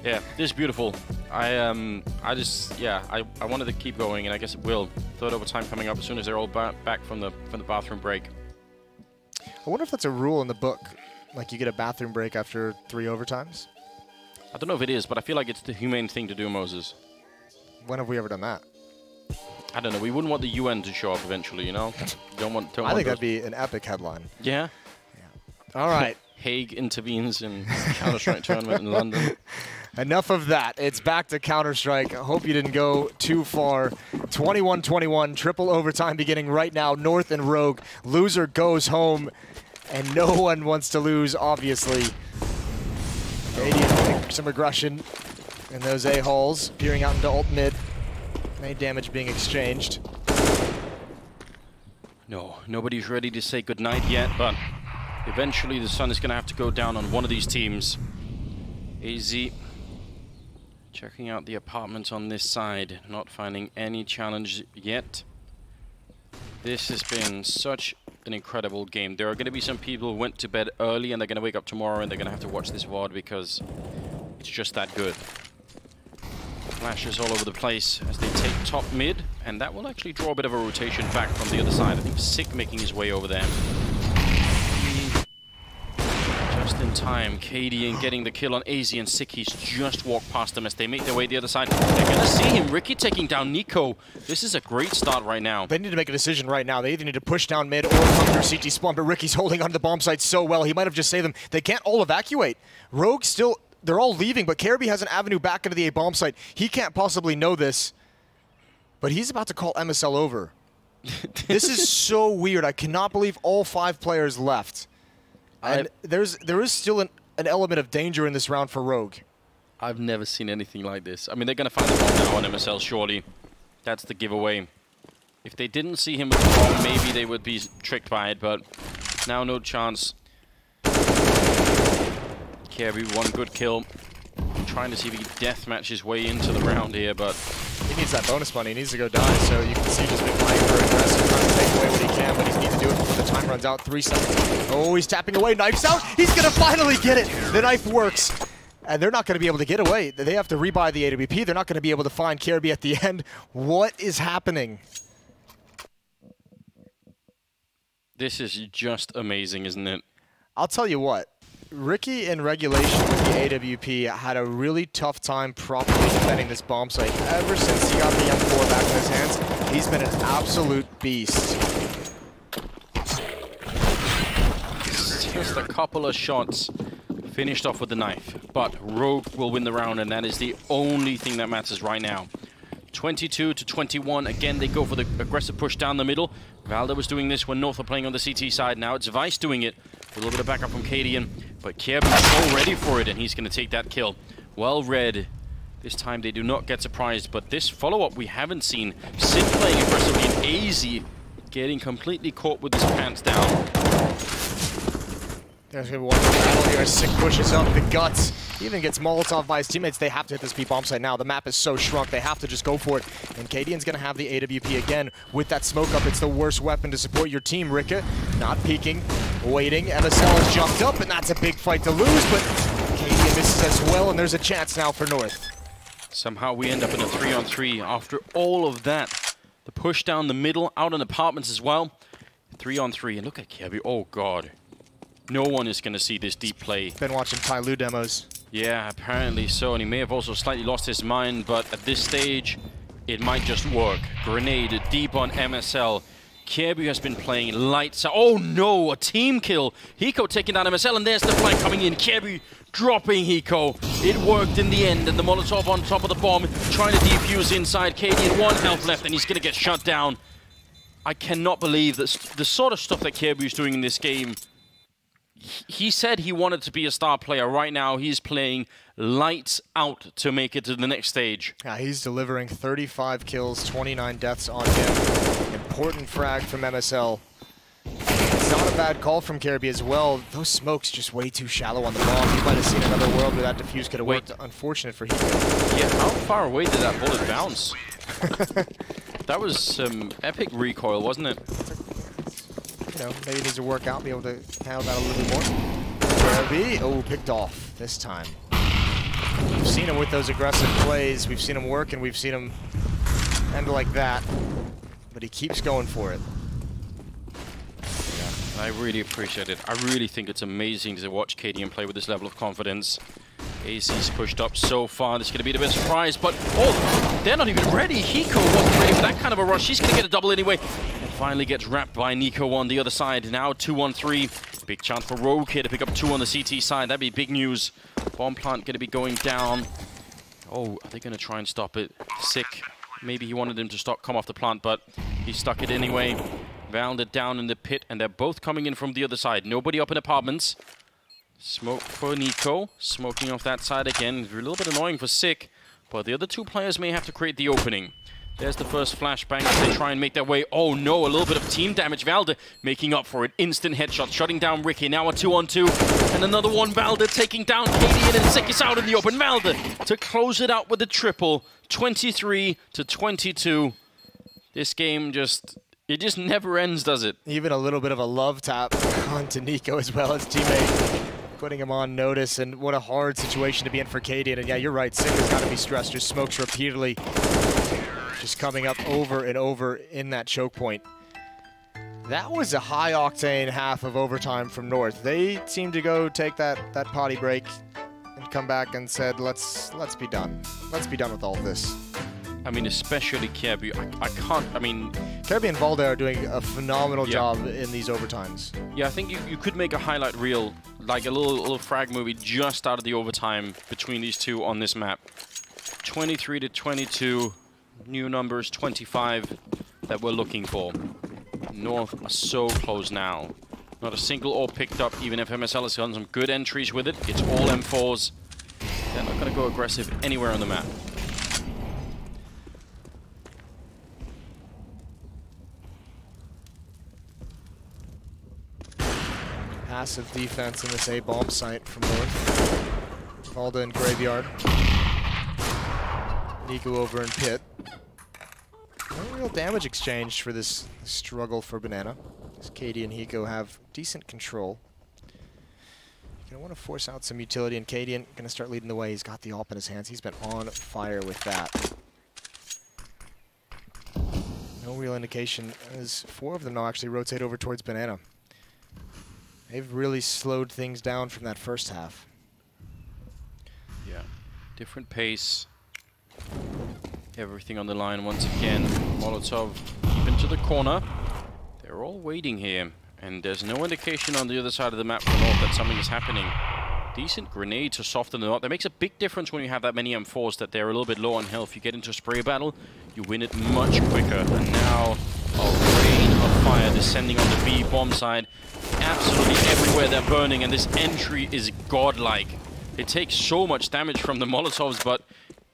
Yeah, this is beautiful. I wanted to keep going, and I guess it will. Third overtime coming up as soon as they're all back from the bathroom break. I wonder if that's a rule in the book, like you get a bathroom break after 3 overtimes. I don't know if it is, but I feel like it's the humane thing to do, Moses. When have we ever done that? I don't know. We wouldn't want the UN to show up eventually, you know? I think that'd be an epic headline. Yeah? All right. Hague intervenes in Counter-Strike tournament in London. Enough of that. It's back to Counter-Strike. I hope you didn't go too far. 21-21, triple overtime beginning right now. North and Rogue. Loser goes home, and no one wants to lose, obviously. Canadian some aggression, and those A-holes peering out into ult mid. Any damage being exchanged. No, nobody's ready to say goodnight yet, but eventually the sun is going to have to go down on one of these teams. AZ checking out the apartment on this side, not finding any challenge yet. This has been such an incredible game. There are going to be some people who went to bed early and they're going to wake up tomorrow and they're going to have to watch this VOD because it's just that good. Flashes all over the place as they take top mid, and that will actually draw a bit of a rotation back from the other side. I think Sick making his way over there. Just in time, KD getting the kill on AZ, and Sick, he's just walked past them as they make their way the other side. They're going to see him. Ricky taking down Nico. This is a great start right now. They need to make a decision right now. They either need to push down mid or come through CT spawn, but Ricky's holding onto the bomb site so well. He might have just saved them. They can't all evacuate. Rogue still... They're all leaving, but Caribbean has an avenue back into the A bomb site. He can't possibly know this, but he's about to call MSL over. This is so weird. I cannot believe all 5 players left. And there is still an element of danger in this round for Rogue. I've never seen anything like this. I mean, they're going to find the bomb now on MSL, surely. That's the giveaway. If they didn't see him with the bomb, maybe they would be tricked by it, but now no chance. Kirby, one good kill. Trying to see if he can deathmatch his way into the round here, but... He needs that bonus money. He needs to go die, so you can see just being hyper-aggressive, trying to take away what he can, but he's need to do it before the time runs out. 3 seconds. Oh, he's tapping away. Knife's out. He's going to finally get it. The knife works. And they're not going to be able to get away. They have to rebuy the AWP. They're not going to be able to find Kirby at the end. What is happening? This is just amazing, isn't it? I'll tell you what. Ricky in regulation with the AWP had a really tough time properly defending this bomb site. Ever since he got the M4 back in his hands, he's been an absolute beast. Just a couple of shots finished off with the knife, but Rogue will win the round, and that is the only thing that matters right now. 22-21. Again, they go for the aggressive push down the middle. Valda was doing this when North are playing on the CT side. Now it's Vice doing it. A little bit of backup from Cadian, but Kirby is so ready for it, and he's going to take that kill. Well read. This time they do not get surprised, but this follow-up we haven't seen. Sid playing aggressively, and AZ getting completely caught with his pants down. There's going to be one more battle here. Sick pushes up the guts. He even gets Molotov by his teammates. They have to hit this B-bomb site now. The map is so shrunk. They have to just go for it. And Cadian's going to have the AWP again. With that smoke up, it's the worst weapon to support your team. Ricka not peeking, waiting. MSL has jumped up, and that's a big fight to lose, but Cadian misses as well, and there's a chance now for North. Somehow we end up in a 3-on-3 after all of that. The push down the middle, out in apartments as well. 3-on-3, and look at Kirby. Oh, God. No one is going to see this deep play. Been watching Tai Lu demos. Yeah, apparently so, and he may have also slightly lost his mind, but at this stage, it might just work. Grenade deep on MSL. Kirby has been playing lights out. Oh no, a team kill. Hiko taking down MSL, and there's the flank coming in. Kirby dropping Hiko. It worked in the end, and the Molotov on top of the bomb, trying to defuse inside. KD 1 health left, and he's going to get shut down. I cannot believe that the sort of stuff that Kirby is doing in this game. He said he wanted to be a star player. Right now, he's playing lights out to make it to the next stage. Yeah, he's delivering 35 kills, 29 deaths on him. Important frag from MSL. It's not a bad call from Kirby as well. Those smokes just way too shallow on the bomb. He might have seen another world where that defuse could have worked. Unfortunate for him. Yeah, how far away did that bullet bounce? That was some epic recoil, wasn't it? You know, maybe he needs to work out, be able to handle that a little bit more. Kirby, oh, picked off this time. We've seen him with those aggressive plays. We've seen him work, and we've seen him end like that. But he keeps going for it. Yeah, I really appreciate it. I really think it's amazing to watch KDM play with this level of confidence. AC's pushed up so far. This is going to be the bit of surprise, but oh, they're not even ready. Hiko wasn't ready for that kind of a rush. She's going to get a double anyway. And finally gets wrapped by Nico on the other side. Now 2-on-3. Big chance for Rogue here to pick up 2 on the CT side. That'd be big news. Bomb plant going to be going down. Oh, are they going to try and stop it? Sick. Maybe he wanted him to come off the plant, but he stuck it anyway. Valda down in the pit, and they're both coming in from the other side. Nobody up in apartments. Smoke for Nico. Smoking off that side again. A little bit annoying for Sick, but the other 2 players may have to create the opening. There's the first flashbang as they try and make their way. Oh no, a little bit of team damage. Valda making up for it. Instant headshot, shutting down Ricky. Now a 2-on-2. And another one, Valda taking down Katie, and Sick is out in the open. Valda to close it out with the triple. 23-22. This game just never ends, does it? Even a little bit of a love tap onto Nico as well, his teammate. Putting him on notice, and what a hard situation to be in for Cadian. And yeah, you're right, Sick has got to be stressed. Just smokes repeatedly. Just coming up over and over in that choke point. That was a high-octane half of overtime from North. They seemed to go take that potty break and come back and said, let's be done. Let's be done with all this. I mean, especially Kirby. I mean... Kirby and Valda are doing a phenomenal job in these overtimes. Yeah, I think you could make a highlight reel, like a little frag movie just out of the overtime between these 2 on this map. 23-22, new numbers 25 that we're looking for. North are so close now. Not a single ore picked up, even if MSL has done some good entries with it. It's all M4s. They're not going to go aggressive anywhere on the map. Massive defense in this A-bomb site from North. Valda in Graveyard. Nico over in Pit. No real damage exchange for this struggle for Banana. As Katie and Hiko have decent control. Gonna want to force out some utility, and Cadian gonna start leading the way. He's got the AWP in his hands. He's been on fire with that. No real indication as 4 of them now actually rotate over towards Banana. They've really slowed things down from that first half. Yeah, different pace. Everything on the line once again. Molotov deep into the corner. They're all waiting here, and there's no indication on the other side of the map for North that something is happening. Decent grenade to soften the knot. That makes a big difference when you have that many M4s that they're a little bit low on health. You get into a spray battle, you win it much quicker. And now a rain of fire descending on the B bomb side. Absolutely everywhere they're burning, and this entry is godlike. It takes so much damage from the Molotovs, but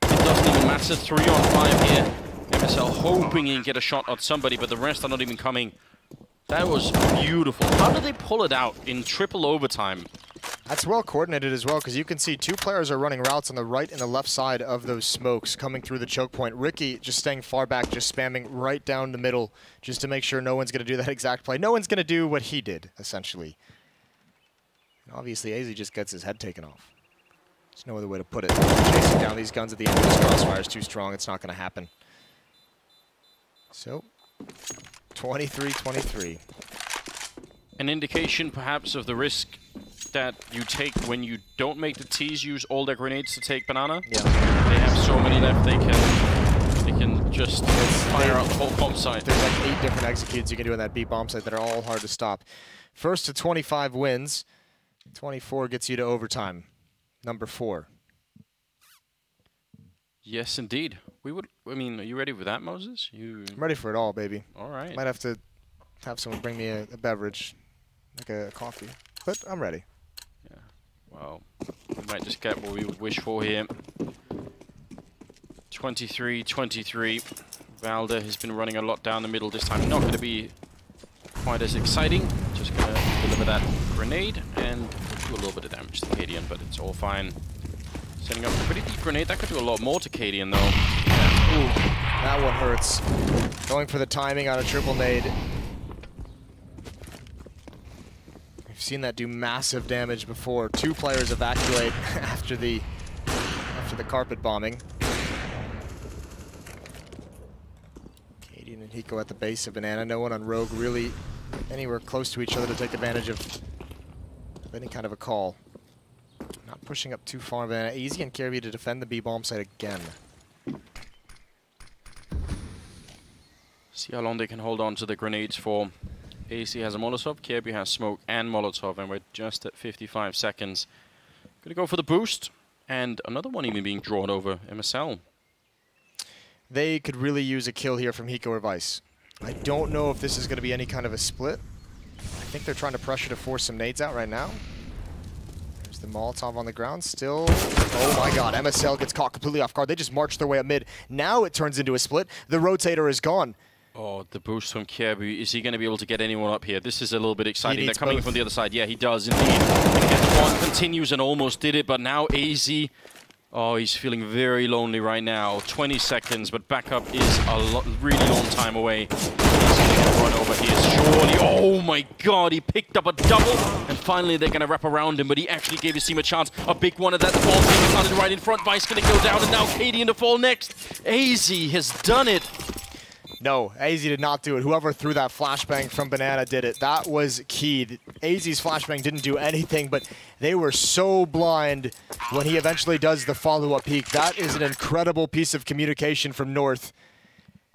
it doesn't even matter. 3-on-5 here. MSL hoping he can get a shot at somebody, but the rest are not even coming. That was beautiful. How did they pull it out in triple overtime? That's well coordinated as well, because you can see 2 players are running routes on the right and the left side of those smokes coming through the choke point. Ricky just staying far back, just spamming right down the middle, just to make sure no one's going to do that exact play. No one's going to do what he did, essentially. And obviously, AZ just gets his head taken off. There's no other way to put it. Chasing down these guns at the end of this crossfire is too strong. It's not going to happen. So, 23-23. An indication, perhaps, of the risk that you take when you don't make the T's use all their grenades to take Banana. Yeah. They have so many left, they can just fire out the whole bomb site. There's like 8 different executes you can do on that B bomb site that are all hard to stop. First to 25 wins. 24 gets you to overtime. Number 4. Yes, indeed. We would. I mean, are you ready for that, Moses? I'm ready for it all, baby. All right. Might have to have someone bring me a beverage, like a coffee, but I'm ready. Yeah. Well, we might just get what we would wish for here. 23-23. Valda has been running a lot down the middle this time. Not going to be quite as exciting. Just going to deliver that grenade and do a little bit of damage to Cadian, but it's all fine. Setting up a pretty deep grenade. That could do a lot more to Cadian, though. Yeah. Ooh, that one hurts. Going for the timing on a triple nade. We've seen that do massive damage before. 2 players evacuate after the carpet bombing. Cadian and Hiko at the base of Banana. No one on Rogue really anywhere close to each other to take advantage of any kind of a call. Not pushing up too far, but easy and Kirby to defend the B bomb site again. See how long they can hold on to the grenades for. AC has a Molotov, Kirby has smoke and Molotov, and we're just at 55 seconds. Gonna go for the boost, and another one even being drawn over MSL. They could really use a kill here from Hiko or Vice. I don't know if this is going to be any kind of a split. I think they're trying to pressure to force some nades out right now. There's the Molotov on the ground still. Oh my god, MSL gets caught completely off guard. They just marched their way up mid. Now it turns into a split. The rotator is gone. Oh, the boost from Kirby. Is he going to be able to get anyone up here? This is a little bit exciting. They're coming from the other side. Yeah, he does indeed. He gets one, continues and almost did it, but now AZ... Oh, he's feeling very lonely right now. 20 seconds, but backup is a really long time away. He's going to run over here, surely. Oh my god, he picked up a double, and finally they're going to wrap around him, but he actually gave his team a chance. A big one at that. The ball being started right in front. Vice going to go down, and now Katie in the fall next. AZ has done it. No, AZ did not do it. Whoever threw that flashbang from Banana did it. That was key. AZ's flashbang didn't do anything, but they were so blind when he eventually does the follow-up peek. That is an incredible piece of communication from North.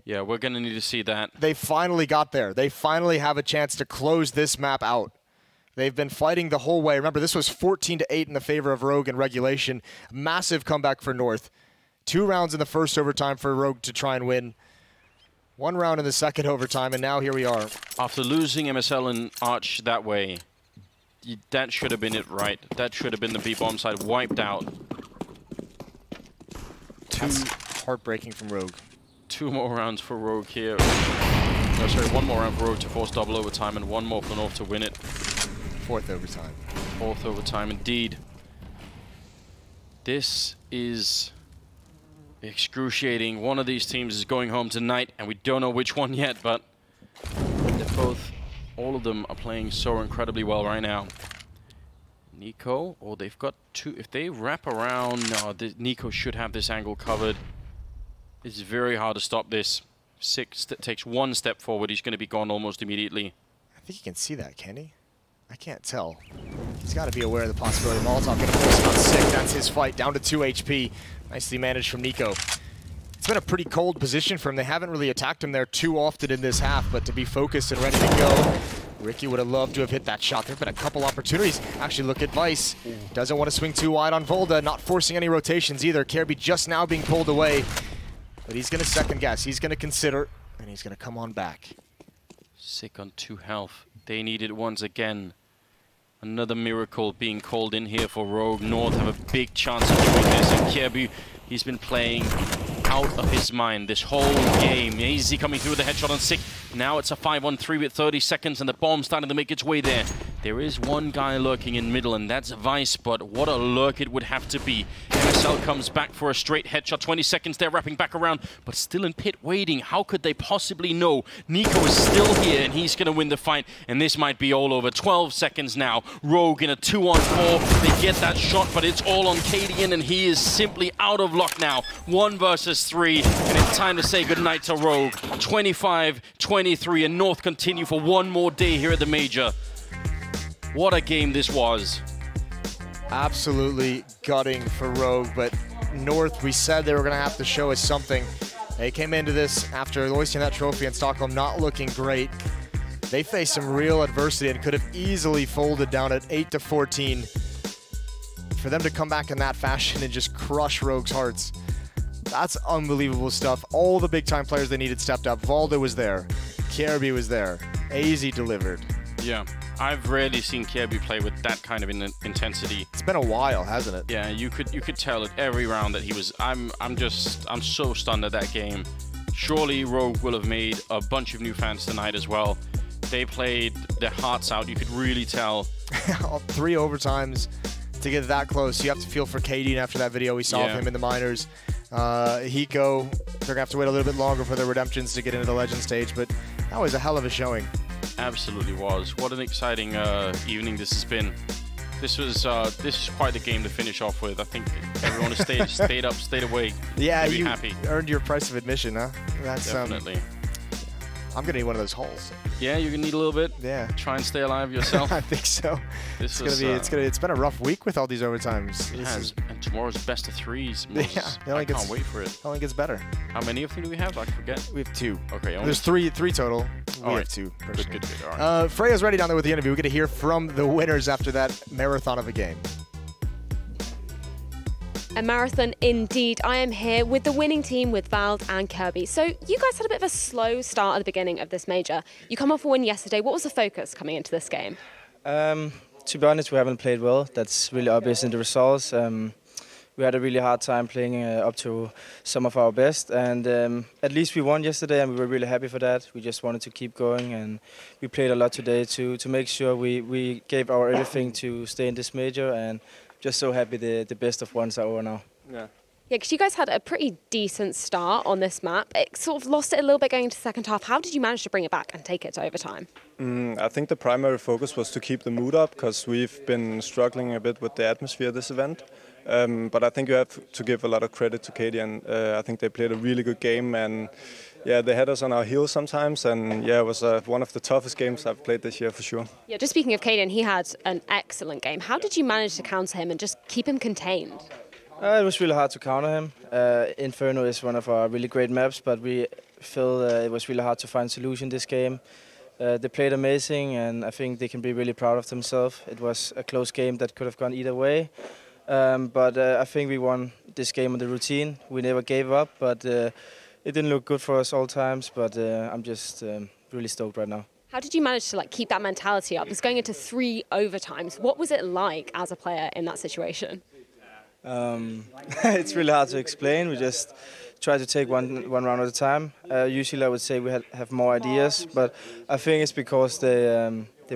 Yeah, we're going to need to see that. They finally got there. They finally have a chance to close this map out. They've been fighting the whole way. Remember, this was 14-8 in the favor of Rogue in regulation. Massive comeback for North. 2 rounds in the first overtime for Rogue to try and win. 1 round in the second overtime, and now here we are. After losing MSL and Arch that way, that should have been it, right? That should have been the B-bomb side wiped out. That's heartbreaking from Rogue. 2 more rounds for Rogue here. Oh, sorry, 1 more round for Rogue to force double overtime, and 1 more for North to win it. 4th overtime. 4th overtime, indeed. This is... excruciating. One of these teams is going home tonight, and we don't know which one yet, but they're both, all of them are playing so incredibly well right now. Nico, or they've got 2, if they wrap around, no, Nico should have this angle covered. It's very hard to stop this. 6 takes 1 step forward, he's going to be gone almost immediately. I think he can see that, can he? I can't tell. He's got to be aware of the possibility. Molotov going to force him on 6. That's his fight, down to 2 HP. Nicely managed from Nico. It's been a pretty cold position for him. They haven't really attacked him there too often in this half, but to be focused and ready to go, Ricky would have loved to have hit that shot. There have been a couple opportunities. Actually, look at Vice. Doesn't want to swing too wide on Volda, not forcing any rotations either. Kirby just now being pulled away, but he's going to second guess. He's going to consider, and he's going to come on back. Sick on 2 health. They need it once again. Another miracle being called in here for Rogue. North have a big chance of doing this, and Kirby, he's been playing out of his mind this whole game. Easy coming through with the headshot on 6. Now it's a 5-on-3 with 30 seconds, and the bomb's starting to make its way there. There is one guy lurking in middle, and that's Vice, but what a lurk it would have to be. MSL comes back for a straight headshot. 20 seconds there, wrapping back around, but still in pit waiting. How could they possibly know? Nico is still here, and he's going to win the fight, and this might be all over. 12 seconds now. Rogue in a 2-on-4. They get that shot, but it's all on Cadian, and he is simply out of luck now. 1 versus 3, and it's time to say goodnight to Rogue. 25-23, and North continue for 1 more day here at the Major. What a game this was. Absolutely gutting for Rogue, but North, we said they were going to have to show us something. They came into this after hoisting that trophy in Stockholm not looking great. They faced some real adversity and could have easily folded down at 8-14. For them to come back in that fashion and just crush Rogue's hearts, that's unbelievable stuff. All the big-time players they needed stepped up. Valda was there. Kirby was there. AZ delivered. Yeah, I've rarely seen Kirby play with that kind of intensity. It's been a while, hasn't it? Yeah, you could tell it every round that he was. I'm so stunned at that game. Surely Rogue will have made a bunch of new fans tonight as well. They played their hearts out. You could really tell. 3 overtimes to get that close. You have to feel for Katie after that video we saw of him in the minors. Hiko, they're gonna have to wait a little bit longer for their redemptions to get into the legend stage, but that was a hell of a showing. Absolutely was. What an exciting evening this has been. This is quite a game to finish off with. I think everyone has stayed up, stayed awake. Yeah, you happy. Earned your price of admission, huh? That's definitely. I'm going to need one of those holes. Yeah, you're going to need a little bit. Yeah. Try and stay alive yourself. I think so. It's been a rough week with all these overtimes. It has. And tomorrow's best of threes. Yeah. I can't wait for it. It only gets better. How many of them do we have? I forget. We have 2. Okay. There's three total. We have 2. Good. All right. Freya's ready down there with the interview. We're going to hear from the winners after that marathon of a game. A marathon indeed. I am here with the winning team with Vald and Kirby. So you guys had a bit of a slow start at the beginning of this major. You come off a win yesterday. What was the focus coming into this game? To be honest, we haven't played well. That's really obvious in the results. We had a really hard time playing up to some of our best, and at least we won yesterday, and we were really happy for that. We just wanted to keep going, and we played a lot today to make sure we gave our everything to stay in this major, and just so happy the best of ones are over now. Yeah, because you guys had a pretty decent start on this map. It sort of lost it a little bit going into the second half. How did you manage to bring it back and take it to overtime? I think the primary focus was to keep the mood up, because we've been struggling a bit with the atmosphere this event. But I think you have to give a lot of credit to Katie, and I think they played a really good game, and yeah, they had us on our heels sometimes, and yeah, it was one of the toughest games I've played this year for sure. Yeah, just speaking of Kaden, he had an excellent game. How did you manage to counter him and just keep him contained? It was really hard to counter him. Inferno is one of our really great maps, but we feel it was really hard to find solution this game. They played amazing, and I think they can be really proud of themselves. It was a close game that could have gone either way. But I think we won this game on the routine. We never gave up, but it didn't look good for us all times. But I'm just really stoked right now. How did you manage to keep that mentality up? It's going into 3 overtimes. What was it like as a player in that situation? It's really hard to explain. We just try to take one round at a time. Usually I would say we have more ideas, but I think it's because they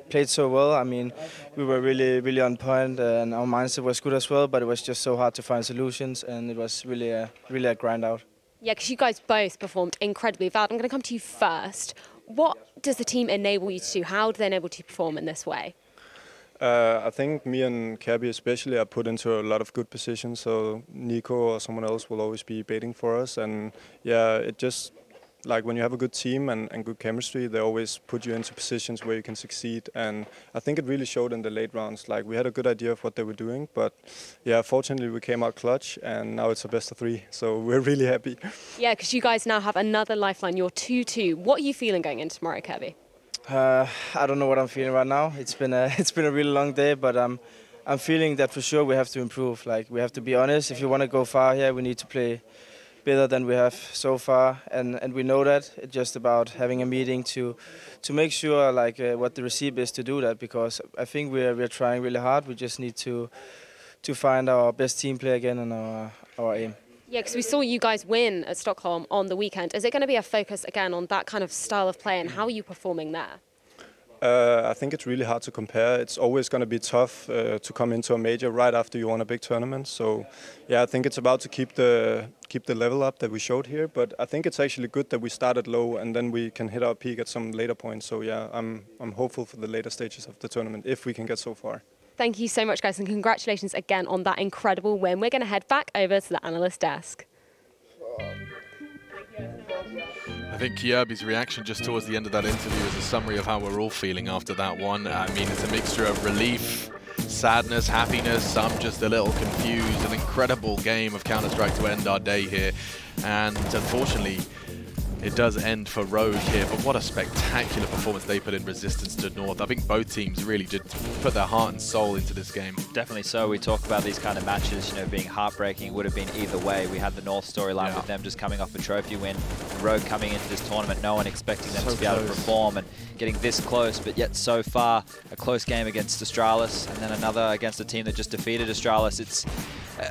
played so well. I mean, we were really on point, and our mindset was good as well. But it was just so hard to find solutions, and it was really a grind out. Yeah, because you guys both performed incredibly. Val, I'm going to come to you first. What does the team enable you to do? How do they enable you to perform in this way? I think me and Kirby especially are put into a lot of good positions. So Nico or someone else will always be baiting for us, and yeah, it just. Like when you have a good team and good chemistry, they always put you into positions where you can succeed. And I think it really showed in the late rounds. Like we had a good idea of what they were doing, but yeah, fortunately we came out clutch, and now it's a best of 3. So we're really happy. Yeah, because you guys now have another lifeline. You're 2-2. What are you feeling going into tomorrow, Kirby? I don't know what I'm feeling right now. It's been a really long day, but I'm feeling that for sure we have to improve. Like we have to be honest. If you want to go far here, we need to play better than we have so far, and we know that. It's just about having a meeting to make sure what the recipe is to do that, because I think we're trying really hard. We just need to find our best team play again and our aim. Yeah, because we saw you guys win at Stockholm on the weekend. Is it going to be a focus again on that kind of style of play, and how are you performing there? I think it's really hard to compare. It's always going to be tough to come into a major right after you won a big tournament. So, yeah, I think it's about to keep the level up that we showed here. But I think it's actually good that we started low and then we can hit our peak at some later points. So, yeah, I'm hopeful for the later stages of the tournament if we can get so far. Thank you so much, guys, and congratulations again on that incredible win. We're going to head back over to the analyst desk. I think Kirby's reaction just towards the end of that interview is a summary of how we're all feeling after that one. I mean, it's a mixture of relief, sadness, happiness. I'm just a little confused. An incredible game of Counter-Strike to end our day here. And unfortunately, it does end for Rogue here, but what a spectacular performance they put in Resistance to North. I think both teams really did put their heart and soul into this game. Definitely so. We talk about these kind of matches, being heartbreaking. Would have been either way. We had the North storyline with them just coming off a trophy win. Rogue coming into this tournament, no one expecting them to be able to perform and getting this close, but yet so far a close game against Astralis, and then another against a team that just defeated Astralis. It's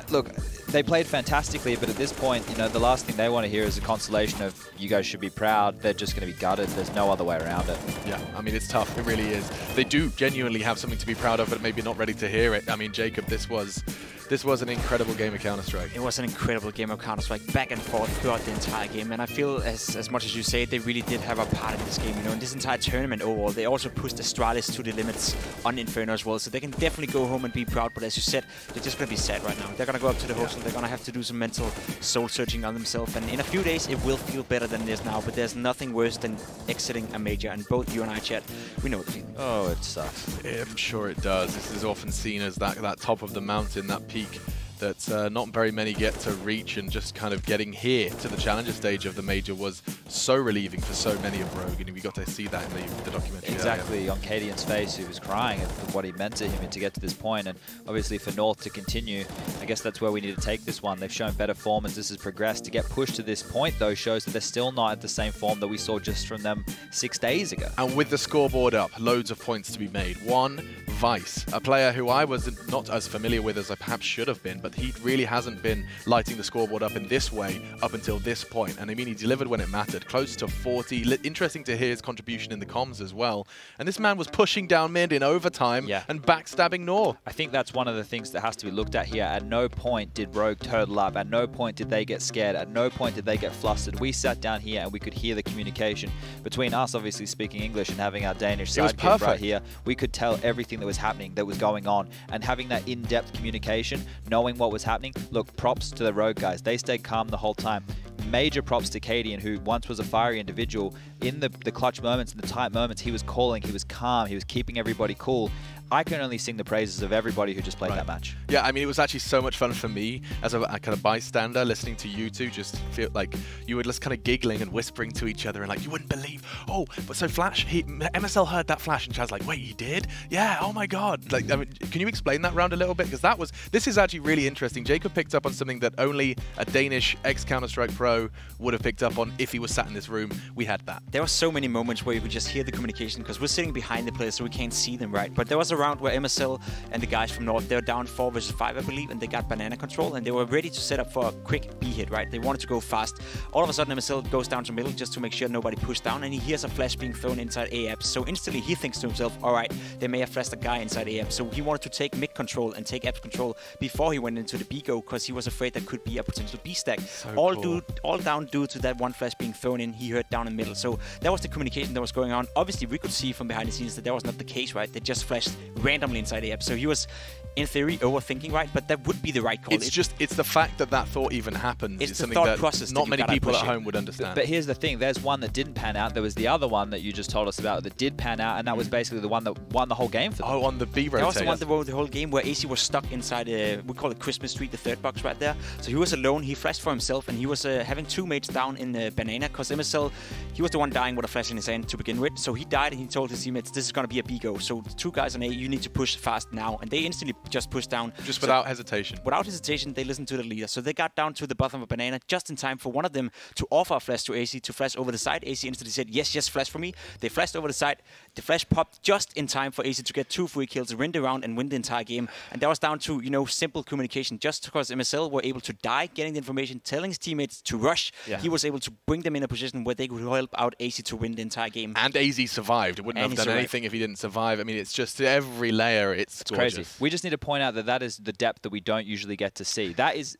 look, they played fantastically, but at this point, the last thing they want to hear is a consolation of you guys should be proud. They're just going to be gutted. There's no other way around it. Yeah, I mean, it's tough. It really is. They do genuinely have something to be proud of, but maybe not ready to hear it. I mean, Jacob, this was this was an incredible game of Counter-Strike. It was an incredible game of Counter-Strike, back and forth throughout the entire game. And I feel, as much as you say, they really did have a part in this game. You know, in this entire tournament overall, they also pushed Astralis to the limits on Inferno as well. So they can definitely go home and be proud. But as you said, they're just going to be sad right now. They're going to go up to the hostel. They're going to have to do some mental soul-searching on themselves. And in a few days, it will feel better than it is now. But there's nothing worse than exiting a major. And both you and I, chat, we know the feeling. Oh, it sucks. I'm sure it does. This is often seen as that top of the mountain, that peak that not very many get to reach, and just kind of getting here to the challenger stage of the major was so relieving for so many of Rogue, and we got to see that in the documentary. Exactly, on KDN's face, he was crying at what he meant to him and to get to this point, and obviously for North to continue, I guess that's where we need to take this one. They've shown better form as this has progressed. To get pushed to this point, though, shows that they're still not at the same form that we saw just from them 6 days ago. And with the scoreboard up, loads of points to be made. One, Vice, a player who I was not as familiar with as I perhaps should have been, but he really hasn't been lighting the scoreboard up in this way up until this point. And I mean, he delivered when it mattered, close to 40. Interesting to hear his contribution in the comms as well. And this man was pushing down mid in overtime and backstabbing Nor. I think that's one of the things that has to be looked at here. At no point did Rogue turtle up. At no point did they get scared. At no point did they get flustered. We sat down here and we could hear the communication between us, obviously speaking English, and having our Danish sidekick right here. We could tell everything that was happening, that was going on, and having that in-depth communication, knowing what was happening. Look, props to the Rogue guys. They stayed calm the whole time. Major props to KDN, who once was a fiery individual. In the clutch moments, in the tight moments, he was calling, he was calm, he was keeping everybody cool. I can only sing the praises of everybody who just played that match. Yeah, I mean, it was actually so much fun for me as a kind of bystander listening to you two just feel like you were just kind of giggling and whispering to each other and like, you wouldn't believe, oh, but so Flash, MSL heard that Flash, and Chad's like, wait, he did? Yeah, oh my God. Like, I mean, can you explain that round a little bit? Because this is actually really interesting. Jacob picked up on something that only a Danish ex-Counter-Strike pro would have picked up on if he was sat in this room. We had that. There were so many moments where you could just hear the communication because we're sitting behind the players so we can't see them, right? But there was a round where MSL and the guys from North, they were down 4 versus 5, I believe, and they got banana control, and they were ready to set up for a quick B hit, right? They wanted to go fast. All of a sudden, MSL goes down to middle just to make sure nobody pushed down, and he hears a flash being thrown inside A-Apps. So instantly, he thinks to himself, all right, they may have flashed a guy inside A-Apps. So he wanted to take mid control and take apps control before he went into the B-go, because he was afraid there could be a potential B-stack. So all down due to that one flash being thrown in, he heard down in middle. So that was the communication that was going on. Obviously, we could see from behind the scenes that that was not the case, right? They just flashed randomly inside A-Apps. So he was, in theory, overthinking, right? But that would be the right call. It's the fact that thought even happens. It's something that not many people at home would understand. But here's the thing. There's one that didn't pan out. There was the other one that you just told us about that did pan out, and that was basically the one that won the whole game for them. Oh, on the B rotate. That was the one that won the whole game, where AC was stuck inside, we call it Christmas Street, the third box right there. So he was alone. He flashed for himself, and he was having 2 mates down in the banana, because MSL, he was the one dying with a flash in his hand to begin with. So he died, and he told his teammates, this is going to be a B-go. So the 2 guys on A, you need to push fast now. And they instantly just pushed down. Just without hesitation. Without hesitation, they listened to the leader. So they got down to the bottom of a banana just in time for one of them to offer a flash to AC, to flash over the side. AC instantly said, yes, flash for me. They flashed over the side. The flash popped just in time for AC to get 2 free kills, win the round, and win the entire game. And that was down to, you know, simple communication. Just because MSL were able to die, getting the information, telling his teammates to rush, he was able to bring them in a position where they could help out AC to win the entire game. And AZ survived. It wouldn't have done anything if he didn't survive. I mean, it's just every layer, it's gorgeous. Crazy. We just need to point out that that is the depth that we don't usually get to see. That is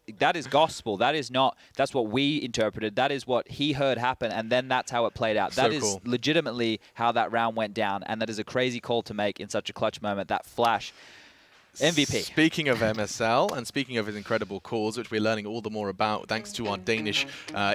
gospel. That is not, that's what we interpreted. That is what he heard happen, and then that's how it played out. That is legitimately how that round went down, and that is a crazy call to make in such a clutch moment. That flash. MVP. Speaking of MSL, and speaking of his incredible calls, which we're learning all the more about thanks to our Danish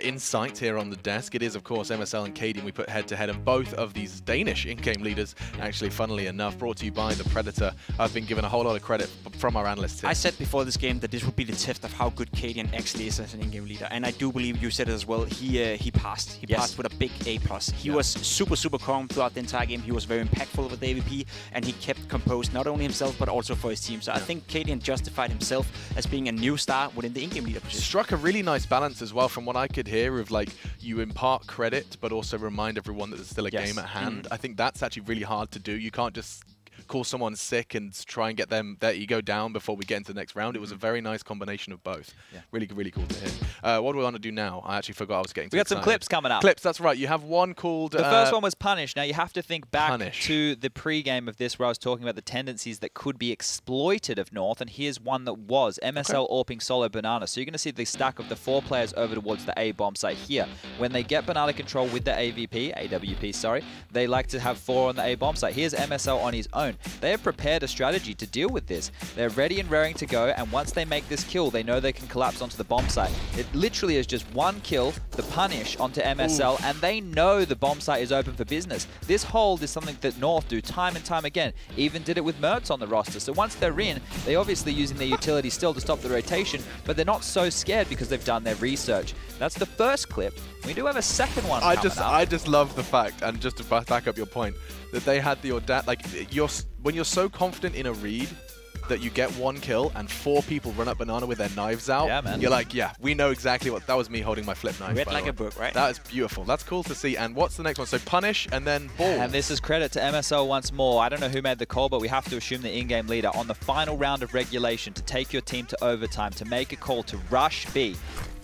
insight here on the desk, it is, of course, MSL and KDN we put head-to-head, and both of these Danish in-game leaders, actually, funnily enough, brought to you by The Predator, have been given a whole lot of credit from our analysts here. I said before this game that this would be the test of how good KDN actually is as an in-game leader, and I do believe you said it as well. He passed. He passed with a big A+. He was super calm throughout the entire game. He was very impactful with the AVP, and he kept composed, not only himself, but also for his team. So I think KDN justified himself as being a new star within the in-game leader position. Struck a really nice balance as well from what I could hear of, like, you impart credit but also remind everyone that there's still a game at hand. I think that's actually really hard to do. You can't just call someone sick and try and get their ego down before we get into the next round. It was a very nice combination of both. Yeah. Really, really cool to hear. What do we want to do now? I actually forgot I was getting too excited. We got some clips coming up. Clips, that's right. You have one called... The first one was Punish. Now, you have to think back to the pre-game of this where I was talking about the tendencies that could be exploited of North, and here's one that was. MSL AWPing solo Banana. So you're going to see the stack of the 4 players over towards the A bomb site here. When they get Banana control with the AWP, sorry, they like to have 4 on the A bomb site. Here's MSL on his own. They have prepared a strategy to deal with this. They're ready and raring to go, and once they make this kill, they know they can collapse onto the bomb site. It literally is just one kill, the Punish onto MSL, and they know the bomb site is open for business. This hold is something that North do time and time again. Even did it with Mertz on the roster. So once they're in, they obviously using their utility still to stop the rotation, but they're not so scared because they've done their research. That's the first clip. We do have a second one I just love the fact, and just to back up your point, that they had the audacity, like, when you're so confident in a read that you get 1 kill and 4 people run up Banana with their knives out, you're like, yeah, we know exactly what... That was me holding my flip knife. Read like a book, right? That is beautiful. That's cool to see. And what's the next one? So Punish and then Balls. And this is credit to MSL once more. I don't know who made the call, but we have to assume the in-game leader on the final round of regulation to take your team to overtime, to make a call to rush B.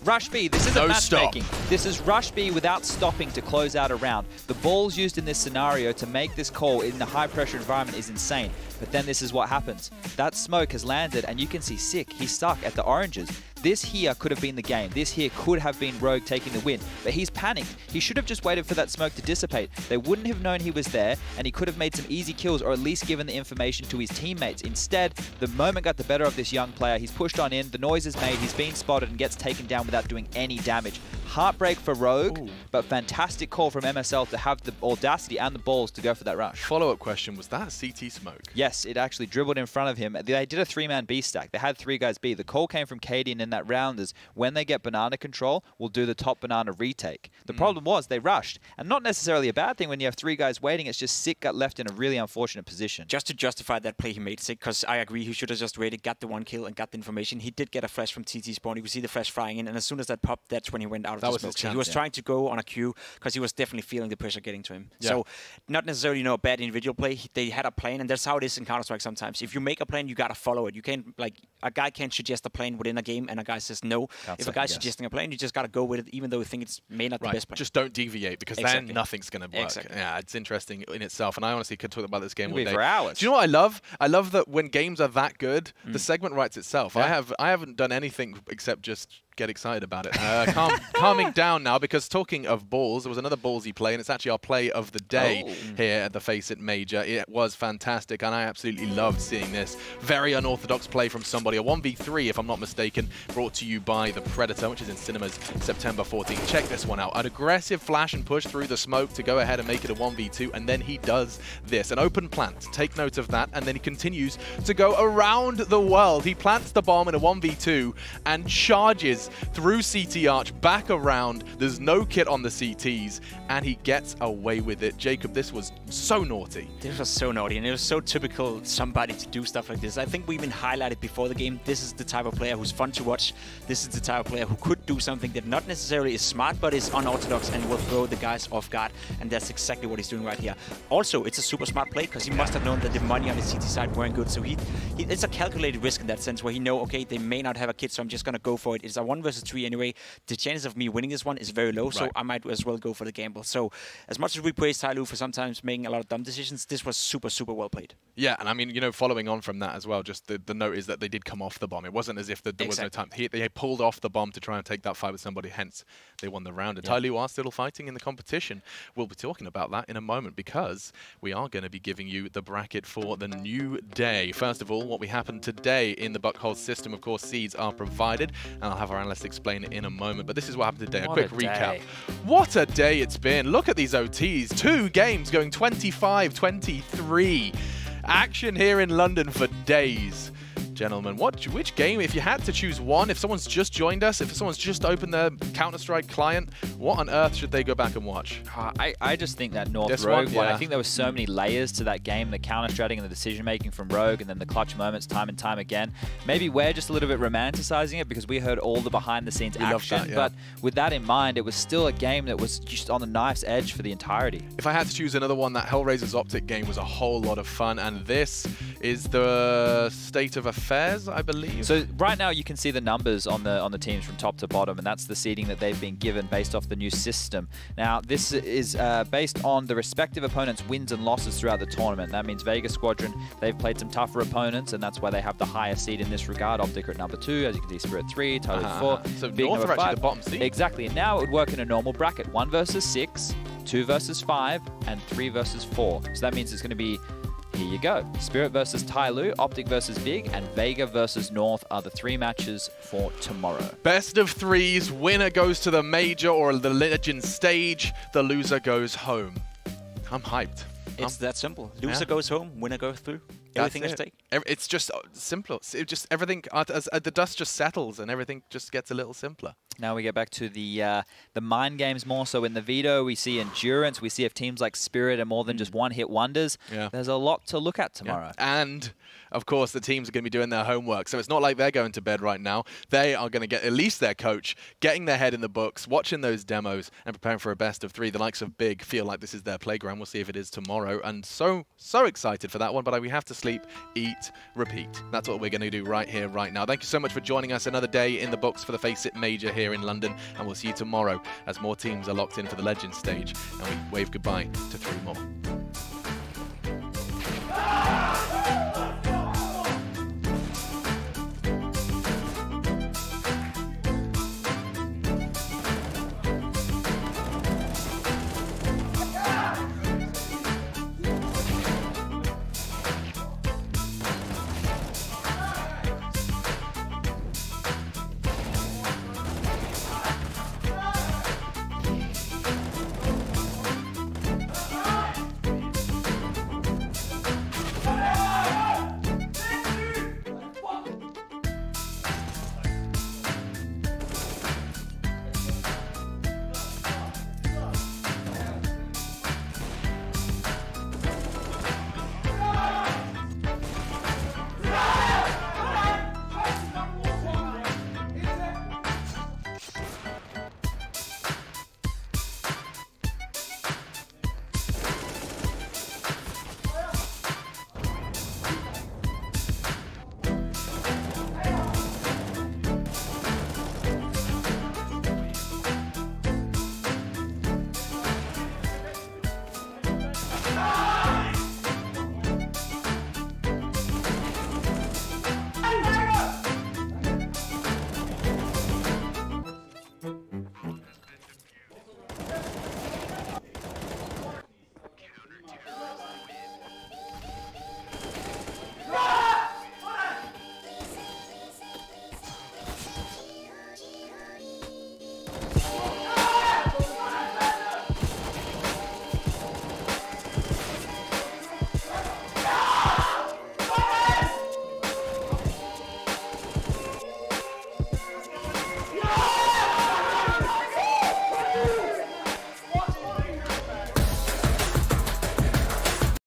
Rush B, this isn't matchmaking. This is rush B without stopping to close out a round. The balls used in this scenario to make this call in the high-pressure environment is insane. But then this is what happens. That smoke has landed, and you can see Sick. He's stuck at the oranges. This here could have been the game. This here could have been Rogue taking the win. But he's panicked. He should have just waited for that smoke to dissipate. They wouldn't have known he was there, and he could have made some easy kills or at least given the information to his teammates. Instead, the moment got the better of this young player. He's pushed on in, the noise is made, he's been spotted and gets taken down without doing any damage. Heartbreak for Rogue, but fantastic call from MSL to have the audacity and the balls to go for that rush. Follow-up question, was that a CT smoke? Yes, it actually dribbled in front of him. They did a 3-man B stack. They had 3 guys B. The call came from Cadian in that round is when they get Banana control, we'll do the top Banana retake. The problem was they rushed, and not necessarily a bad thing when you have 3 guys waiting. It's just Sick got left in a really unfortunate position. Just to justify that play he made, Sick, because I agree he should have just waited, got the 1 kill and got the information. He did get a flash from TT spawn. You could see the flash flying in, and as soon as that popped, that's when he went out of the smoke. So he was trying to go on a queue because he was definitely feeling the pressure getting to him. So not necessarily a bad individual play. They had a plan, and that's how it is in Counter-Strike sometimes. If you make a plan, you gotta follow it. You can't, like, a guy can't suggest a plan within a game, and a guy says no. If a guy's suggesting a plan, you just gotta go with it, even though you think it's may not the best plan. Just don't deviate, because then nothing's gonna work. Yeah, it's interesting in itself, and I honestly could talk about this game all day. For hours. Do you know what I love? I love that when games are that good, the segment writes itself. I haven't done anything except just get excited about it. Calming down now, because talking of balls, there was another ballsy play, and it's actually our play of the day here at the FACEIT Major. It was fantastic, and I absolutely loved seeing this. Very unorthodox play from somebody. A 1v3, if I'm not mistaken, brought to you by The Predator, which is in cinemas September 14th. Check this one out. An aggressive flash and push through the smoke to go ahead and make it a 1v2, and then he does this. An open plant. Take note of that, and then he continues to go around the world. He plants the bomb in a 1v2 and charges through CT arch, back around. There's no kit on the CTs, and he gets away with it. Jacob, this was so naughty. This was so naughty, and it was so typical somebody to do stuff like this. I think we even highlighted before the game, this is the type of player who's fun to watch. This is the type of player who could do something that not necessarily is smart, but is unorthodox and will throw the guys off guard, and that's exactly what he's doing right here. Also, it's a super smart play, because he must have known that the money on the CT side weren't good, so it's a calculated risk in that sense, where he know, okay, they may not have a kit, so I'm just gonna go for it. It's a 1 versus 3 anyway. The chances of me winning this one is very low, so I might as well go for the gamble. So as much as we praise Tyloo for sometimes making a lot of dumb decisions, this was super, super well played. Yeah, and I mean, you know, following on from that as well, just the note is that they did come off the bomb. It wasn't as if there was no time. They pulled off the bomb to try and take that fight with somebody, hence they won the round. And Tyloo are still fighting in the competition. We'll be talking about that in a moment, because we are going to be giving you the bracket for the new day. First of all, what we happened today in the Buckhold system, of course, seeds are provided, and I'll have our analysts explain it in a moment. But this is what happened today. A quick recap. What a day it's been. Look at these OTs. 2 games going 25-23. Action here in London for days. gentlemen, which game, if you had to choose one, if someone's just joined us, if someone's just opened their Counter-Strike client, what on earth should they go back and watch? I just think that North This Rogue one, one, yeah. I think there were so many layers to that game, the counter-stratting and the decision-making from Rogue, and then the clutch moments time and time again. Maybe we're just a little bit romanticizing it because we heard all the behind-the-scenes action, that, yeah. but with that in mind, it was still a game that was just on the knife's edge for the entirety. If I had to choose another one, that Hellraiser's Optic game was a whole lot of fun, and this is the state of affairs, I believe. So right now you can see the numbers on the teams from top to bottom, and that's the seeding that they've been given based off the new system. Now this is based on the respective opponents' wins and losses throughout the tournament. That means Vegas Squadron, they've played some tougher opponents, and that's why they have the higher seed in this regard. Optic are at number 2, as you can see, Spirit 3, Tyler 4. So Big North number are actually 5. the bottom seed. Exactly, and now it would work in a normal bracket: 1 versus 6, 2 versus 5, and 3 versus 4. So that means it's going to be, here you go, Spirit versus Tyloo, Optic versus Big, and Vega versus North are the 3 matches for tomorrow. Best of 3s, winner goes to the Major or the Legend stage, the loser goes home. I'm hyped. It's that simple. Loser goes home, winner goes through. Everything at stake. It's just simple. It just everything, as the dust just settles and everything just gets a little simpler. Now we get back to the mind games more. So in the veto, we see endurance. We see if teams like Spirit are more than just one-hit wonders. Yeah. There's a lot to look at tomorrow. Yeah. And, of course, the teams are going to be doing their homework. So it's not like they're going to bed right now. They are going to get at least their coach, getting their head in the books, watching those demos, and preparing for a best of 3. The likes of Big feel like this is their playground. We'll see if it is tomorrow. And so excited for that one. But we have to sleep, eat, repeat. That's what we're going to do right here, right now. Thank you so much for joining us. Another day in the books for the FACEIT Major here in London. And we'll see you tomorrow as more teams are locked in for the Legends stage. And we wave goodbye to 3 more.